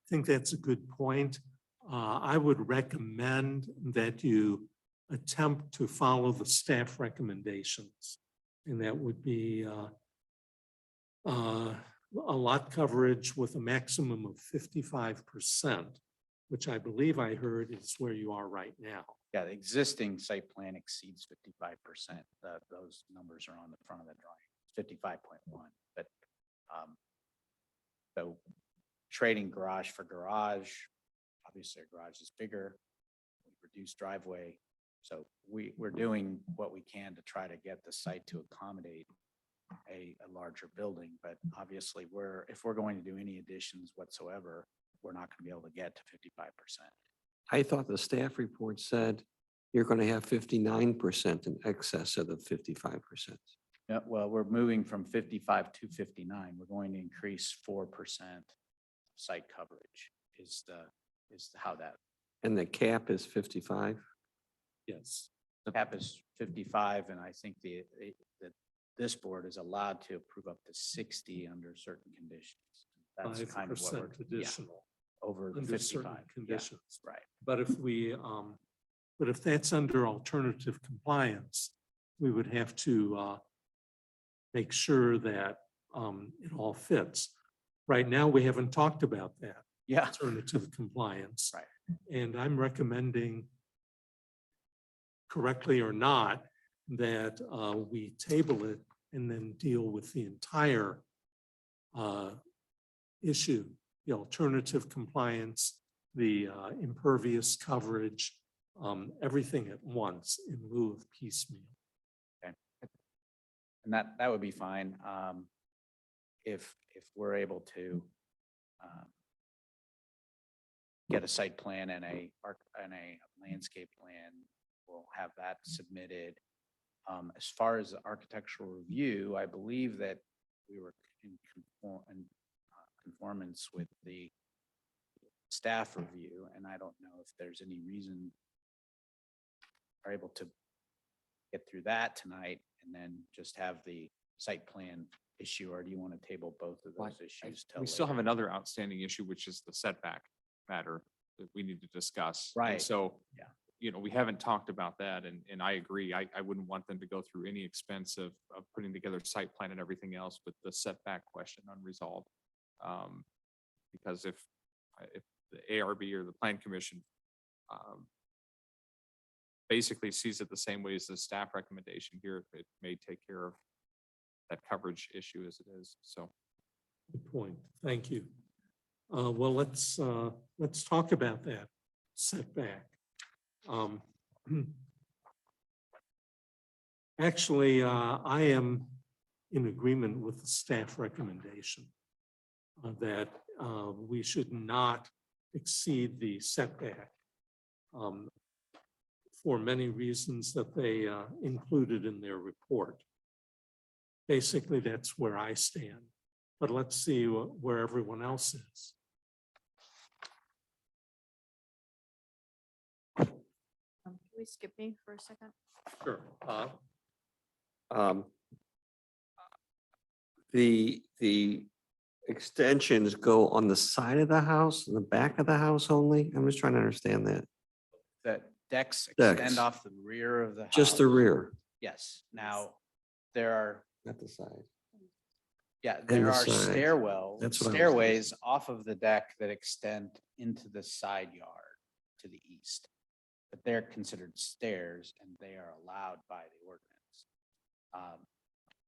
think that's a good point. I would recommend that you attempt to follow the staff recommendations. And that would be a lot coverage with a maximum of 55%, which I believe I heard is where you are right now. Yeah, the existing site plan exceeds 55%. Those numbers are on the front of the drawing, 55.1. But so trading garage for garage, obviously our garage is bigger, we reduce driveway. So we're doing what we can to try to get the site to accommodate a larger building. But obviously if we're going to do any additions whatsoever, we're not going to be able to get to 55%. I thought the staff report said you're going to have 59% in excess of the 55%. Yeah, well, we're moving from 55 to 59. We're going to increase 4% site coverage is how that. And the cap is 55? Yes. The cap is 55, and I think that this board is allowed to approve up to 60 under certain conditions. That's kind of what 5% we're, additional. over the Under 55. certain Yeah, conditions. right. But if that's under alternative compliance, we would have to make sure that it all fits. Right now, we haven't talked about that. Yeah. Alternative compliance. Right. And I'm recommending, correctly or not, that we table it and then deal with the entire issue, the alternative compliance, the impervious coverage, everything at once in lieu of piecemeal. Okay. And that would be fine. If we're able to get a site plan and a landscape plan, we'll have that submitted. As far as the architectural review, I believe that we were in conformance with the staff review, and I don't know if there's any reason we're able to get through that tonight and then just have the site plan issue, or do you want to table both of those issues? till We still have later? another outstanding issue, which is the setback matter that we need to discuss. And Right. so, Yeah. we haven't talked about that, and I agree. I wouldn't want them to go through any expense of putting together site plan and everything else with the setback question unresolved. Because if the ARB or the Plan Commission basically sees it the same way as the staff recommendation here, it may take care of that coverage issue as it is. So. Good point. Thank you. Well, let's talk about that setback. Actually, I am in agreement with the staff recommendation that we should not exceed the setback for many reasons that they included in their report. Basically, that's where I stand. But let's see where everyone else is. Can we skip me for a second? Sure. The extensions go on the side of the house, and the back of the house only? I'm just trying to understand that. The decks Decks. extend off the rear of the house. Just the rear, Yes. Now, there are, not the side. yeah, And there the are side. stairwells, That's what I was stairways off of the deck that extend into the side yard to the east. But they're considered stairs and they are allowed by the ordinance.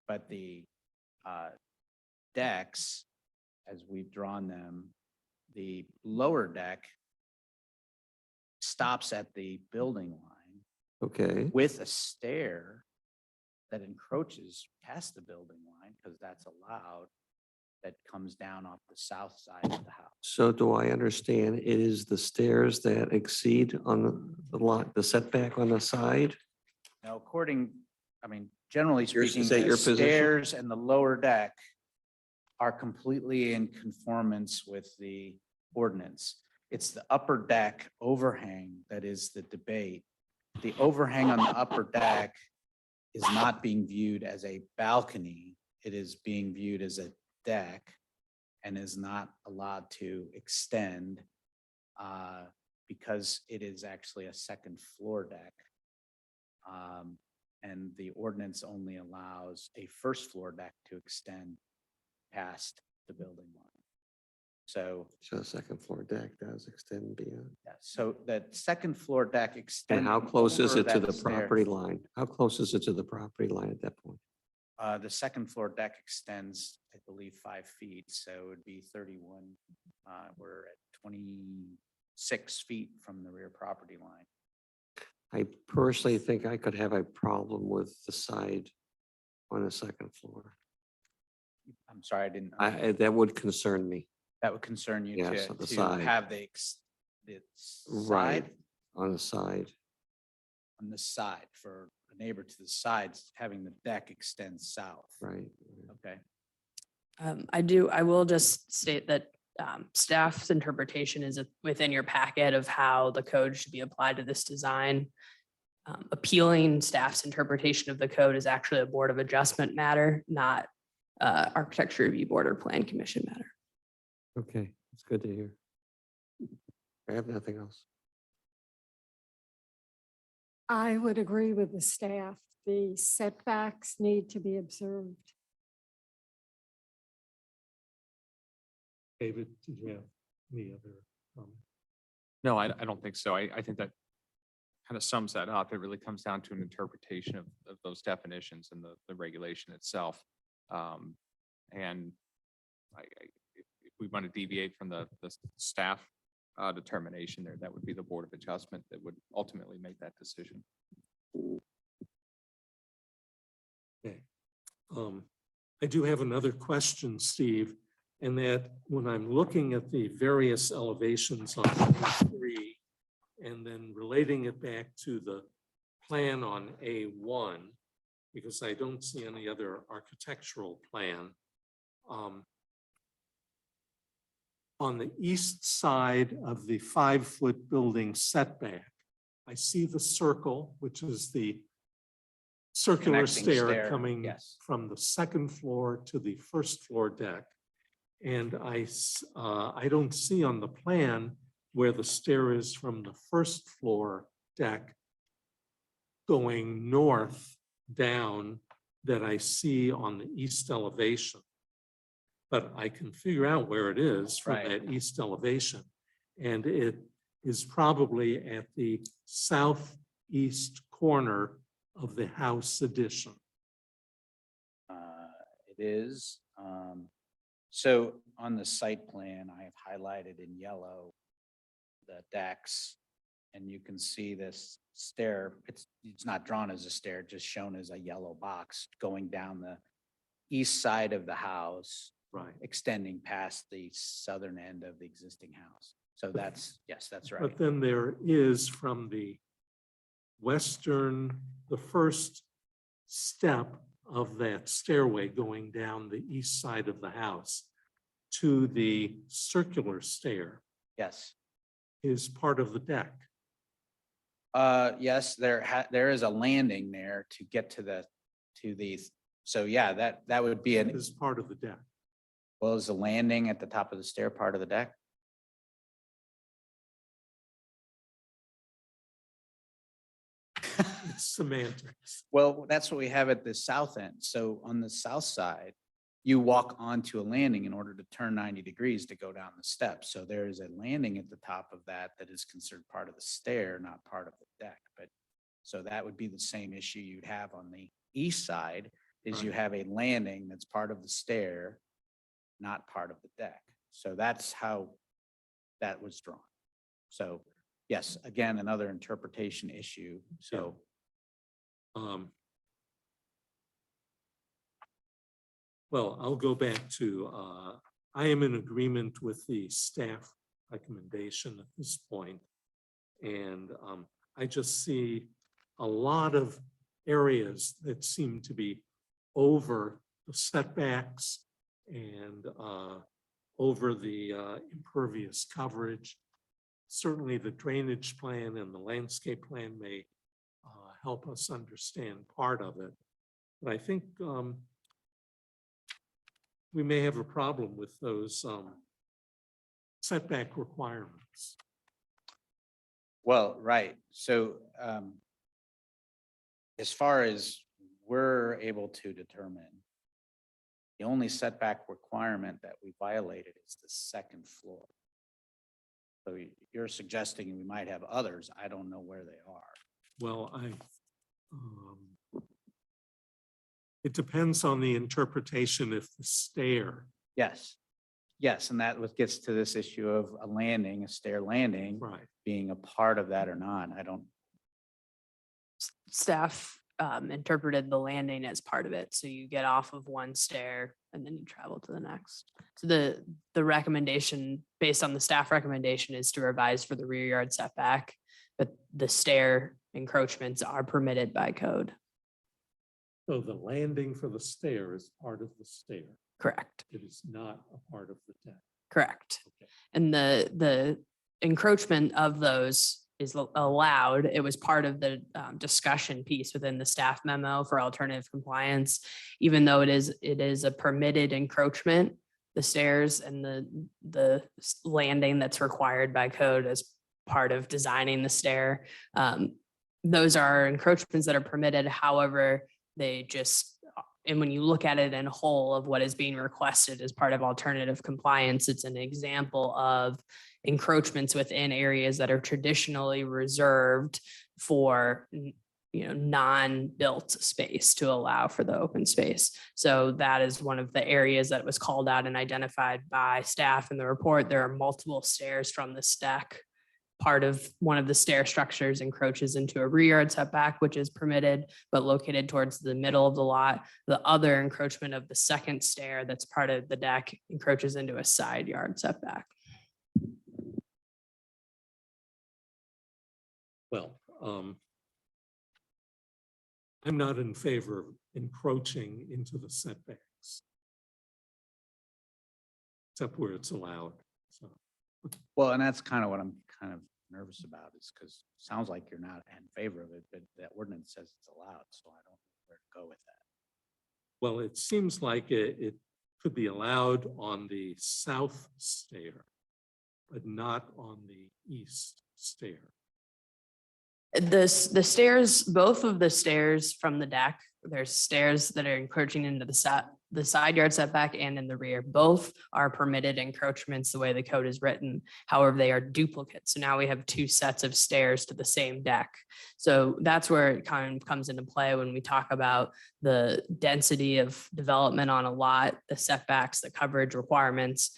But the decks, as we've drawn them, the lower deck stops at the building line Okay, with a stair that encroaches past the building line, because that's allowed, that comes down off the south side of the house. So do I understand it is the stairs that exceed on the lot, the setback on the side? Now, generally Is that speaking, your the position? stairs and the lower deck are completely in conformance with the ordinance. It's the upper deck overhang that is the debate. The overhang on the upper deck is not being viewed as a balcony. It is being viewed as a deck and is not allowed to extend because it is actually a second floor deck. And the ordinance only allows a first floor deck to extend past the building line. So, So the second floor deck does extend beyond. yeah, so that second floor deck extends. And how close is it to the property line? How close is it to the property line at that point? The second floor deck extends, I believe, 5 feet, so it would be 31. We're at 26 feet from the rear property line. I personally think I could have a problem with the side on the second floor. I'm sorry, I didn't. That would concern me. That would concern you Yes, on the to side. have the Right, side on the side. on the side for a neighbor to the sides, having the deck extend south. Right. Okay. I will just state that staff's interpretation is within your packet of how the code should be applied to this design. Appealing staff's interpretation of the code is actually a Board of Adjustment matter, not Architecture Review Board or Plan Commission matter. Okay, it's good to hear. I have nothing else. I would agree with the staff. The setbacks need to be observed. David, did you have any other comments? No, I don't think so. I think that kind of sums that up. It really comes down to an interpretation of those definitions and the regulation itself. And if we want to deviate from the staff determination there, that would be the Board of Adjustment that would ultimately make that decision. Okay. I do have another question, Steve, and that when I'm looking at the various elevations on A3 and then relating it back to the plan on A1, because I don't see any other architectural plan. On the east side of the 5-foot building setback, I see the circle, which is the circular Connecting stair stair, coming yes. from the second floor to the first floor deck. And I don't see on the plan where the stair is from the first floor deck going north down that I see on the east elevation. But I can figure out where it is from Right. that east elevation. And it is probably at the southeast corner of the house addition. It is. So on the site plan, I have highlighted in yellow the decks, and you can see this stair. It's not drawn as a stair, just shown as a yellow box going down the east side of the house, Right. extending past the southern end of the existing house. So that's, yes, that's right. But then there is from the the first step of that stairway going down the east side of the house to the circular stair Yes. is part of the deck. Yes, there is a landing there to get to the, so yeah, that would be Is part of the deck. well, is the landing at the top of the stair part of the deck? It's semantics. Well, that's what we have at the south end. So on the south side, you walk onto a landing in order to turn 90 degrees to go down the steps. So there is a landing at the top of that is considered part of the stair, not part of the deck. But so that would be the same issue you'd have on the east side is you Right. have a landing that's part of the stair, not part of the deck. So that's how that was drawn. So yes, again, another interpretation issue. So Um, Well, I'll go back to, I am in agreement with the staff recommendation at this point. And I just see a lot of areas that seem to be over the setbacks and over the impervious coverage. Certainly the drainage plan and the landscape plan may help us understand part of it. But I think we may have a problem with those setback requirements. Well, right. So as far as we're able to determine, the only setback requirement that we violated is the second floor. So you're suggesting we might have others. I don't know where they are. Well, it depends on the interpretation if the stair. Yes. Yes, and that gets to this issue of a landing, a stair landing, Right. being a part of that or not. I don't, Staff interpreted the landing as part of it. So you get off of one stair and then you travel to the next. So the recommendation based on the staff recommendation is to revise for the rear yard setback, but the stair encroachments are permitted by code. So the landing for the stair is part of the stair. Correct. It is not a part of the deck. Correct. Okay. And the encroachment of those is allowed. It was part of the discussion piece within the staff memo for alternative compliance, even though it is a permitted encroachment, the stairs and the landing that's required by code as part of designing the stair. Those are encroachments that are permitted. However, they just, and when you look at it in whole of what is being requested as part of alternative compliance, it's an example of encroachments within areas that are traditionally reserved for, non-built space to allow for the open space. So that is one of the areas that was called out and identified by staff in the report. There are multiple stairs from this deck. Part of one of the stair structures encroaches into a rear yard setback, which is permitted, but located towards the middle of the lot. The other encroachment of the second stair that's part of the deck encroaches into a side yard setback. Well, I'm not in favor of encroaching into the setbacks, except where it's allowed. So, well, and that's kind of what I'm kind of nervous about is because it sounds like you're not in favor of it, but that ordinance says it's allowed. So I don't know where to go with that. well, it seems like it could be allowed on the south stair, but not on the east stair. The stairs, both of the stairs from the deck, there's stairs that are encroaching into the side yard setback and in the rear. Both are permitted encroachments the way the code is written. However, they are duplicates. So now we have two sets of stairs to the same deck. So that's where it kind of comes into play when we talk about the density of development on a lot, the setbacks, the coverage requirements.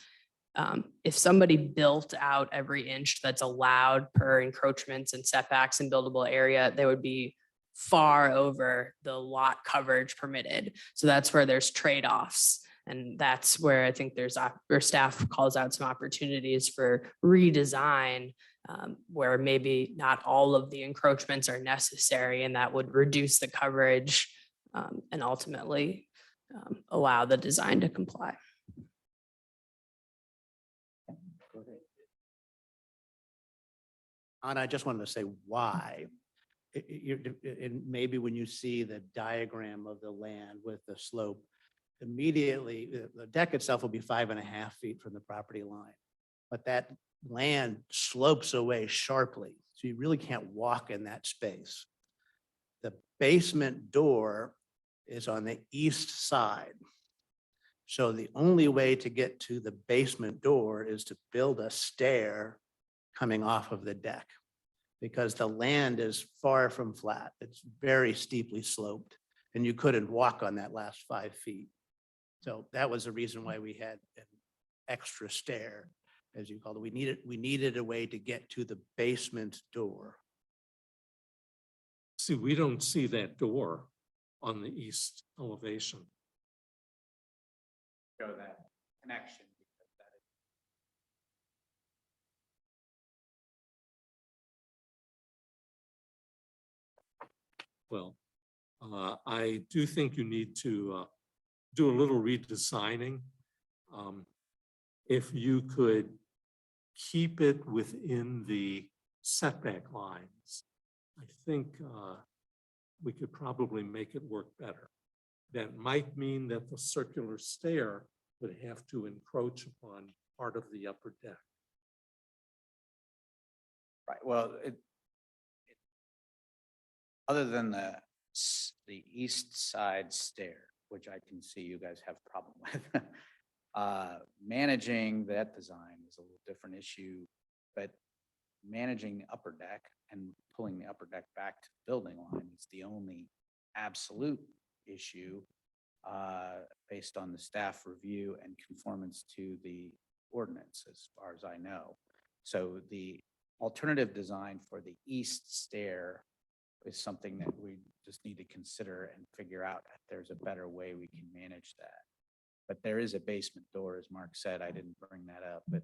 If somebody built out every inch that's allowed per encroachments and setbacks in buildable area, they would be far over the lot coverage permitted. So that's where there's trade-offs. And that's where I think where staff calls out some opportunities for redesign, where maybe not all of the encroachments are necessary, and that would reduce the coverage and ultimately allow the design to comply. And I just wanted to say why. And maybe when you see the diagram of the land with the slope, immediately the deck itself will be 5.5 feet from the property line. But that land slopes away sharply. So you really can't walk in that space. The basement door is on the east side. So the only way to get to the basement door is to build a stair coming off of the deck, because the land is far from flat. It's very steeply sloped, and you couldn't walk on that last 5 feet. So that was the reason why we had an extra stair, as you called it. We needed a way to get to the basement door. See, we don't see that door on the east elevation. show that connection. Because that is Well, I do think you need to do a little redesigning. If you could keep it within the setback lines, I think we could probably make it work better. That might mean that the circular stair would have to encroach upon part of the upper deck. right. Well, other than the east side stair, which I can see you guys have a problem with, managing that design is a little different issue, but managing the upper deck and pulling the upper deck back to the building line is the only absolute issue based on the staff review and conformance to the ordinance, as far as I know. So the alternative design for the east stair is something that we just need to consider and figure out if there's a better way we can manage that. But there is a basement door, as Mark said. I didn't bring that up, but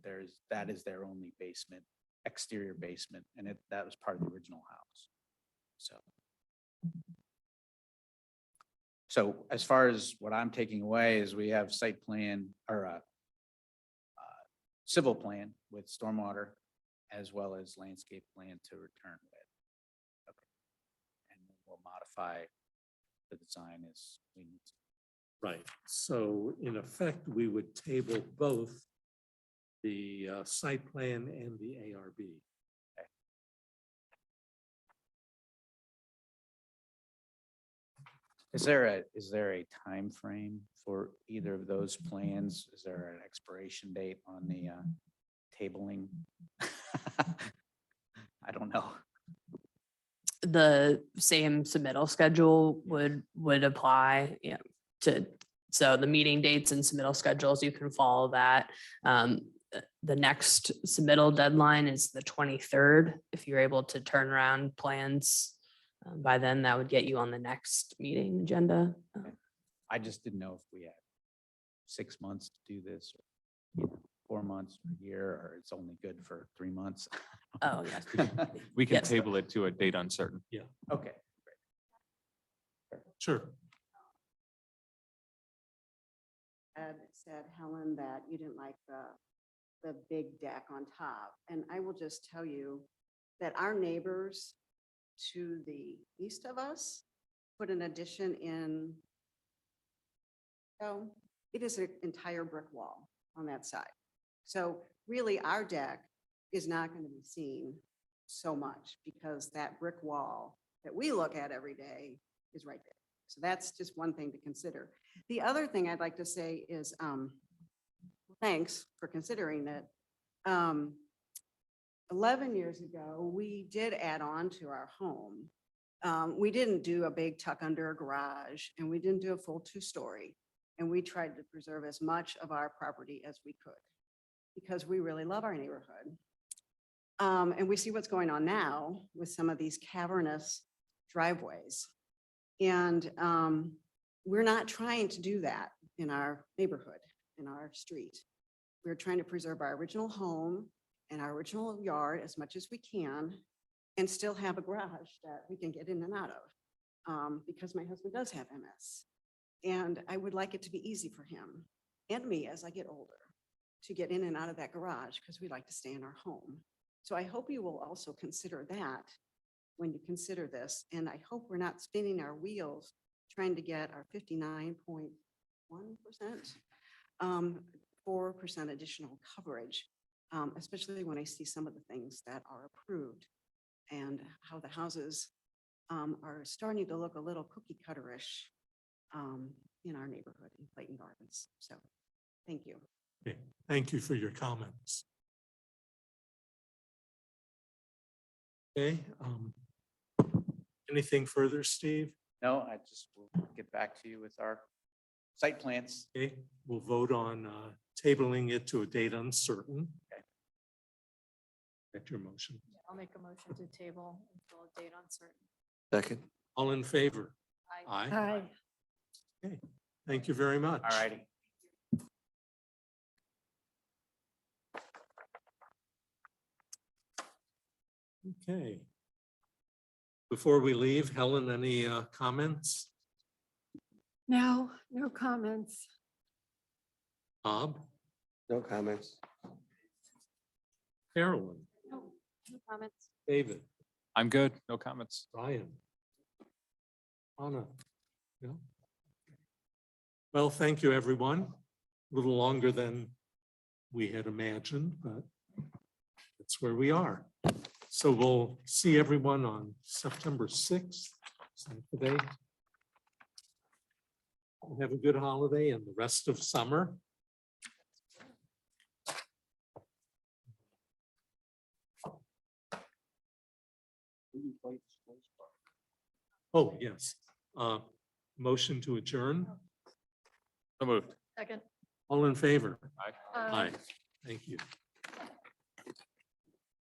that is their only basement, exterior basement, and that was part of the original house. So as far as what I'm taking away is we have site plan or civil plan with stormwater as well as landscape plan to return with. Okay. And then we'll modify the design as we need to. Right. So in effect, we would table both the site plan and the ARB. Is there a time frame for either of those plans? Is there an expiration date on the tabling? I don't know. The same submittal schedule would apply, so the meeting dates and submittal schedules, you can follow that. The next submittal deadline is the 23rd. If you're able to turn around plans by then, that would get you on the next meeting agenda. I just didn't know if we had 6 months to do this, or 4 months, or a year, or it's only good for 3 months. Oh, yes. We can Yes. table it to a date uncertain. Yeah, Okay. sure. Ed said, Helen, that you didn't like the big deck on top. And I will just tell you that our neighbors to the east of us put an addition in. So it is an entire brick wall on that side. So really our deck is not going to be seen so much because that brick wall that we look at every day is right there. So that's just one thing to consider. The other thing I'd like to say is, thanks for considering that. 11 years ago, we did add on to our home. We didn't do a big tuck under a garage and we didn't do a full 2-story. And we tried to preserve as much of our property as we could because we really love our neighborhood. And we see what's going on now with some of these cavernous driveways. And we're not trying to do that in our neighborhood, in our street. We're trying to preserve our original home and our original yard as much as we can and still have a garage that we can get in and out of because my husband does have MS. And I would like it to be easy for him and me as I get older to get in and out of that garage because we like to stay in our home. So I hope you will also consider that when you consider this. And I hope we're not spinning our wheels trying to get our 59.1%, 4% additional coverage, especially when I see some of the things that are approved and how the houses are starting to look a little cookie cutterish in our neighborhood in Clayton Gardens. So thank you. Okay. Thank you for your comments. Okay. Anything further, Steve? No, I just will get back to you with our site plans. Okay, we'll vote on tabling it to a date uncertain. Okay. That's your motion. I'll make a motion to table until a date uncertain. Second. All in favor? Aye. Aye. Okay, thank you very much. All righty. Okay. Before we leave, Helen, any comments? No, no comments. Bob? No comments. Carolyn? No comments. David? I'm good. No comments. Brian? Anna? No? Well, thank you, everyone. A little longer than we had imagined, but that's where we are. So we'll see everyone on September 6th. Is that the day? Have a good holiday and the rest of summer. Oh, yes. Motion to adjourn. So moved. Second. All in favor? Aye. Aye. Thank you.